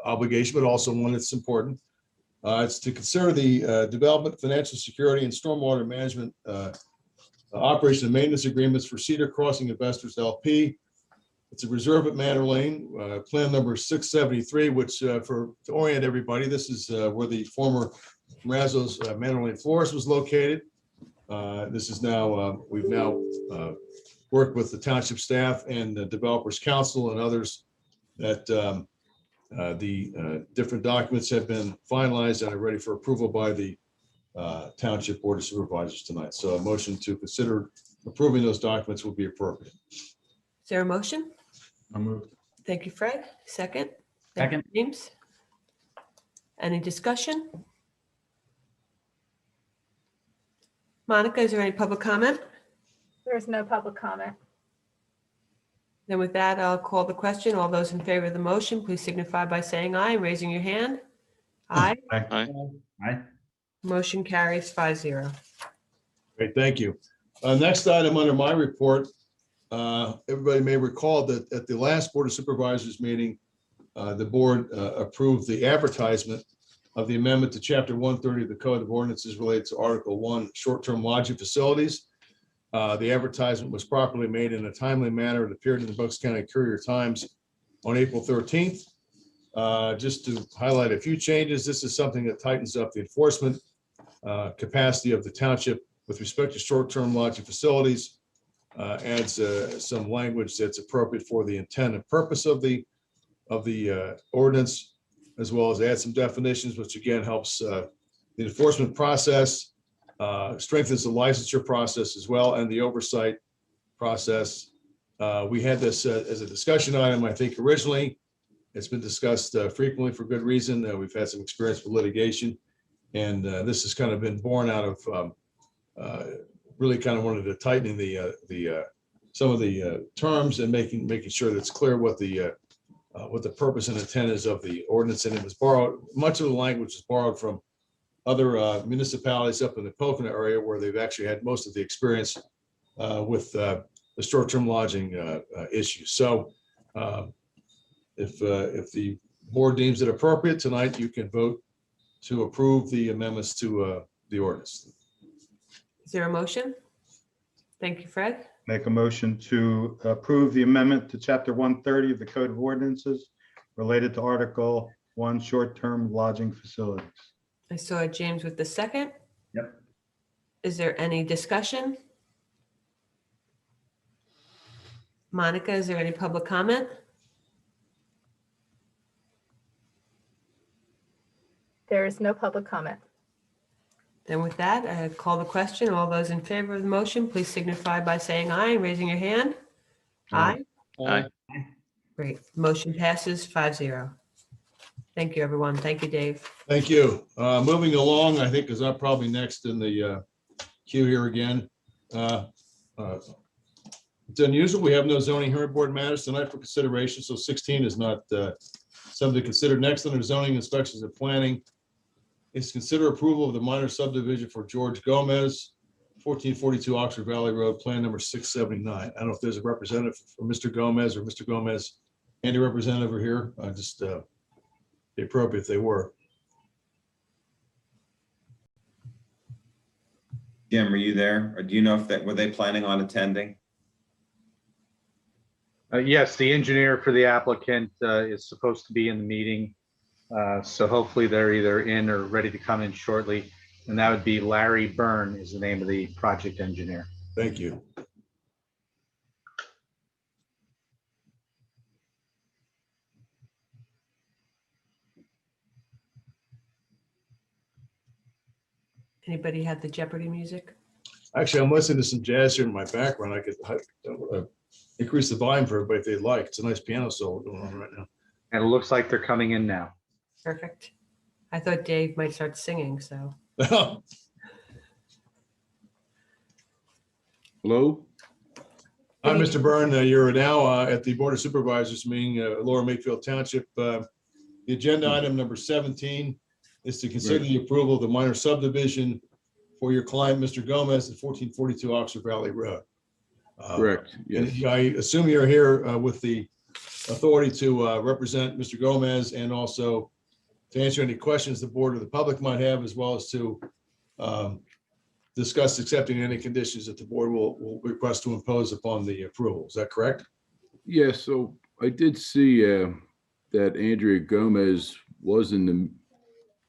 obligation, but also one that's important. It's to consider the development, financial security, and stormwater management operation and maintenance agreements for Cedar Crossing Investors LP. It's a reserve at Manor Lane, plan number 673, which to orient everybody, this is where the former Razzo's Manor Lane Florist was located. This is now, we've now worked with the township staff and the Developers Council and others that the different documents have been finalized and are ready for approval by the Township Board of Supervisors tonight. So a motion to consider approving those documents would be appropriate. Is there a motion? I'll move. Thank you, Fred. Second? Second. James? Any discussion? Monica, is there any public comment? There is no public comment. Then with that, I'll call the question. All those in favor of the motion, please signify by saying aye and raising your hand. Aye. Aye. Aye. Motion carries 5-0. Great, thank you. Next item under my report, everybody may recall that at the last Board of Supervisors meeting, the board approved the advertisement of the amendment to Chapter 130 of the Code of Ordinances related to Article 1, short-term lodging facilities. The advertisement was properly made in a timely manner. It appeared in the Bucks County Courier-Times on April 13th. Just to highlight a few changes, this is something that tightens up the enforcement capacity of the township with respect to short-term lodging facilities, adds some language that's appropriate for the intent and purpose of the ordinance, as well as add some definitions, which again helps the enforcement process, strengthens the licensure process as well, and the oversight process. We had this as a discussion item, I think originally. It's been discussed frequently for good reason. We've had some experience with litigation, and this has kind of been born out of really kind of wanted to tighten some of the terms and making sure that it's clear what the purpose and intent is of the ordinance. And it was borrowed, much of the language is borrowed from other municipalities up in the Pocono area where they've actually had most of the experience with the short-term lodging issues. So if the board deems it appropriate tonight, you can vote to approve the amendments to the ordinance. Is there a motion? Thank you, Fred. Make a motion to approve the amendment to Chapter 130 of the Code of Ordinances related to Article 1, short-term lodging facilities. I saw James with the second. Yep. Is there any discussion? Monica, is there any public comment? There is no public comment. Then with that, I call the question. All those in favor of the motion, please signify by saying aye and raising your hand. Aye. Aye. Great. Motion passes 5-0. Thank you, everyone. Thank you, Dave. Thank you. Moving along, I think, is up probably next in the queue here again. It's unusual. We have no zoning hearing board matters tonight for consideration, so 16 is not something to consider. Next under zoning inspections and planning is consider approval of the minor subdivision for George Gomez, 1442 Oxford Valley Road, plan number 679. I don't know if there's a representative for Mr. Gomez or Mr. Gomez, any representative are here. Just be appropriate if they were. Jim, are you there? Or do you know if were they planning on attending? Yes, the engineer for the applicant is supposed to be in the meeting. So hopefully they're either in or ready to come in shortly. And that would be Larry Byrne is the name of the project engineer. Thank you. Anybody have the Jeopardy music? Actually, I'm listening to some jazz here in my background. I could increase the volume for everybody if they'd like. It's a nice piano solo going on right now. And it looks like they're coming in now. Perfect. I thought Dave might start singing, so. Hello? Hi, Mr. Byrne. You're now at the Board of Supervisors meeting, Lower Makefield Township. The agenda item number 17 is to consider the approval of the minor subdivision for your client, Mr. Gomez, at 1442 Oxford Valley Road. Correct, yes. And I assume you're here with the authority to represent Mr. Gomez and also to answer any questions the board or the public might have, as well as to discuss accepting any conditions that the board will request to impose upon the approval. Is that correct? Yeah, so I did see that Andrea Gomez was in the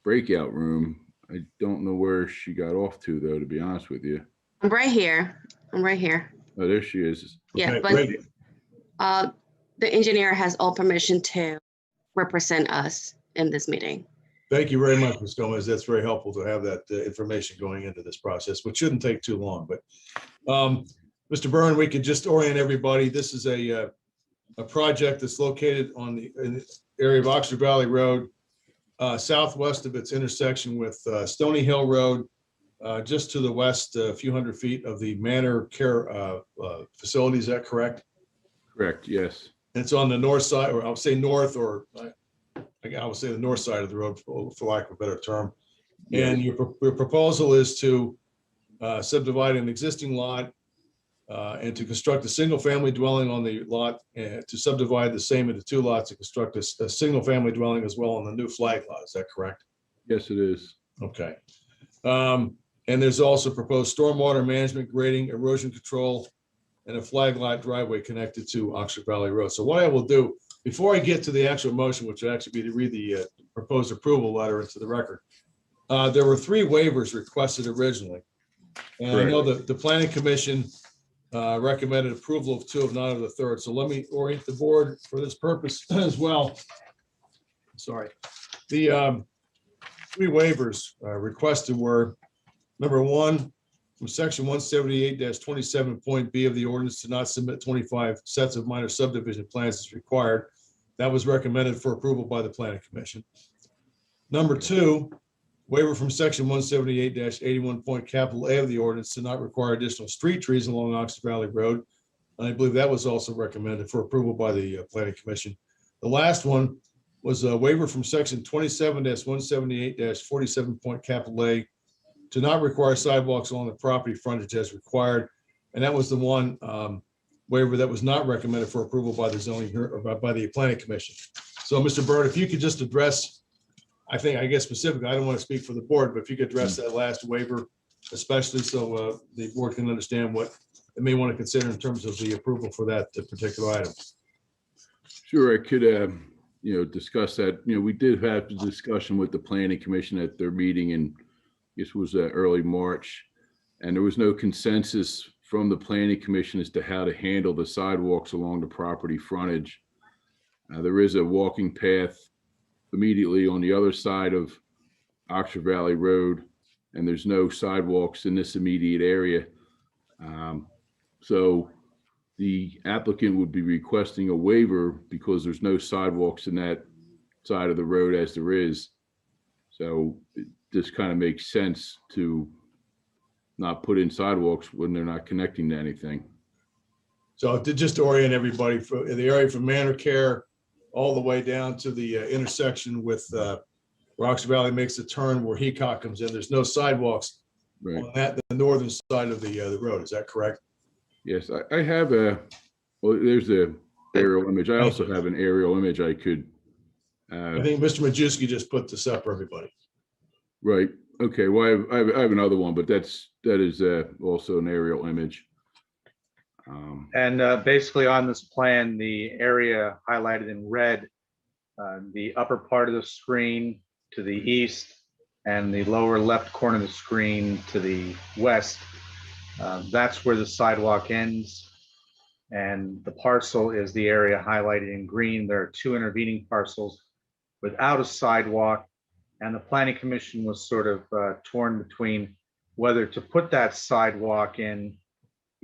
breakout room. I don't know where she got off to, though, to be honest with you. I'm right here. I'm right here. Oh, there she is. Yeah, Okay, but great. the engineer has all permission to represent us in this meeting. Thank you very much, Ms. Gomez. That's very helpful to have that information going into this process, which shouldn't take too long. But Mr. Byrne, we could just orient everybody. This is a project that's located in the area of Oxford Valley Road, southwest of its intersection with Stony Hill Road, just to the west, a few hundred feet of the Manor Care facility. Is that correct? Correct, yes. And it's on the north side, or I'll say north, or I would say the north side of the road, for lack of a better term. And your proposal is to subdivide an existing lot and to construct a single-family dwelling on the lot, and to subdivide the same into two lots and construct a single-family dwelling as well on the new flag lot. Is that correct? Yes, it is. Okay. And there's also proposed stormwater management, grading, erosion control, and a flag lot driveway connected to Oxford Valley Road. So what I will do, before I get to the actual motion, which would actually be to read the proposed approval letter into the record, there were 3 waivers requested originally. And I know that the planning commission recommended approval of 2 of not of the third. So let me orient the board for this purpose as well. Sorry. The 3 waivers requested were, number 1, from section 178-27.b of the ordinance to not submit 25 sets of minor subdivision plans as required. That was recommended for approval by the planning commission. Number 2, waiver from section 178-81. A of the ordinance to not require additional street trees along Oxford Valley Road. And I believe that was also recommended for approval by the planning commission. The last one was a waiver from section 27-178-47. A to not require sidewalks along the property frontage as required. And that was the one waiver that was not recommended for approval by the zoning, or by the planning commission. So Mr. Byrne, if you could just address, I guess specifically, I don't want to speak for the board, but if you could address that last waiver, especially so the board can understand what it may want to consider in terms of the approval for that particular item. Sure, I could, discuss that. We did have the discussion with the planning commission at their meeting, and this was early March, and there was no consensus from the planning commission as to how to handle the sidewalks along the property frontage. There is a walking path immediately on the other side of Oxford Valley Road and there's no sidewalks in this immediate area. So the applicant would be requesting a waiver because there's no sidewalks in that side of the road as there is. So this kind of makes sense to not put in sidewalks when they're not connecting to anything. So just to orient everybody, for the area from Manor Care all the way down to the intersection with Roxy Valley makes a turn where Heacock comes in. There's no sidewalks Right. on the northern side of the road. Is that correct? Yes, I have well, there's a aerial image. I also have an aerial image I could. I think Mr. Majewski just put this up for everybody. Right. Okay. Well, I have another one, but that is also an aerial image. And basically on this plan, the area highlighted in red, the upper part of the screen to the east and the lower left corner of the screen to the west, that's where the sidewalk ends. And the parcel is the area highlighted in green. There are two intervening parcels without a sidewalk. And the Planning Commission was sort of torn between whether to put that sidewalk in,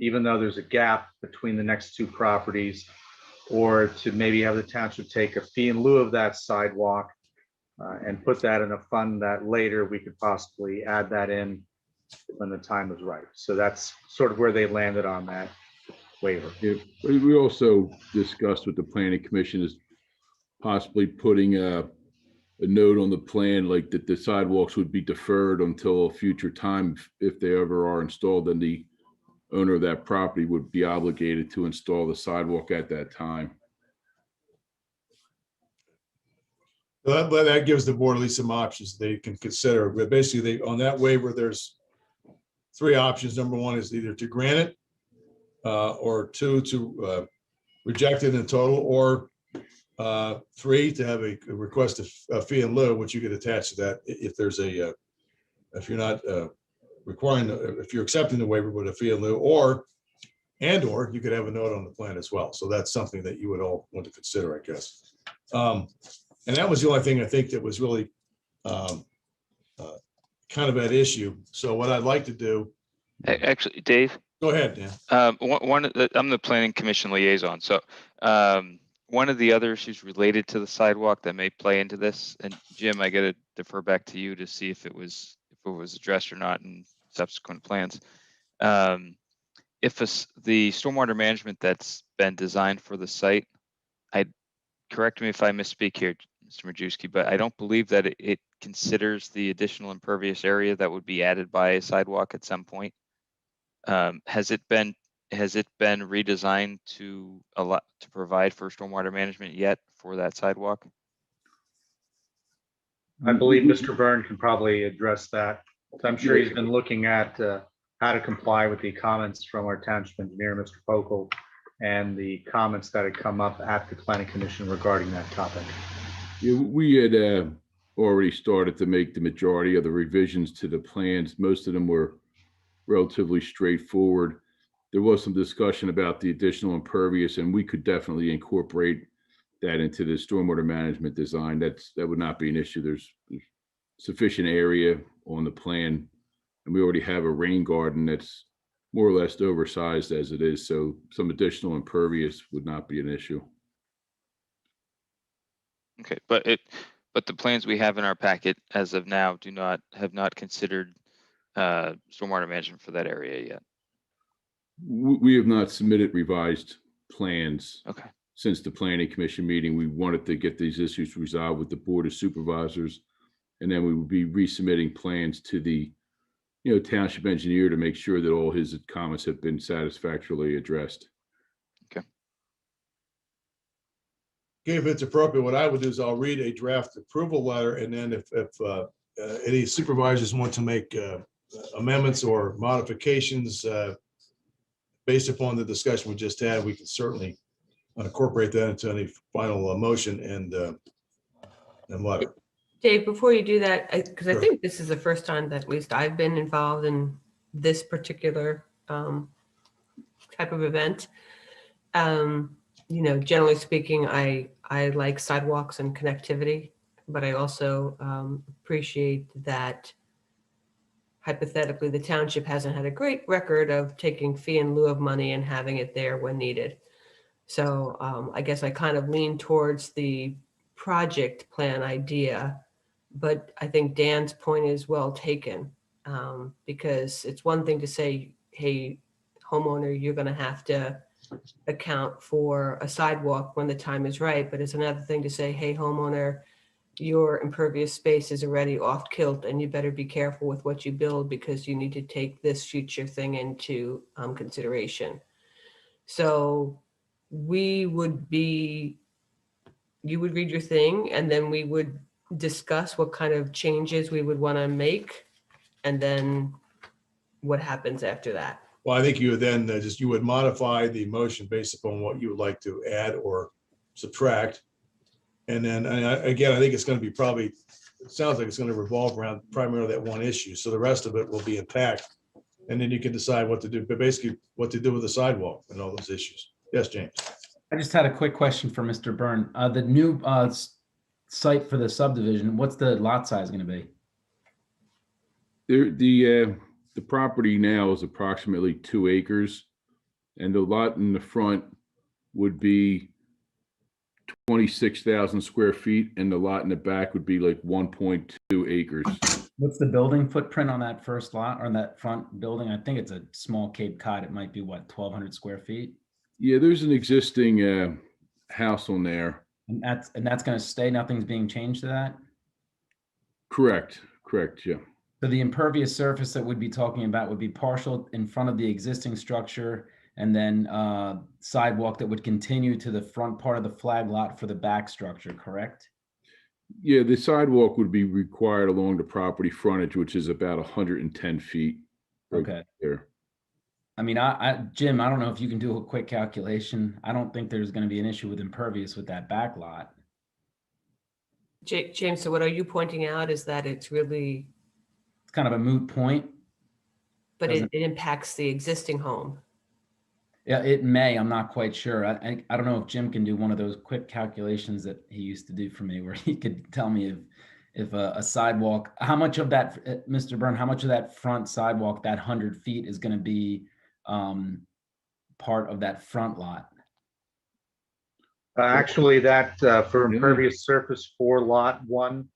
even though there's a gap between the next two properties, or to maybe have the township take a fee in lieu of that sidewalk and put that in a fund that later we could possibly add that in when the time was right. So that's sort of where they landed on that waiver. Yeah, we also discussed with the Planning Commission is possibly putting a note on the plan like that the sidewalks would be deferred until a future time if they ever are installed, then the owner of that property would be obligated to install the sidewalk at that time. That gives the board at least some options they can consider. But basically, on that waiver, there's three options. Number one is either to grant it, or two, to reject it in total, or three, to have a request of fee in lieu, which you could attach to that if there's a, if you're not requiring, if you're accepting the waiver with a fee in lieu, or you could have a note on the plan as well. So that's something that you would all want to consider, I guess. And that was the only thing I think that was really kind of at issue. So what I'd like to do. Actually, Dave. Go ahead, Dan. I'm the Planning Commission liaison. So one of the other issues related to the sidewalk that may play into this, and Jim, I got to defer back to you to see if it was addressed or not in subsequent plans. If the stormwater management that's been designed for the site, correct me if I misspeak here, Mr. Majewski, but I don't believe that it considers the additional impervious area that would be added by a sidewalk at some point. Has it been redesigned to provide for stormwater management yet for that sidewalk? I believe Mr. Byrne can probably address that. I'm sure he's been looking at how to comply with the comments from our township engineer, Mr. Focal, and the comments that had come up at the Planning Commission regarding that topic. Yeah, we had already started to make the majority of the revisions to the plans. Most of them were relatively straightforward. There was some discussion about the additional impervious, and we could definitely incorporate that into the stormwater management design. That would not be an issue. There's sufficient area on the plan, and we already have a rain garden that's more or less oversized as it is. So some additional impervious would not be an issue. Okay, but the plans we have in our packet as of now have not considered stormwater management for that area yet. We have not submitted revised plans. Okay. Since the Planning Commission meeting. We wanted to get these issues resolved with the Board of Supervisors, and then we would be resubmitting plans to the township engineer to make sure that all his comments have been satisfactorily addressed. Okay. If it's appropriate, what I would do is I'll read a draft approval letter, and then if any supervisors want to make amendments or modifications based upon the discussion we just had, we can certainly incorporate that into any final motion and letter. Dave, before you do that, because I Sure. think this is the first time that at least I've been involved in this particular type of event. Generally speaking, I like sidewalks and connectivity, but I also appreciate that hypothetically, the township hasn't had a great record of taking fee in lieu of money and having it there when needed. So I guess I kind of lean towards the project plan idea, but I think Dan's point is well taken, because it's one thing to say, hey, homeowner, you're going to have to account for a sidewalk when the time is right. But it's another thing to say, hey, homeowner, your impervious space is already off kilt and you better be careful with what you build because you need to take this future thing into consideration. So you would read your thing and then we would discuss what kind of changes we would want to make and then what happens after that. Well, I think you would then you would modify the motion based upon what you would like to add or subtract. And then, again, I think it's going to be it sounds like it's going to revolve around primarily that one issue. So the rest of it will be intact. And then you can decide what to do, but basically what to do with the sidewalk and all those issues. Yes, James. I just had a quick question for Mr. Byrne. The new site for the subdivision, what's the lot size going to be? The property now is approximately 2 acres, and the lot in the front would be 26,000 square feet, and the lot in the back would be like 1.2 acres. What's the building footprint on that first lot or on that front building? I think it's a small Cape Cod. It might be what, 1,200 square feet? Yeah, there's an existing house on there. And that's going to stay. Nothing's being changed to that. Correct. Yeah. So the impervious surface that we'd be talking about would be partial in front of the existing structure, and then sidewalk that would continue to the front part of the flag lot for the back structure, correct? Yeah, the sidewalk would be required along the property frontage, which is about 110 feet. Okay. There. I mean, Jim, I don't know if you can do a quick calculation. I don't think there's going to be an issue with impervious with that back lot. James, so what are you pointing out is that it's kind of a moot point. But it impacts the existing home. Yeah, it may. I'm not quite sure. I don't know if Jim can do one of those quick calculations that he used to do for me, where he could tell me if a sidewalk, how much of that, Mr. Byrne, how much of that front sidewalk, that 100 feet, is going to be part of that front lot? Actually, that for impervious surface for lot 1,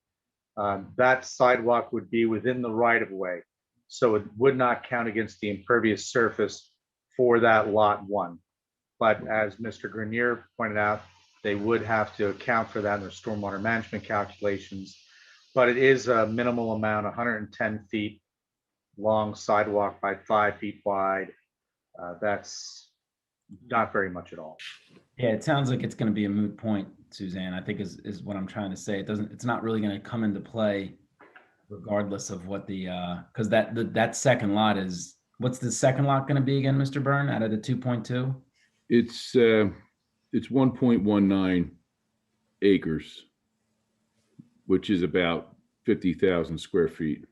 that sidewalk would be within the right of way. So it would not count against the impervious surface for that lot 1. But as Mr. Grenier pointed out, they would have to account for that in their stormwater management calculations. But it is a minimal amount, 110 feet long sidewalk by 5 feet wide. That's not very much at all. Yeah, it sounds like it's going to be a moot point, Suzanne, I think is what I'm trying to say. It's not really going to come into play regardless of what because that second lot is, what's the second lot going to be again, Mr. Byrne, out of the 2.2? It's 1.19 acres, which is about 50,000 square feet.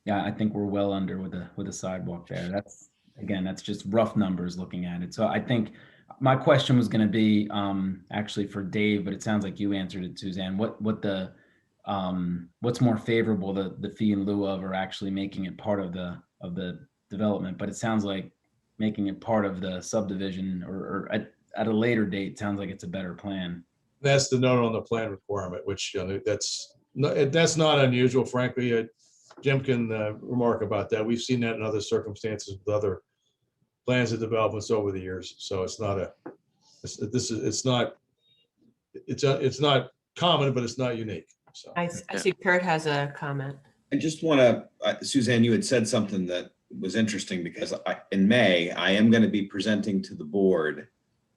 Yeah, I think we're well under with a sidewalk there. That's just rough numbers looking at it. So I think my question was going to be actually for Dave, but it sounds like you answered it, Suzanne. What's more favorable, the fee in lieu of, or actually making it part of the development? But it sounds like making it part of the subdivision or at a later date sounds like it's a better plan. That's the note on the plan requirement, which that's not unusual, frankly. Jim can remark about that. We've seen that in other circumstances with other plans and developments over the years. So it's not common, but it's not unique. So I see Kurt has a comment. I just want to, Suzanne, you had said something that was interesting because in May, I am going to be presenting to the board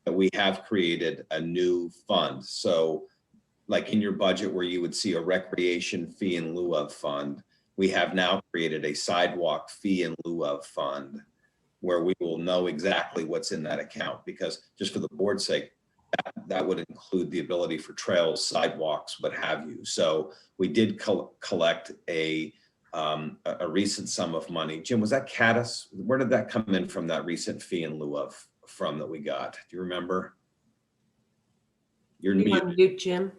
that we have created a new fund. So like in your budget where you would see a recreation fee in lieu of fund, we have now created a sidewalk fee in lieu of fund where we will know exactly what's in that account, because just for the board's sake, that would include the ability for trails, sidewalks, what have you. So we did collect a recent sum of money. Jim, was that Caddis? Where did that come in from, that recent fee in lieu of from that we got? Do you remember? You're mute, Jim.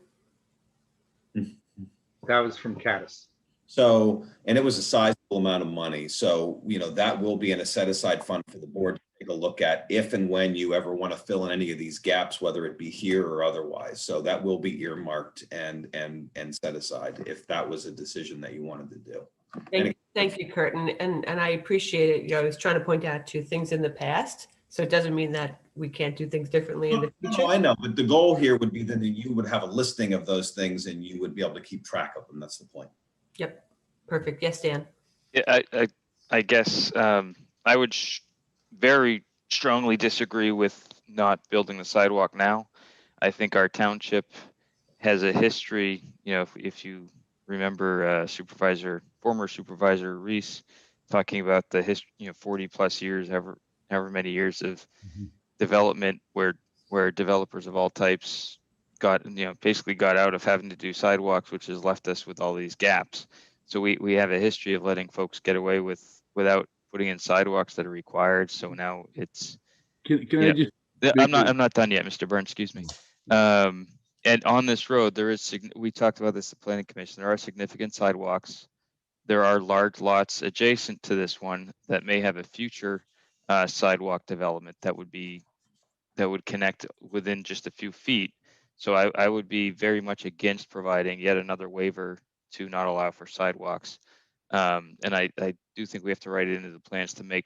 That was from Caddis. So, and it was a sizable amount of money. So, that will be in a set aside fund for the board to take a look at if and when you ever want to fill in any of these gaps, whether it be here or otherwise. So that will be earmarked and set aside if that was a decision that you wanted to do. Thank you, Kurt. And I appreciate it. I was trying to point out two things in the past. So it doesn't mean that we can't do things differently in the future. No, I know, but the goal here would be that you would have a listing of those things and you would be able to keep track of them. That's the point. Yep. Perfect. Yes, Dan. Yeah, I guess I would very strongly disagree with not building the sidewalk now. I think our township has a history, if you remember former Supervisor Reese talking about the history, 40 plus years, however many years of development where developers of all types basically got out of having to do sidewalks, which has left us with all these gaps. So we have a history of letting folks get away without putting in sidewalks that are required. So now it's. Can I just? I'm not done yet, Mr. Burns. Excuse me. And on this road, we talked about this at the Planning Commission. There are significant sidewalks. There are large lots adjacent to this one that may have a future sidewalk development that would connect within just a few feet. So I would be very much against providing yet another waiver to not allow for sidewalks. And I do think we have to write it into the plans to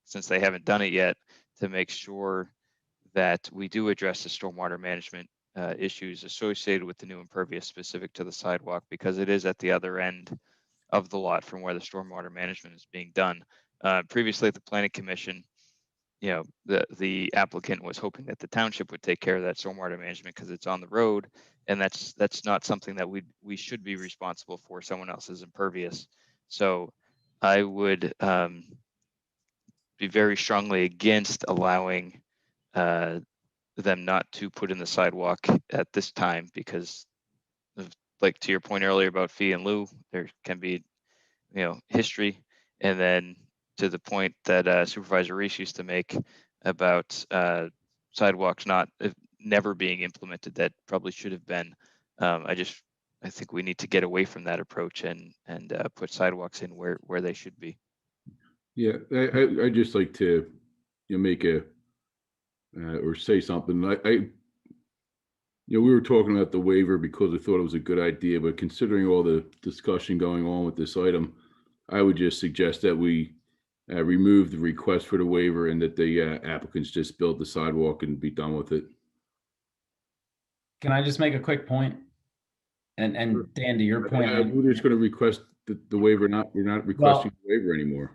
since they haven't done it yet, to make sure that we do address the stormwater management issues associated with the new impervious specific to the sidewalk, because it is at the other end of the lot from where the stormwater management is being done. Previously at the Planning Commission, the applicant was hoping that the township would take care of that stormwater management because it's on the road, and that's not something that we should be responsible for. Someone else's impervious. So I would be very strongly against allowing them not to put in the sidewalk at this time, because like to your point earlier about fee and lieu, there can be history, and then to the point that Supervisor Reese used to make about sidewalks never being implemented that probably should have been. I think we need to get away from that approach and put sidewalks in where they should be. Yeah, I just like to make or say something. We were talking about the waiver because I thought it was a good idea, but considering all the discussion going on with this item, I would just suggest that we remove the request for the waiver and that the applicants just build the sidewalk and be done with it. Can I just make a quick point? And Dan, to your point, We're just going to request the waiver. We're not requesting the waiver anymore.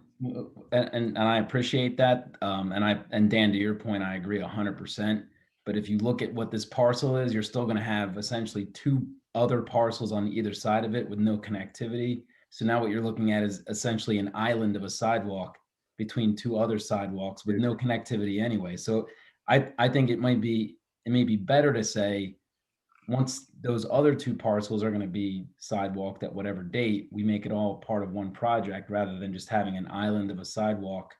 And I appreciate that. And Dan, to your point, I agree 100%. But if you look at what this parcel is, you're still going to have essentially two other parcels on either side of it with no connectivity. So now what you're looking at is essentially an island of a sidewalk between two other sidewalks with no connectivity anyway. So I think it may be better to say, once those other two parcels are going to be sidewalked at whatever date, we make it all part of one project rather than just having an island of a sidewalk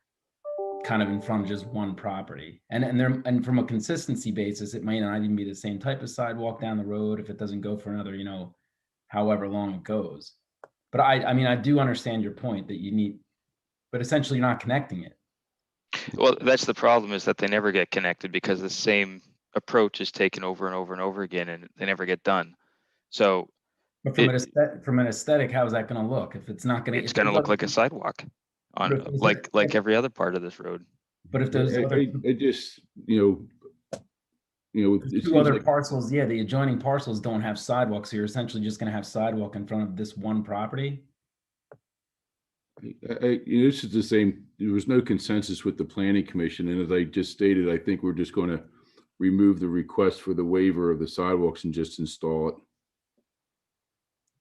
kind of in front of just one property. And from a consistency basis, it may not even be the same type of sidewalk down the road if it doesn't go for another, however long it goes. But I do understand your point that you need, but essentially you're not connecting it. Well, that's the problem, is that they never get connected because the same approach is taken over and over and over again, and they never get done. So but from an aesthetic, how is that going to look if it's not going to? It's going to look like a sidewalk on like every other part of this road. But if those the two other parcels, the adjoining parcels don't have sidewalks, so you're essentially just going to have sidewalk in front of this one property. This is the same. There was no consensus with the Planning Commission, and as I just stated, I think we're just going to remove the request for the waiver of the sidewalks and just install it.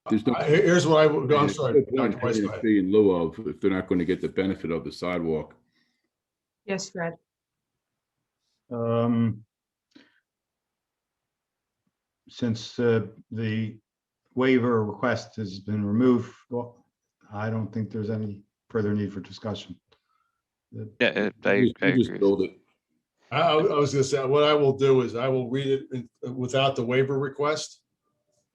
Here's what I would. I'm sorry. Fee in lieu of, if they're not going to get the benefit of the sidewalk. Yes, Fred. Since the waiver request has been removed, well, I don't think there's any further need for discussion. Yeah, I agree. Build it. I was going to say, what I will do is I will read it without the waiver request,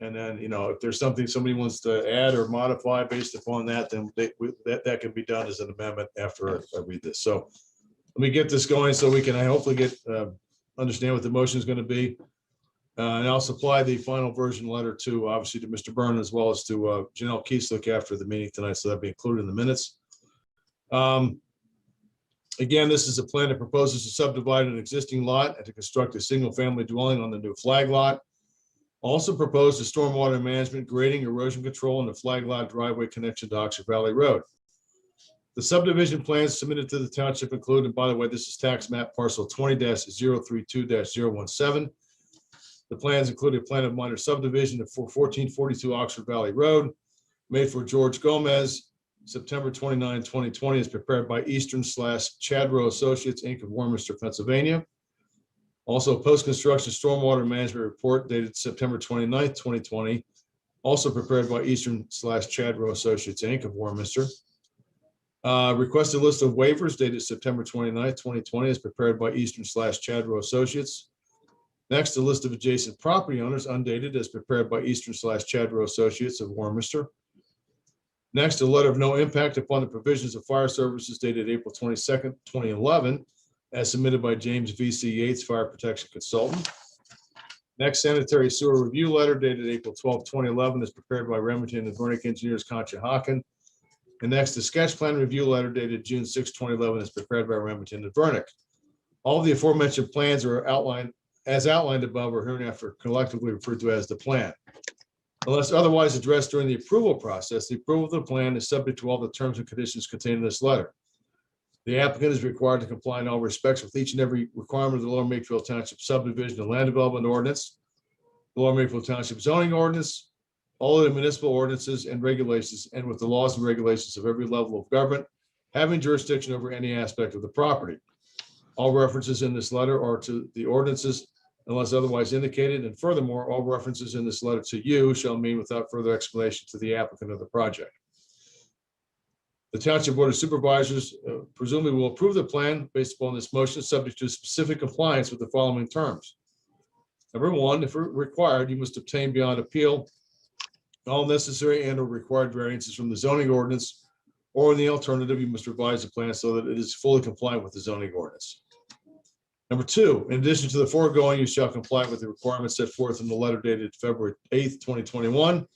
And then, if there's something somebody wants to add or modify based upon that, then that can be done as an amendment after I read this. So let me get this going so we can hopefully get, understand what the motion is going to be. And I'll supply the final version letter to, obviously, to Mr. Byrne as well as to Janelle Keeslick after the meeting tonight. So that'll be included in the minutes. Again, this is a plan that proposes to subdivide an existing lot and to construct a single-family dwelling on the new flag lot. Also proposed a stormwater management, grading, erosion control, and the flag lot driveway connection to Oxford Valley Road. The subdivision plans submitted to the township include, and by the way, this is tax map parcel 20-032-017. The plans include a plan of minor subdivision for 1442 Oxford Valley Road, made for George Gomez, September 29, 2020, is prepared by Eastern/Chadrow Associates, Inc. of Warminster, Pennsylvania. Also, post-construction stormwater management report dated September 29, 2020, also prepared by Eastern/Chadrow Associates, Inc. of Warminster. Requested list of waivers dated September 29, 2020, is prepared by Eastern/Chadrow Associates. Next, a list of adjacent property owners, undated, as prepared by Eastern/Chadrow Associates of Warminster. Next, a letter of no impact upon the provisions of fire services dated April 22nd, 2011, as submitted by James V.C. Yates, Fire Protection Consultant. Next, sanitary sewer review letter dated April 12, 2011, is prepared by Remington and Vernick Engineers, Conshohocken. And next, the sketch plan review letter dated June 6, 2011, is prepared by Remington and Vernick. All of the aforementioned plans are outlined above or hereinafter collectively referred to as the plan. Unless otherwise addressed during the approval process, the approval of the plan is subject to all the terms and conditions contained in this letter. The applicant is required to comply in all respects with each and every requirement of the Lower Makefield Township subdivision and land development ordinance, the Lower Makefield Township zoning ordinance, all of the municipal ordinances and regulations, and with the laws and regulations of every level of government having jurisdiction over any aspect of the property. All references in this letter are to the ordinances unless otherwise indicated, and furthermore, all references in this letter to you shall mean without further explanation to the applicant of the project. The Township Board of Supervisors presumably will approve the plan based upon this motion, subject to specific compliance with the following terms. Number one, if required, you must obtain beyond appeal all necessary and or required variances from the zoning ordinance, or in the alternative, you must revise the plan so that it is fully compliant with the zoning ordinance. Number two, in addition to the foregoing, you shall comply with the requirements set forth in the letter dated February 8th, 2021,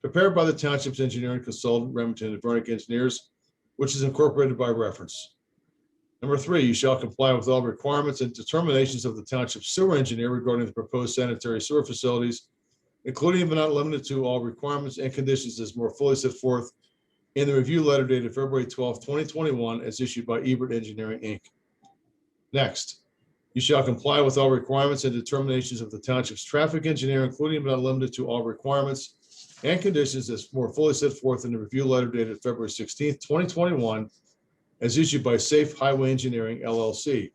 prepared by the Township's engineering consultant, Remington and Vernick Engineers, which is incorporated by reference. Number three, you shall comply with all requirements and determinations of the Township sewer engineer regarding the proposed sanitary sewer facilities, including but not limited to all requirements and conditions as more fully set forth in the review letter dated February 12th, 2021, as issued by Ebert Engineering, Inc. Next, you shall comply with all requirements and determinations of the Township's traffic engineer, including but not limited to all requirements and conditions as more fully set forth in the review letter dated February 16th, 2021, as issued by Safe Highway Engineering, LLC.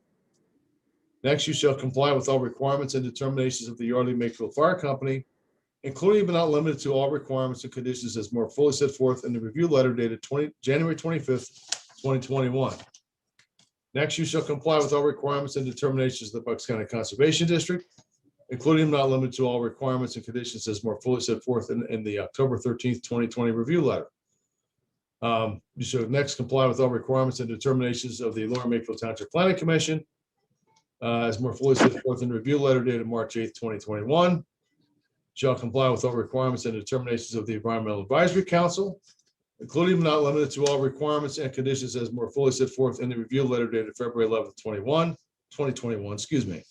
Next, you shall comply with all requirements and determinations of the Yardley Makefield Fire Company, including but not limited to all requirements and conditions as more fully set forth in the review letter dated January 25th, 2021. Next, you shall comply with all requirements and determinations of the Bucks County Conservation District, including but not limited to all requirements and conditions as more fully set forth in the October 13th, 2020 review letter. You shall next comply with all requirements and determinations of the Lower Makefield Township Planning Commission as more fully set forth in the review letter dated March 8th, 2021. Shall comply with all requirements and determinations of the Environmental Advisory Council, including but not limited to all requirements and conditions as more fully set forth in the review letter dated February 11th, 2021, excuse me.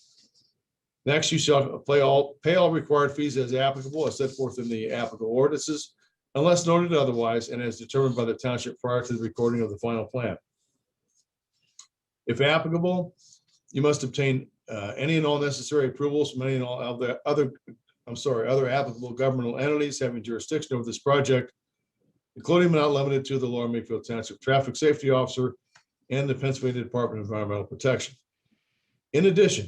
Next, you shall pay all required fees as applicable as set forth in the applicable ordinances, unless noted otherwise and as determined by the township prior to the recording of the final plan. If applicable, you must obtain any and all necessary approvals from any and all other applicable governmental entities having jurisdiction over this project, including but not limited to the Lower Makefield Township Traffic Safety Officer and the Pennsylvania Department of Environmental Protection. In addition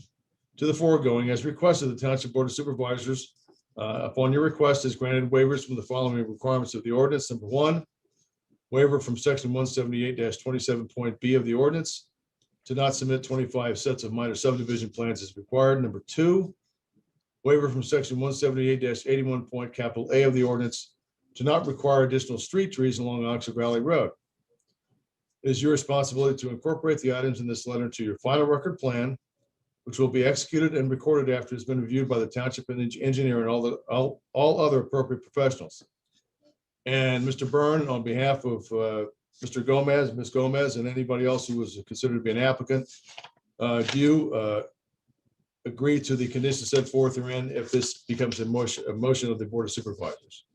to the foregoing, as requested, the Township Board of Supervisors, upon your request, has granted waivers from the following requirements of the ordinance. Number one, waiver from section 178-27.b of the ordinance to not submit 25 sets of minor subdivision plans as required. Number two, waiver from section 178-81 point capital A of the ordinance to not require additional street trees along Oxford Valley Road. It is your responsibility to incorporate the items in this letter into your final record plan, which will be executed and recorded after it's been reviewed by the township engineer and all other appropriate professionals. And Mr. Byrne, on behalf of Mr. Gomez, Ms. Gomez, and anybody else who was considered to be an applicant, do you agree to the conditions set forth herein if this becomes a motion of the Board of Supervisors?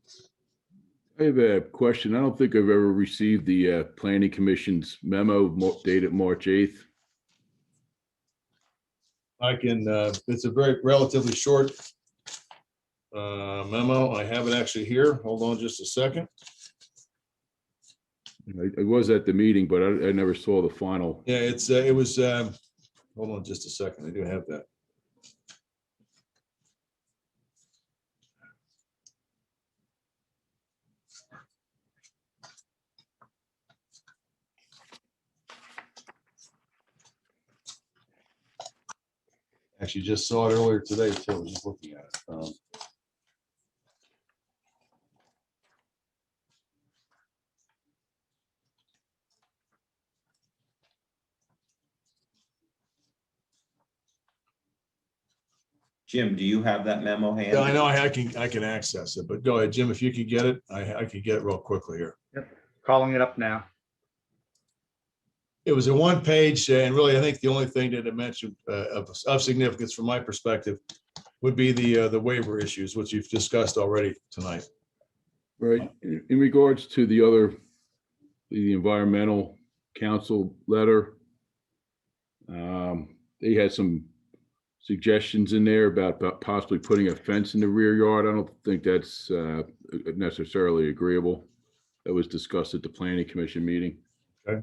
I have a question. I don't think I've ever received the Planning Commission's memo dated March 8th. I can, it's a very relatively short memo. I have it actually here. Hold on just a second. I was at the meeting, but I never saw the final. Yeah, it was, hold on just a second. I do have that. Actually just saw it earlier today too. I was just looking at it. Jim, do you have that memo handy? Yeah, I know I can access it, but go ahead, Jim, if you could get it, I could get it real quickly here. Yep, calling it up now. It was a one page, and really, I think the only thing that it mentioned of significance from my perspective would be the waiver issues, which you've discussed already tonight. Right. In regards to the environmental council letter, they had some suggestions in there about possibly putting a fence in the rear yard. I don't think that's necessarily agreeable. That was discussed at the Planning Commission meeting. Okay.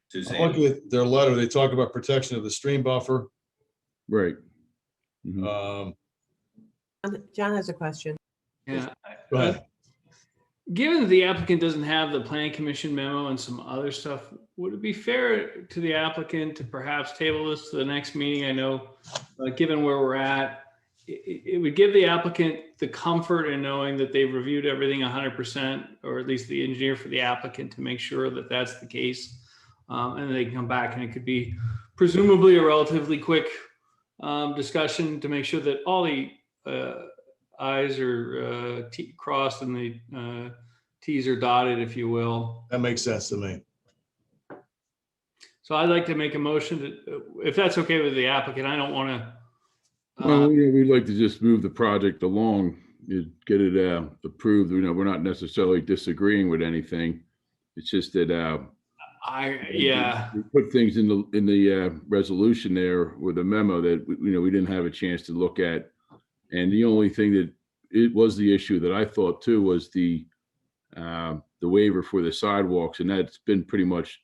Suzanne? Looking at their letter, they talk about protection of the stream buffer. Right. Mhm. John has a question. Yeah. Go ahead. Given that the applicant doesn't have the Planning Commission memo and some other stuff, would it be fair to the applicant to perhaps table this to the next meeting? I know, given where we're at, it would give the applicant the comfort in knowing that they've reviewed everything 100%, or at least the engineer for the applicant to make sure that that's the case. And they can come back, and it could be presumably a relatively quick discussion to make sure that all the I's are crossed and the T's are dotted, if you will. That makes sense to me. So I'd like to make a motion that, if that's okay with the applicant, I don't want to. Well, yeah, we'd like to just move the project along, get it approved. You know, we're not necessarily disagreeing with anything. It's just that we put things in the resolution there with a memo that we didn't have a chance to look at, and the only thing that it was the issue that I thought too was the waiver for the sidewalks, and that's been pretty much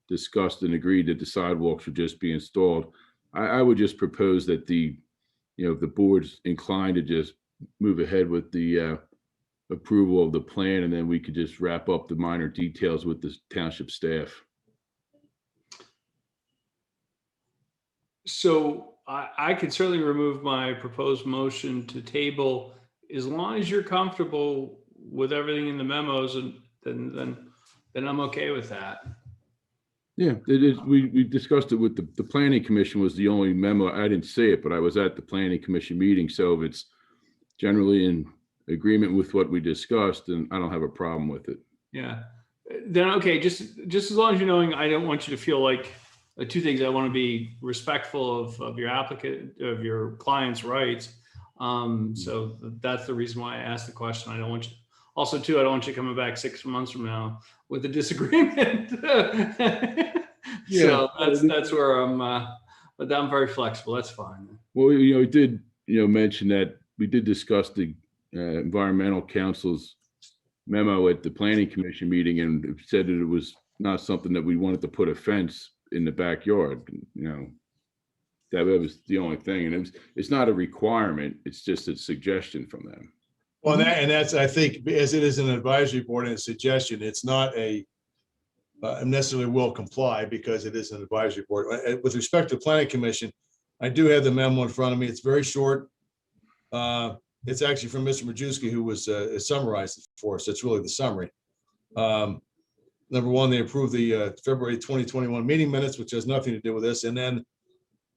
discussed and agreed that the sidewalks would just be installed. I would just propose that the board's inclined to just move ahead with the approval of the plan, and then we could just wrap up the minor details with the township staff. So I could certainly remove my proposed motion to table as long as you're comfortable with everything in the memos, and then I'm okay with that. Yeah, it is. We discussed it with the Planning Commission was the only memo. I didn't see it, but I was at the Planning Commission meeting. So if it's generally in agreement with what we discussed, then I don't have a problem with it. Yeah. Then, okay, just as long as you're knowing, I don't want you to feel like two things. I want to be respectful of your applicant, of your client's rights. So that's the reason why I asked the question. I don't want you, also too, I don't want you coming back 6 months from now with a disagreement. So that's where but I'm very flexible. That's fine. Well, we did, mention that we did discuss the environmental council's memo at the Planning Commission meeting, and said that it was not something that we wanted to put a fence in the backyard. That was the only thing, and it's not a requirement. It's just a suggestion from them. Well, that's, I think, as it is an advisory board and a suggestion, it's not a necessarily will comply because it is an advisory board. With respect to planning commission, I do have the memo in front of me. It's very short. It's actually from Mr. Majewski, who was summarized it for us. It's really the summary. Number one, they approved the February 2021 meeting minutes, which has nothing to do with this. And then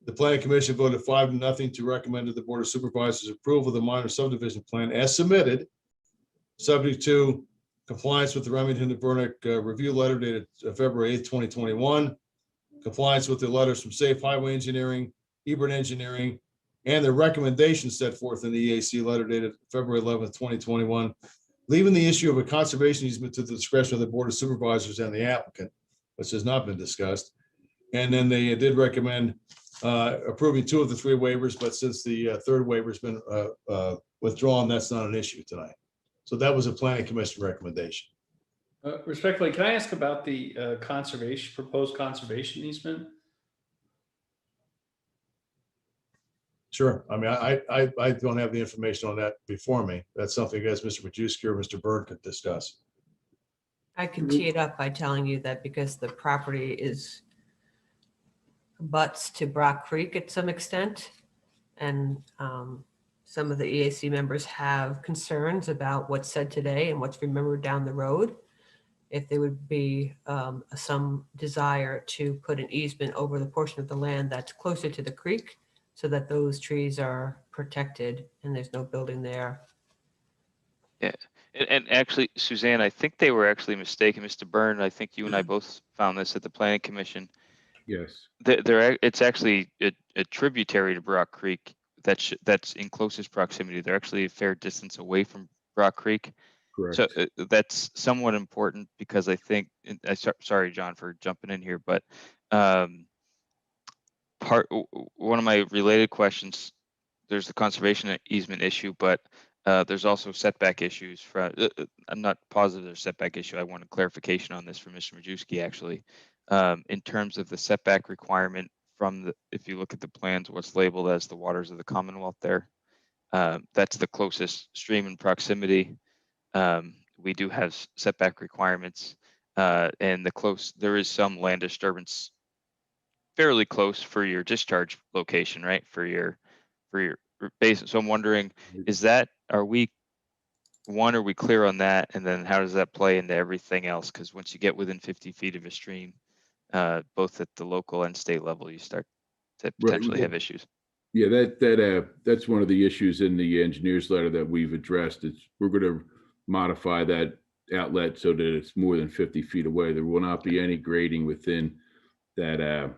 the planning commission voted 5-0 to recommend to the board of supervisors approval of the minor subdivision plan as submitted, subject to compliance with the Remington and Vernick review letter dated February 8th, 2021, compliance with the letters from Safe Highway Engineering, Ebert Engineering, and the recommendations set forth in the EAC letter dated February 11th, 2021, leaving the issue of a conservation easement to the discretion of the board of supervisors and the applicant, which has not been discussed. And then they did recommend approving 2 of the 3 waivers, but since the third waiver has been withdrawn, that's not an issue tonight. So that was a planning commission recommendation. Respectfully, can I ask about the proposed conservation easement? Sure. I mean, I don't have the information on that before me. That's something as Mr. Majewski or Mr. Byrd could discuss. I can tee it up by telling you that because the property is butts to Brock Creek at some extent, and some of the EAC members have concerns about what's said today and what's remembered down the road. If there would be some desire to put an easement over the portion of the land that's closer to the creek so that those trees are protected and there's no building there. Yeah, and actually, Suzanne, I think they were actually mistaken. Mr. Byrne, I think you and I both found this at the planning commission. Yes. It's actually a tributary to Brock Creek that's in closest proximity. They're actually a fair distance away from Brock Creek. Correct. So that's somewhat important because I think, sorry, John, for jumping in here, but one of my related questions, there's the conservation easement issue, but there's also setback issues. I'm not positive there's setback issue. I want a clarification on this from Mr. Majewski, actually. In terms of the setback requirement from if you look at the plans, what's labeled as the waters of the Commonwealth there, that's the closest stream in proximity. We do have setback requirements, and there is some land disturbance fairly close for your discharge location, right? For your basin. So I'm wondering, are we clear on that? And then how does that play into everything else? Because once you get within 50 feet of a stream, both at the local and state level, you start to potentially have issues. Yeah, that's one of the issues in the engineer's letter that we've addressed. We're going to modify that outlet so that it's more than 50 feet away. There will not be any grading within that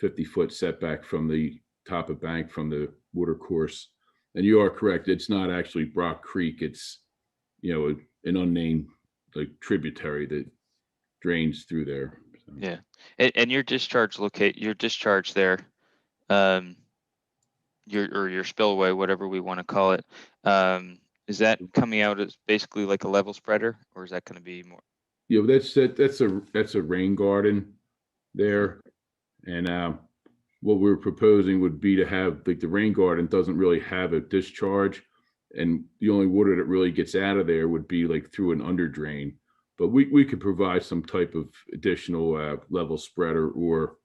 50-foot setback from the top of bank from the water course. And you are correct. It's not actually Brock Creek. It's, an unnamed tributary that drains through there. So. Yeah. And your discharge there, your spillway, whatever we want to call it, is that coming out as basically like a level spreader, or is that going to be more? That's a rain garden there. And what we're proposing would be to have the rain garden doesn't really have a discharge, and the only water that really gets out of there would be through an under drain. But we could provide some type of additional level spreader or,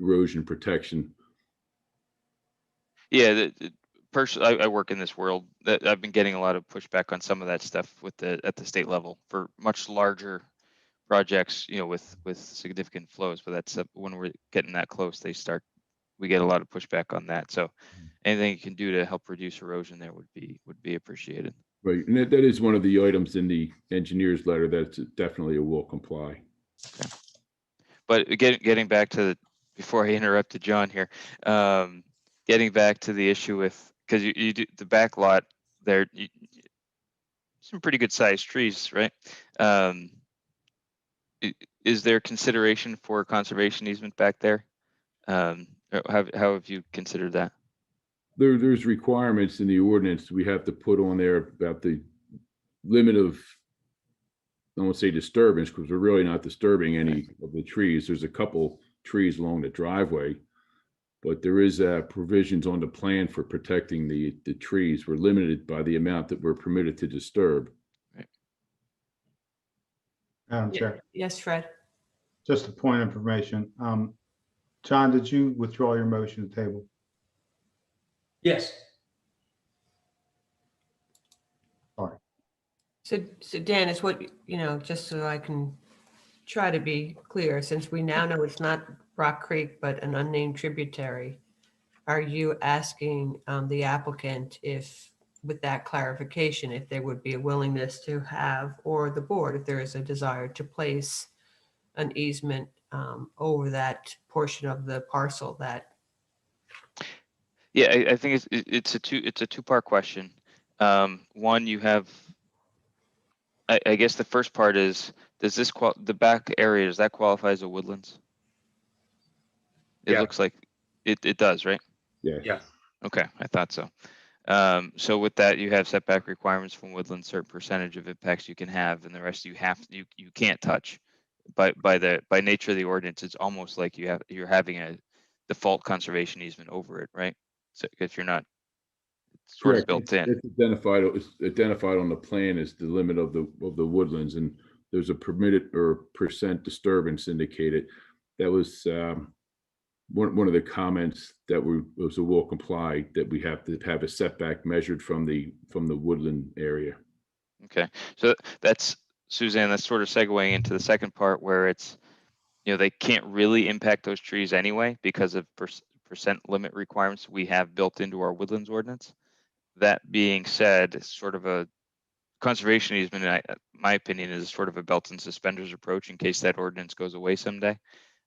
erosion protection. Yeah, personally, I work in this world. That I've been getting a lot of pushback on some of that stuff at the state level for much larger projects, with significant flows. But that's when we're getting that close, we get a lot of pushback on that. So anything you can do to help reduce erosion there would be appreciated. Right, and that is one of the items in the engineer's letter that's definitely a will comply. Okay. But getting back to before I interrupted John here, getting back to the issue with, because you do the back lot there, some pretty good sized trees, right? Is there consideration for a conservation easement back there? How have you considered that? There's requirements in the ordinance we have to put on there about the limit of, I won't say disturbance, because we're really not disturbing any of the trees. There's a couple trees along the driveway, but there is provisions on the plan for protecting the trees. We're limited by the amount that we're permitted to disturb. Madam Chair, Yes, Fred. just a point of information. John, did you withdraw your motion to table? Yes. Sorry. So Dan, it's what, just so I can try to be clear, since we now know it's not Rock Creek, but an unnamed tributary, are you asking the applicant if, with that clarification, if there would be a willingness to have, or the board, if there is a desire to place an easement over that portion of the parcel that? Yeah, I think it's a two-part question. One, you have, I guess the first part is, does this the back area, does that qualify as a woodlands? It Yeah. looks like it does, right? Yeah. Yeah. Okay, I thought so. So with that, you have setback requirements from woodland, certain percentage of impacts you can have, and the rest you can't touch. By nature of the ordinance, it's almost like you're having a default conservation easement over it, right? So if you're not, it's sort of built in. It's identified on the plan as the limit of the woodlands, and there's a permitted or percent disturbance indicated. That was one of the comments that was a will comply, that we have to have a setback measured from the woodland area. Okay, so that's, Suzanne, that's sort of segueing into the second part where it's, they can't really impact those trees anyway because of percent limit requirements we have built into our woodlands ordinance. That being said, it's sort of a conservation easement, my opinion, is sort of a belt and suspenders approach in case that ordinance goes away someday.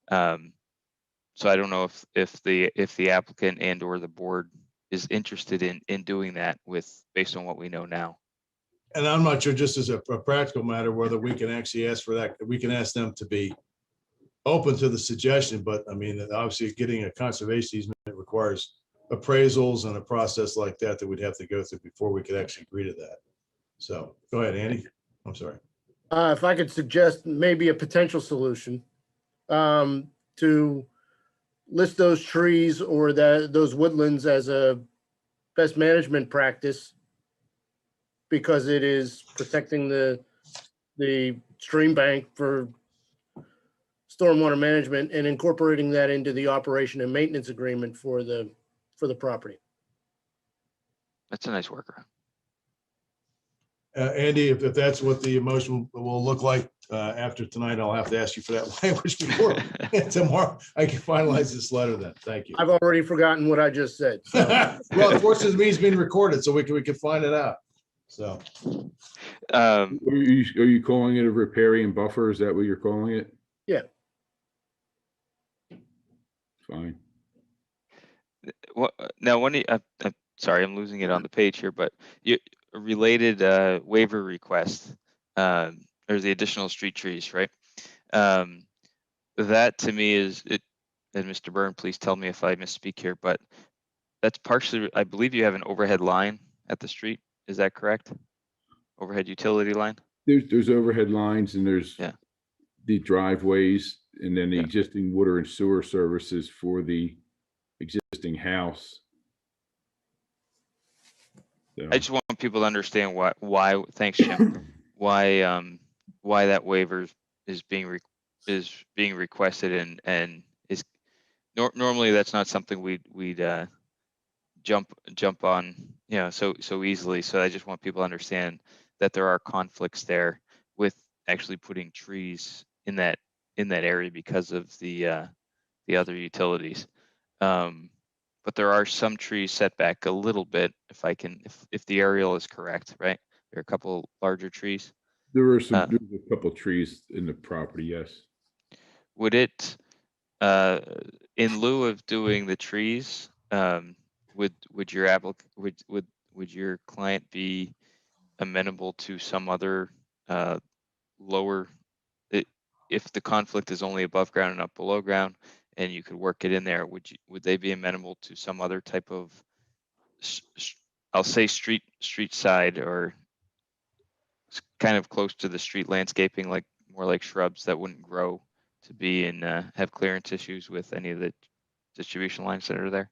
So I don't know if the applicant and or the board is interested in doing that based on what we know now. And I'm not sure, just as a practical matter, whether we can actually ask for that. We can ask them to be open to the suggestion, but I mean, obviously getting a conservation easement requires appraisals and a process like that we'd have to go through before we could actually agree to that. So go ahead, Andy. I'm sorry. If I could suggest maybe a potential solution, to list those trees or those woodlands as a best management practice, because it is protecting the stream bank for stormwater management, and incorporating that into the operation and maintenance agreement for the property. That's a nice workaround. Andy, if that's what the motion will look like after tonight, I'll have to ask you for that language before tomorrow. I can finalize this letter then. Thank you. I've already forgotten what I just said. So. Well, of course, it means being recorded, so we can find it out. So, are you calling it a riparian buffer? Is that what you're calling it? Yeah. Fine. What now? I'm sorry, I'm losing it on the page here, but a related waiver request. There's the additional street trees, right? That to me is it. And Mr. Byrne, please tell me if I misspeak here, but that's partially, I believe you have an overhead line at the street. Is that correct? Overhead utility line? There's overhead lines, and there's the driveways, and then the Yeah. existing water and sewer services for the existing house. So, I just want people to understand why. Thanks, Jim. Why that waiver is being requested and is normally that's not something we'd jump on, so easily. So I just want people to understand that there are conflicts there with actually putting trees in that area because of the other utilities. But there are some trees set back a little bit, if the aerial is correct, right? There are a couple larger trees. there's a couple trees in the property, yes. Would it, in lieu of doing the trees, would your client be amenable to some other lower, if the conflict is only above ground and not below ground, and you could work it in there, would they be amenable to some other type of, I'll say street side, or kind of close to the street landscaping, like more like shrubs that wouldn't grow to be and have clearance issues with any of the distribution lines that are there?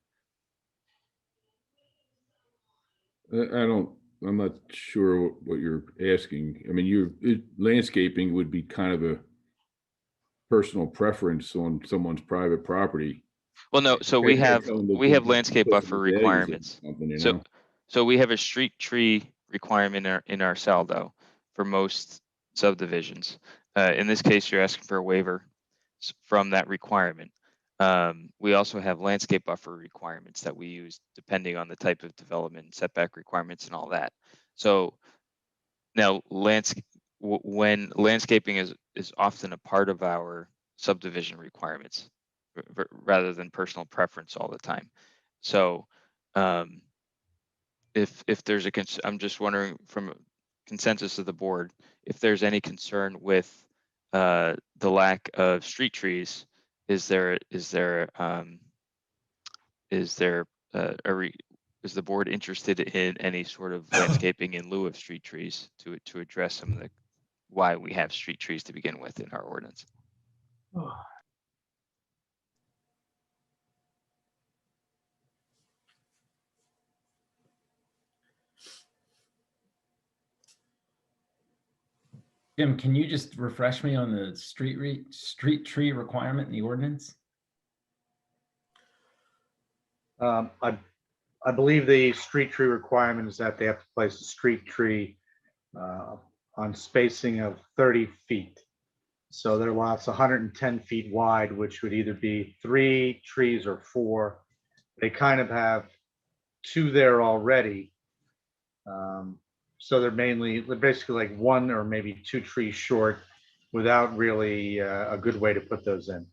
I'm not sure what you're asking. I mean, landscaping would be kind of a personal preference on someone's private property. Well, no, so we They're have coming to landscape push buffer the values of requirements. something, you So, know? so we have a street tree requirement in our SALDO for most subdivisions. In this case, you're asking for a waiver from that requirement. We also have landscape buffer requirements that we use depending on the type of development, setback requirements and all that. So now when landscaping is often a part of our subdivision requirements rather than personal preference all the time. So if there's I'm just wondering from a consensus of the board, if there's any concern with the lack of street trees, is the board interested in any sort of landscaping in lieu of street trees to address some of the why we have street trees to begin with in our ordinance? Jim, can you just refresh me on the street tree requirement in the ordinance? I believe the street tree requirement is that they have to place a street tree on spacing of 30 feet. So their lot's 110 feet wide, which would either be 3 trees or 4. They kind of have 2 there already. So they're basically like 1 or maybe 2 trees short without really a good way to put those in.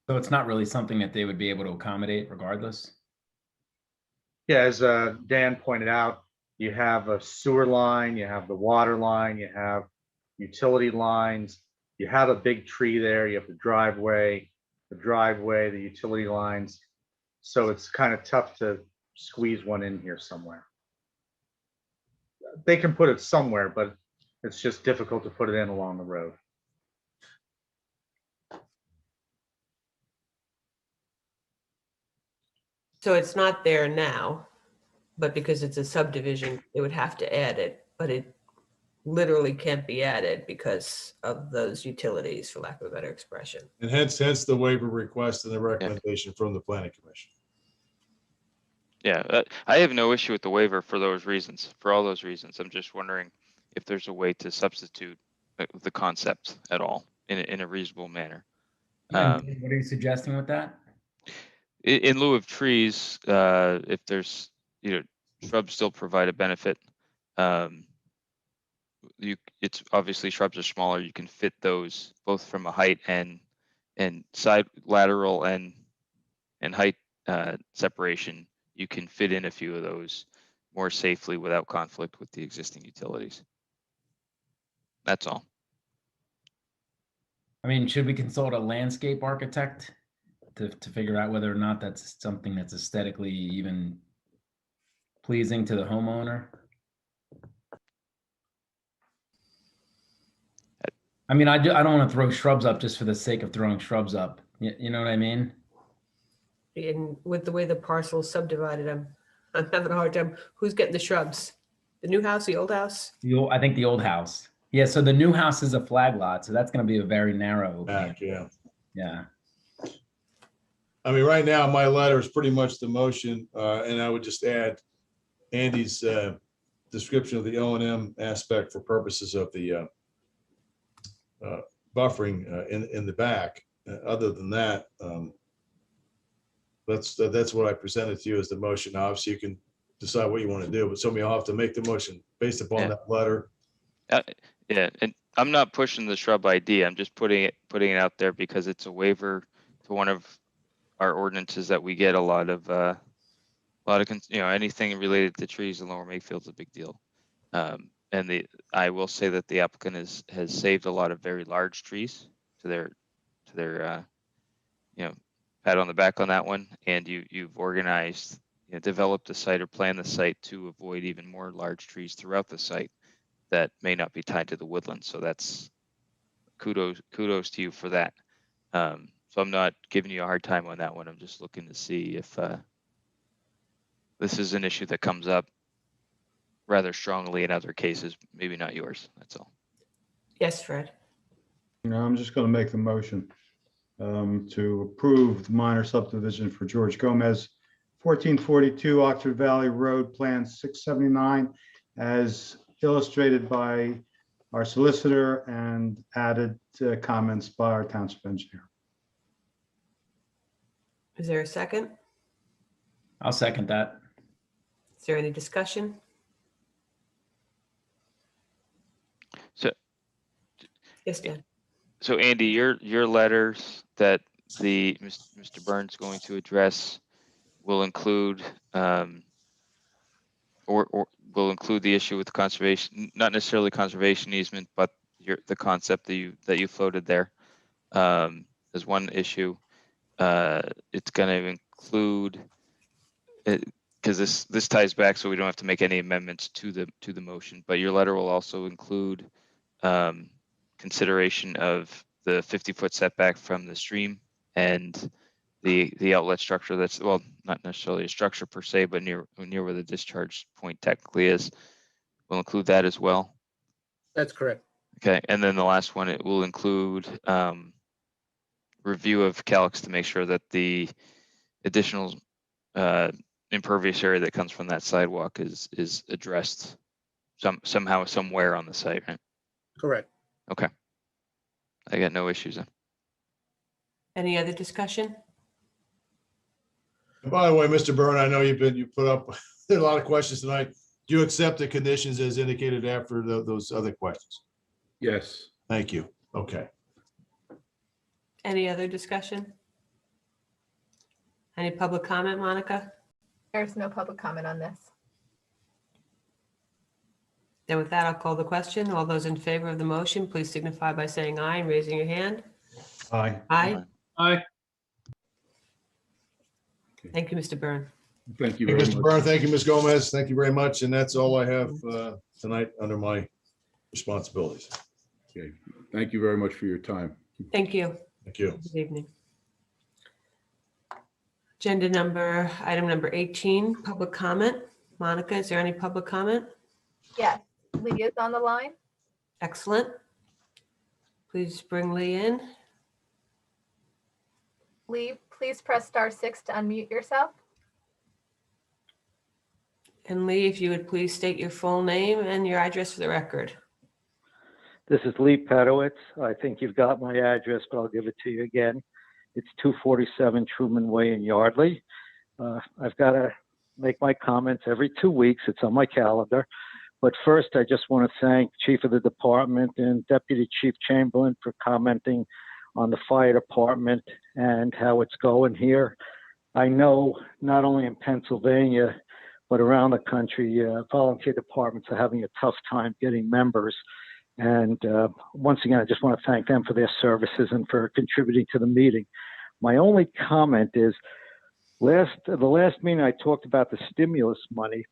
So it's not really something that they would be able to accommodate regardless? Yeah, as Dan pointed out, you have a sewer line, you have the water line, you have utility lines, you have a big tree there, you have the driveway, the utility lines. So it's kind of tough to squeeze one in here somewhere. They can put it somewhere, but it's just difficult to put it in along the road. So it's not there now, but because it's a subdivision, they would have to add it, but it literally can't be added because of those utilities, for lack of a better expression. And hence the waiver request and the recommendation from the planning commission. Yeah, I have no issue with the waiver for those reasons, for all those reasons. I'm just wondering if there's a way to substitute the concept at all in a reasonable manner. What are you suggesting with that? In lieu of trees, if there's, shrubs still provide a benefit. It's obviously shrubs are smaller. You can fit those both from a height and side lateral and height separation. You can fit in a few of those more safely without conflict with the existing utilities. That's all. I mean, should we consult a landscape architect to figure out whether or not that's something that's aesthetically even pleasing to the homeowner? I mean, I don't want to throw shrubs up just for the sake of throwing shrubs up. You know what I mean? And with the way the parcel's subdivided, I'm having a hard time. Who's getting the shrubs? The new house, the old house? I think the old house. Yeah, so the new house is a flag lot, so that's going to be a very narrow. Back, yeah. Yeah. I mean, right now, my letter is pretty much the motion, and I would just add Andy's description of the O&M aspect for purposes of the buffering in the back. Other than that, that's what I presented to you as the motion. Now, obviously, you can decide what you want to do, but somebody will have to make the motion based upon that letter. Yeah, and I'm not pushing the shrub idea. I'm just putting it out there because it's a waiver to one of our ordinances that we get a lot of anything related to trees in Lower Makefield is a big deal. And I will say that the applicant has saved a lot of very large trees to their pat on the back on that one. And you've organized, developed the site or planned the site to avoid even more large trees throughout the site that may not be tied to the woodland. So that's kudos to you for that. So I'm not giving you a hard time on that one. I'm just looking to see if this is an issue that comes up rather strongly in other cases, maybe not yours, that's all. Yes, Fred. I'm just going to make the motion to approve the minor subdivision for George Gomez, 1442 Oxford Valley Road, Plan 679, as illustrated by our solicitor and added comments by our township engineer. Is there a second? I'll second that. Is there any discussion? So, Yes, Dan. so Andy, your letters that Mr. Burns is going to address will include or will include the issue with conservation, not necessarily conservation easement, but the concept that you floated there as one issue. It's going to include it because this ties back, so we don't have to make any amendments to the motion. But your letter will also include consideration of the 50-foot setback from the stream and the outlet structure that's, well, not necessarily a structure per se, but near where the discharge point technically is. We'll include that as well. That's correct. Okay, and then the last one, it will include review of calcs to make sure that the additional impervious area that comes from that sidewalk is addressed somehow, somewhere on the site, right? Correct. Okay. I got no issues then. Any other discussion? By the way, Mr. Byrne, I know you put up a lot of questions tonight. Do you accept the conditions as indicated after those other questions? Yes. Thank you. Okay. Any other discussion? Any public comment, Monica? There's no public comment on this. Then with that, I'll call the question. All those in favor of the motion, please signify by saying aye and raising your hand. Aye. Aye. Aye. Thank you, Mr. Byrne. Thank you Hey, very Mr. much. Byrne, thank you, Ms. Gomez. Thank you very much. And that's all I have tonight under my responsibilities. Okay. Thank you very much for your time. Thank you. Thank you. Good evening. Item number 18, public comment. Monica, is there any public comment? Yes, Lee is on the line. Excellent. Please bring Lee in. Lee, please press *6 to unmute yourself. And Lee, if you would please state your full name and your address for the record. This is Lee Pedowitz. I think you've got my address, but I'll give it to you again. It's 247 Truman Way in Yardley. I've got to make my comments every 2 weeks. It's on my calendar. But first, I just want to thank Chief of the Department and Deputy Chief Chamberlain for commenting on the fire department and how it's going here. I know not only in Pennsylvania, but around the country, volunteer departments are having a tough time getting members. And once again, I just want to thank them for their services and for contributing to the meeting. My only comment is, the last meeting I talked about the stimulus money,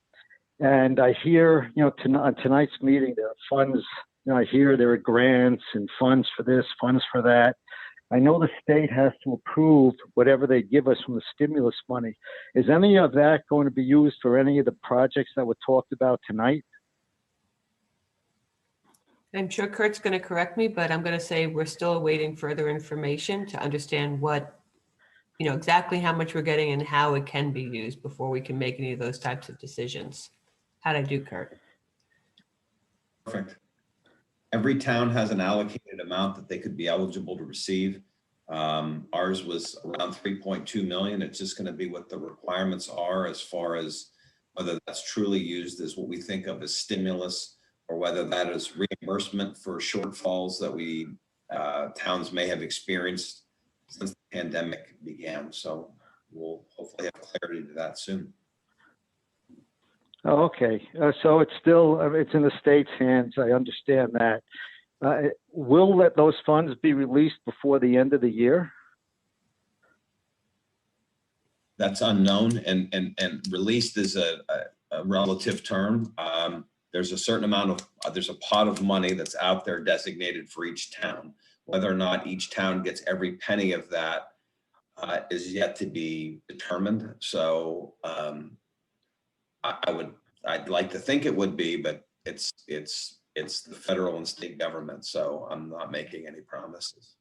and I hear, on tonight's meeting, there are funds, I hear there are grants and funds for this, funds for that. I know the state has to approve whatever they give us from the stimulus money. Is any of that going to be used for any of the projects that were talked about tonight? I'm sure Kurt's going to correct me, but I'm going to say we're still awaiting further information to understand what, exactly how much we're getting and how it can be used before we can make any of those types of decisions. How'd I do, Kurt? Perfect. Every town has an allocated amount that they could be eligible to receive. Ours was around 3.2 million. It's just going to be what the requirements are as far as whether that's truly used as what we think of as stimulus, or whether that is reimbursement for shortfalls that we towns may have experienced since the pandemic began. So we'll hopefully have clarity to that soon. Oh, okay. So it's still, it's in the state's hands. I understand that. Will those funds be released before the end of the year? That's unknown, and released is a relative term. There's a certain amount of, there's a pot of money that's out there designated for each town. Whether or not each town gets every penny of that is yet to be determined. So I'd like to think it would be, but it's the federal and state government. So I'm not making any promises.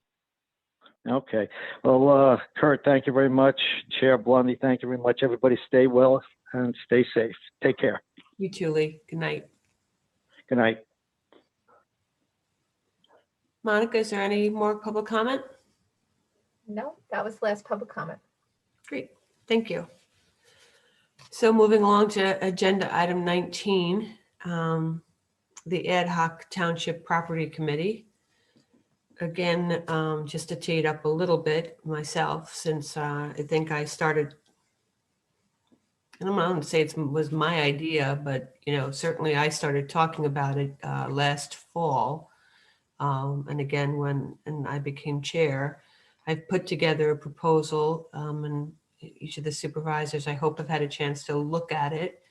Okay. Well, Kurt, thank you very much. Chair Blondie, thank you very much. Everybody stay well and stay safe. Take care. You too, Lee. Good night. Good night. Monica, is there any more public comment? No, that was the last public comment. Great, thank you. So moving along to agenda item 19, the Ad hoc Township Property Committee. Again, just to tee it up a little bit myself, since I think I started, I don't want to say it was my idea, but certainly I started talking about it last fall. And again, when I became chair, I've put together a proposal, and each of the supervisors, I hope, have had a chance to look at it.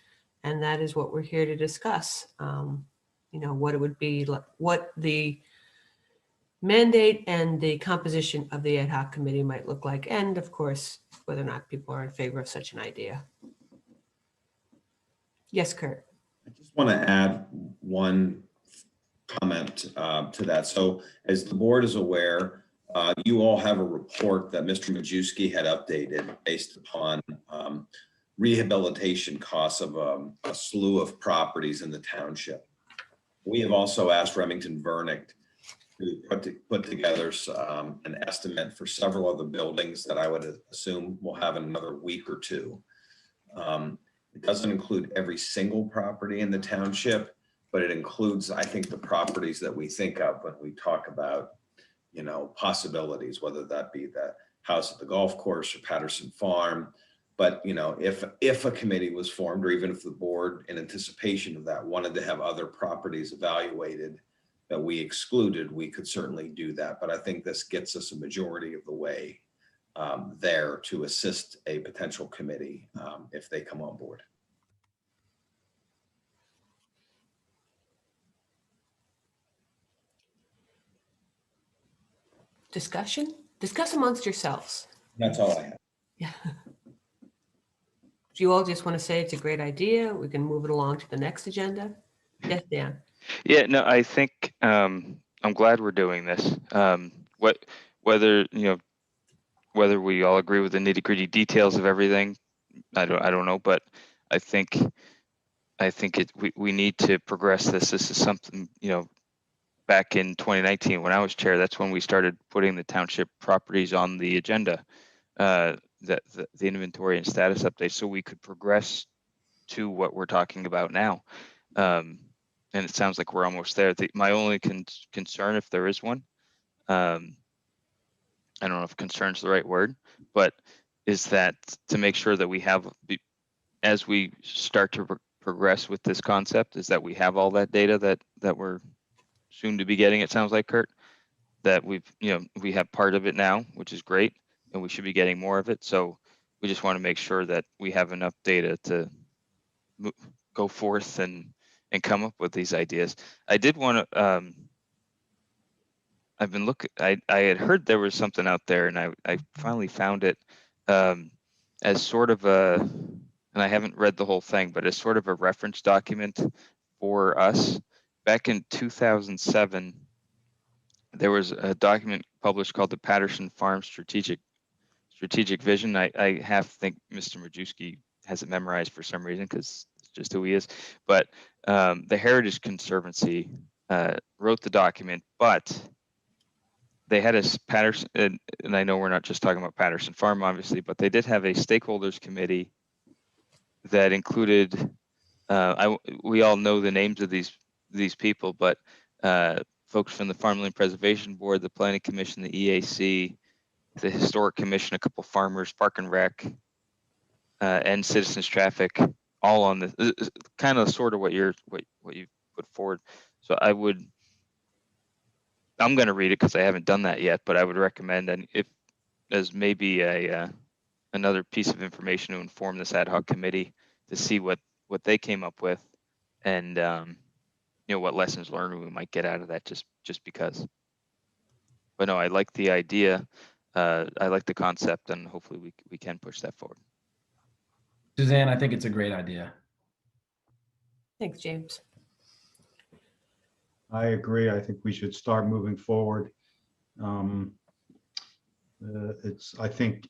And that is what we're here to discuss. What it would be, what the mandate and the composition of the ad hoc committee might look like. And of course, whether or not people are in favor of such an idea. Yes, Kurt. I just want to add one comment to that. So as the board is aware, you all have a report that Mr. Majewski had updated based upon rehabilitation costs of a slew of properties in the township. We have also asked Remington Vernick to put together an estimate for several of the buildings that I would assume will have another week or two. It doesn't include every single property in the township, but it includes, I think, the properties that we think of when we talk about, possibilities, whether that be the house at the golf course or Patterson Farm. But, if a committee was formed, or even if the board, in anticipation of that, wanted to have other properties evaluated that we excluded, we could certainly do that. But I think this gets us a majority of the way there to assist a potential committee if they come on board. Discussion? Discuss amongst yourselves. That's all I have. Yeah. Do you all just want to say it's a great idea? We can move it along to the next agenda. Yes, Dan. Yeah, no, I think I'm glad we're doing this. Whether we all agree with the nitty-gritty details of everything, I don't know, but I think we need to progress this. This is something, back in 2019 when I was chair, that's when we started putting the township properties on the agenda, the inventory and status update, so we could progress to what we're talking about now. And it sounds like we're almost there. My only concern, if there is one, I don't know if concern's the right word, but is that to make sure that we have, as we start to progress with this concept, is that we have all that data that we're soon to be getting. It sounds like, Kurt, that we have part of it now, which is great, and we should be getting more of it. So we just want to make sure that we have enough data to go forth and come up with these ideas. I did want to, I've been looking, I had heard there was something out there, and I finally found it as sort of and I haven't read the whole thing, but as sort of a reference document for us. Back in 2007, there was a document published called the Patterson Farm Strategic Vision. I have to think Mr. Majewski has it memorized for some reason, because it's just who he is. But the Heritage Conservancy wrote the document, but they had a Patterson, and I know we're not just talking about Patterson Farm, obviously, but they did have a stakeholders committee that included, we all know the names of these people, but folks from the Farmland Preservation Board, the Planning Commission, the EAC, the Historic Commission, a couple farmers, Park and Rec, and Citizens Traffic, all on the kind of sort of what you put forward. So I'm going to read it because I haven't done that yet, but I would recommend, and if as maybe another piece of information to inform this ad hoc committee to see what they came up with, and what lessons learned we might get out of that, just because. but no, I like the idea. I like the concept, and hopefully we can push that forward. Suzanne, I think it's a great idea. Thanks, James. I agree. I think we should start moving forward. I think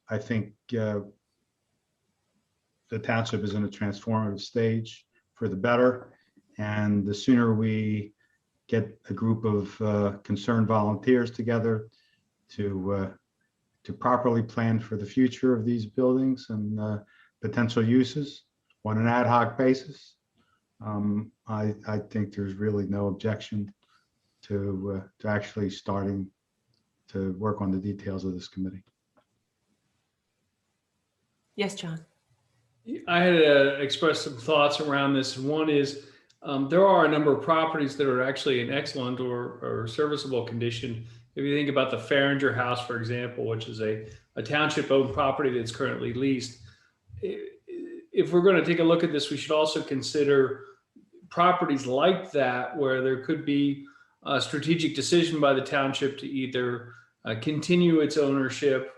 the township is in a transformative stage for the better. And the sooner we get a group of concerned volunteers together to properly plan for the future of these buildings and potential uses on an ad hoc basis, I think there's really no objection to actually starting to work on the details of this committee. Yes, John. I had expressed some thoughts around this. One is there are a number of properties that are actually in excellent or serviceable condition. If you think about the Farringer House, for example, which is a township-owned property that's currently leased, if we're going to take a look at this, we should also consider properties like that where there could be a strategic decision by the township to either continue its ownership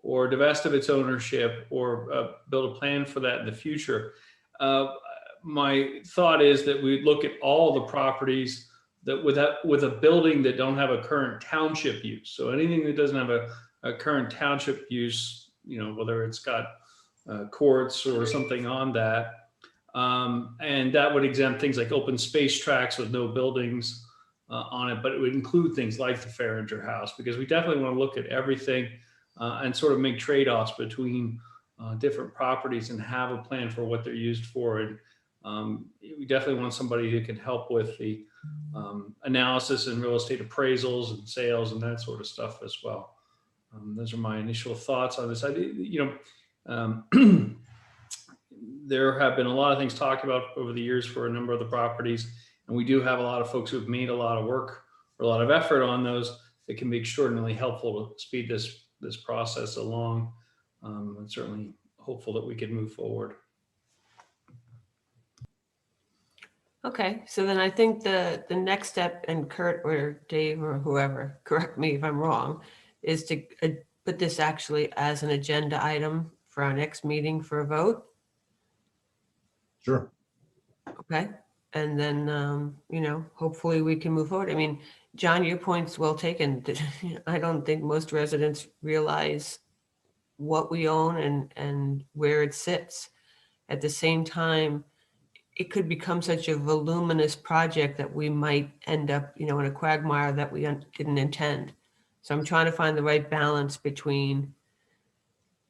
or divest of its ownership or build a plan for that in the future. My thought is that we look at all the properties that with a building that don't have a current township use. So anything that doesn't have a current township use, whether it's got courts or something on that, and that would exempt things like open space tracts with no buildings on it, but it would include things like the Farringer House, because we definitely want to look at everything and sort of make trade-offs between different properties and have a plan for what they're used for. And we definitely want somebody who can help with the analysis and real estate appraisals and sales and that sort of stuff as well. Those are my initial thoughts on this. There have been a lot of things talked about over the years for a number of the properties, and we do have a lot of folks who have made a lot of work or a lot of effort on those that can be extraordinarily helpful to speed this process along. I'm certainly hopeful that we can move forward. Okay, so then I think the next step, and Kurt or Dave or whoever, correct me if I'm wrong, is to put this actually as an agenda item for our next meeting for a vote. Sure. Okay, and then, hopefully we can move forward. I mean, John, your point's well taken. I don't think most residents realize what we own and where it sits. At the same time, it could become such a voluminous project that we might end up, in a quagmire that we didn't intend. So I'm trying to find the right balance between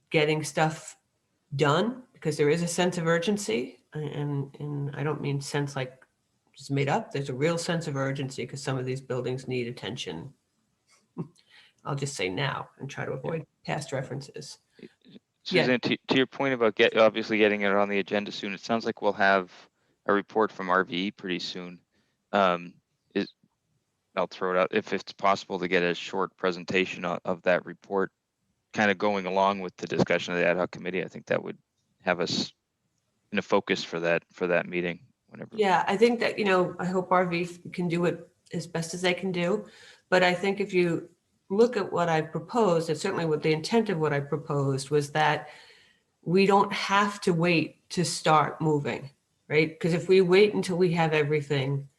getting stuff done, because there is a sense of urgency, and I don't mean sense like just made up. There's a real sense of urgency because some of these buildings need attention. I'll just say now and try to avoid past references. Suzanne, to your point about obviously getting it on the agenda soon, it sounds like we'll have a report from RVE pretty soon. I'll throw it out, if it's possible to get a short presentation of that report, kind of going along with the discussion of the ad hoc committee. I think that would have us in a focus for that meeting. Whenever. Yeah, I think that, I hope RV can do it as best as they can do. But I think if you look at what I proposed, and certainly what the intent of what I proposed was that we don't have to wait to start moving, right? Because if we wait until we have everything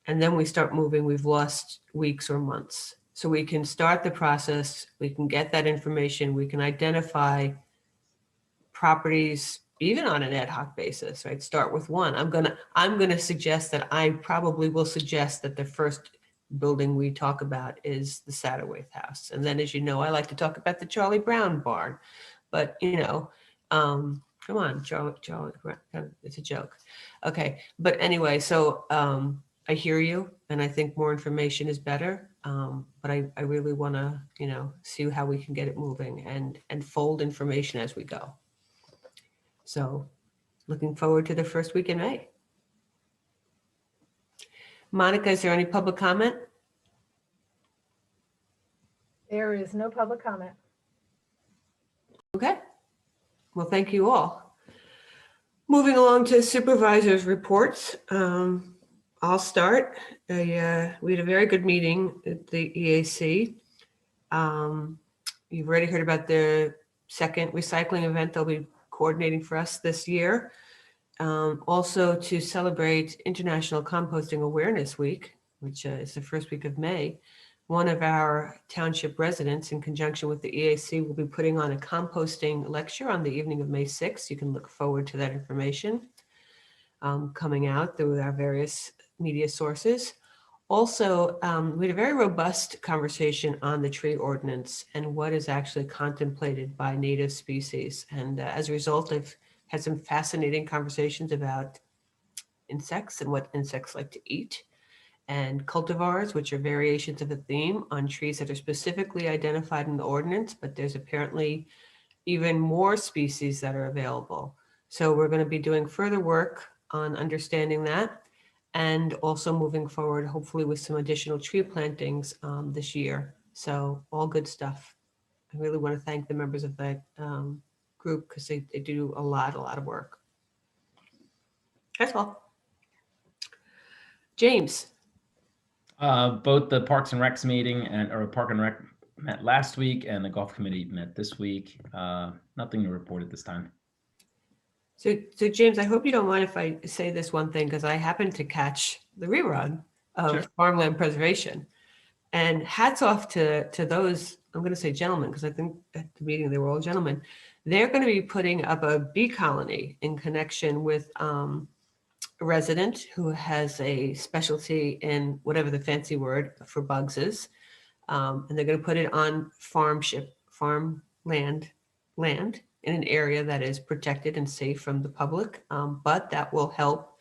and then we start moving, we've lost weeks or months. So we can start the process, we can get that information, we can identify properties even on an ad hoc basis, right? Start with one. I'm gonna suggest that I probably will suggest that the first building we talk about is the Satterwaith House. And then, as you know, I like to talk about the Charlie Brown barn, but come on, Charlie, it's a joke. Okay, but anyway, so I hear you, and I think more information is better. But I really want to, see how we can get it moving and fold information as we go. So looking forward to the first week in May. Monica, is there any public comment? There is no public comment. Okay. Well, thank you all. Moving along to supervisors' reports. I'll start. We had a very good meeting at the EAC. You've already heard about the second recycling event they'll be coordinating for us this year. Also to celebrate International Composting Awareness Week, which is the first week of May, one of our township residents, in conjunction with the EAC, will be putting on a composting lecture on the evening of May 6th. You can look forward to that information coming out through our various media sources. Also, we had a very robust conversation on the tree ordinance and what is actually contemplated by native species. And as a result, I've had some fascinating conversations about insects and what insects like to eat, and cultivars, which are variations of a theme on trees that are specifically identified in the ordinance, but there's apparently even more species that are available. So we're going to be doing further work on understanding that, and also moving forward, hopefully with some additional tree plantings this year. So all good stuff. I really want to thank the members of that group, because they do a lot of work. That's all. James. Both the Parks and Recs meeting or Park and Rec met last week, and the golf committee met this week. Nothing to report at this time. So James, I hope you don't mind if I say this one thing, because I happened to catch the rerun of Sure. Farmland Preservation, and hats off to those, I'm going to say gentlemen, because I think at the meeting they were all gentlemen. They're going to be putting up a bee colony in connection with a resident who has a specialty in whatever the fancy word for bugs is. And they're going to put it on farmland in an area that is protected and safe from the public. But that will help.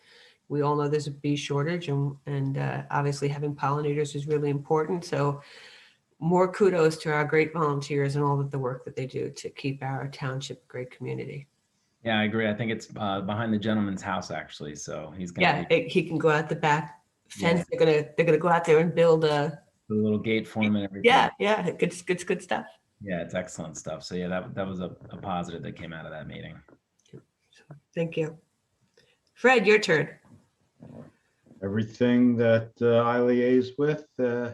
We all know there's a bee shortage, and obviously having pollinators is really important. So more kudos to our great volunteers and all of the work that they do to keep our township a great community. Yeah, I agree. I think it's behind the gentleman's house, actually. So he's gonna he can go out the back fence. Yeah. They're gonna go out there and build a little gate for him and everything. Yeah, good stuff. Yeah, it's excellent stuff. So yeah, that was a positive that came out of that meeting. Thank you. Fred, your turn. Everything that I liaise with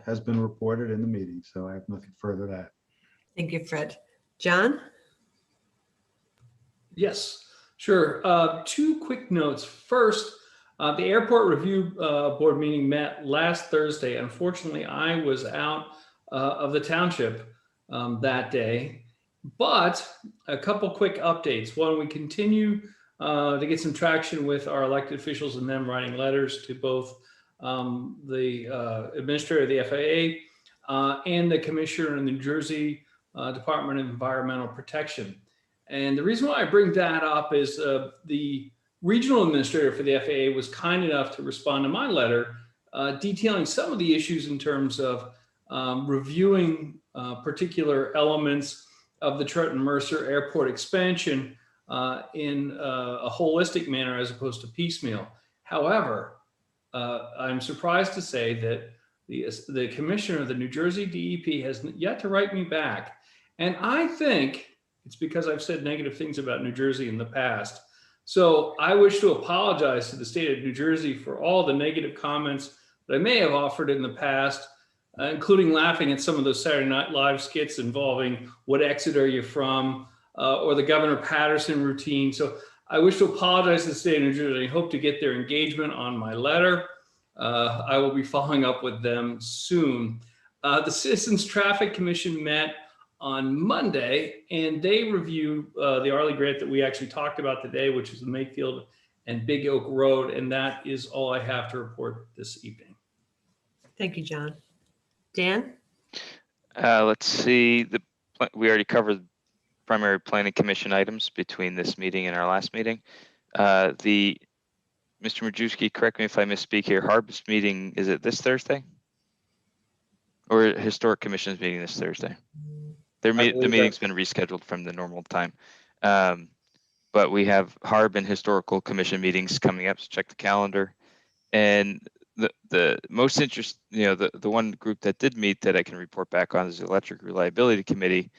has been reported in the meeting, so I have nothing further to add. Thank you, Fred. John? Yes, sure. Two quick notes. First, the airport review board meeting met last Thursday. Unfortunately, I was out of the township that day, but a couple quick updates. One, we continue to get some traction with our elected officials and them writing letters to both the administrator of the FAA and the commissioner in the New Jersey Department of Environmental Protection. And the reason why I bring that up is the regional administrator for the FAA was kind enough to respond to my letter detailing some of the issues in terms of reviewing particular elements of the Trenton Mercer Airport expansion in a holistic manner as opposed to piecemeal. However, I'm surprised to say that the commissioner of the New Jersey DEP has yet to write me back. And I think it's because I've said negative things about New Jersey in the past. So I wish to apologize to the state of New Jersey for all the negative comments that I may have offered in the past, including laughing at some of those Saturday Night Live skits involving what exit are you from, or the Governor Patterson routine. So I wish to apologize to the state of New Jersey. I hope to get their engagement on my letter. I will be following up with them soon. The Citizens Traffic Commission met on Monday, and they reviewed the Arley grant that we actually talked about today, which is the Makefield and Big Oak Road. And that is all I have to report this evening. Thank you, John. Dan? Let's see. We already covered primary planning commission items between this meeting and our last meeting. Mr. Majewski, correct me if I misspeak here. Harvest meeting, is it this Thursday? Or Historic Commission's meeting this Thursday? The meeting's been rescheduled from the normal time. But we have Harb and Historical Commission meetings coming up, so check the calendar. And the most interest, the one group that did meet that I can report back on is the Electric Reliability Committee.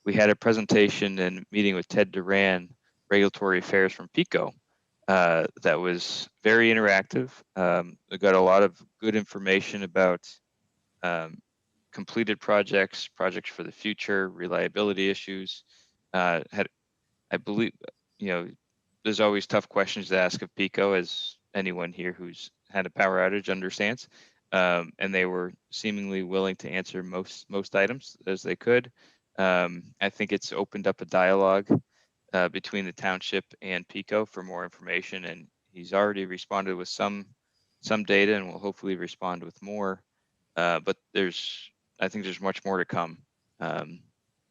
We had a presentation and meeting with Ted Duran, Regulatory Affairs from PECO, that was very interactive. We got a lot of good information about completed projects, projects for the future, reliability issues. I believe, there's always tough questions to ask of Pico, as anyone here who's had a power outage understands. And they were seemingly willing to answer most items as they could. I think it's opened up a dialogue between the township and Pico for more information, and he's already responded with some data, and will hopefully respond with more. But I think there's much more to come.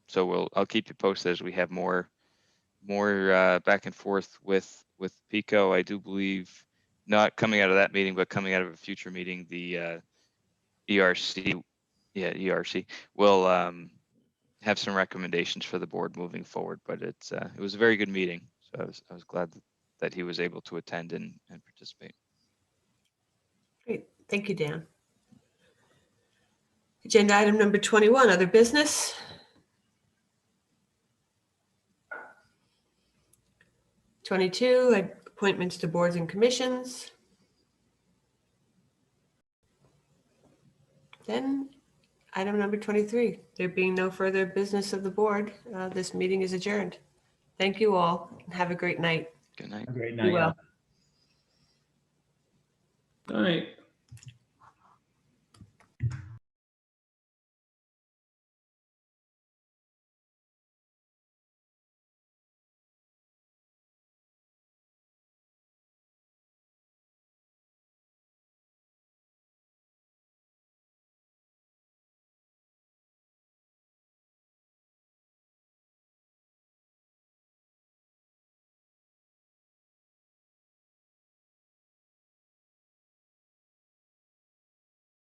So I'll keep you posted as we have more back and forth with Pico. I do believe, not coming out of that meeting, but coming out of a future meeting, the ERC will have some recommendations for the board moving forward. But it was a very good meeting, so I was glad that he was able to attend and participate. Great. Thank you, Dan. Agenda item number 21, other business. 22, appointments to boards and commissions. Then item number 23, there being no further business of the board, this meeting is adjourned. Thank you all, and have a great night. Good night. A great Be night. well. All right.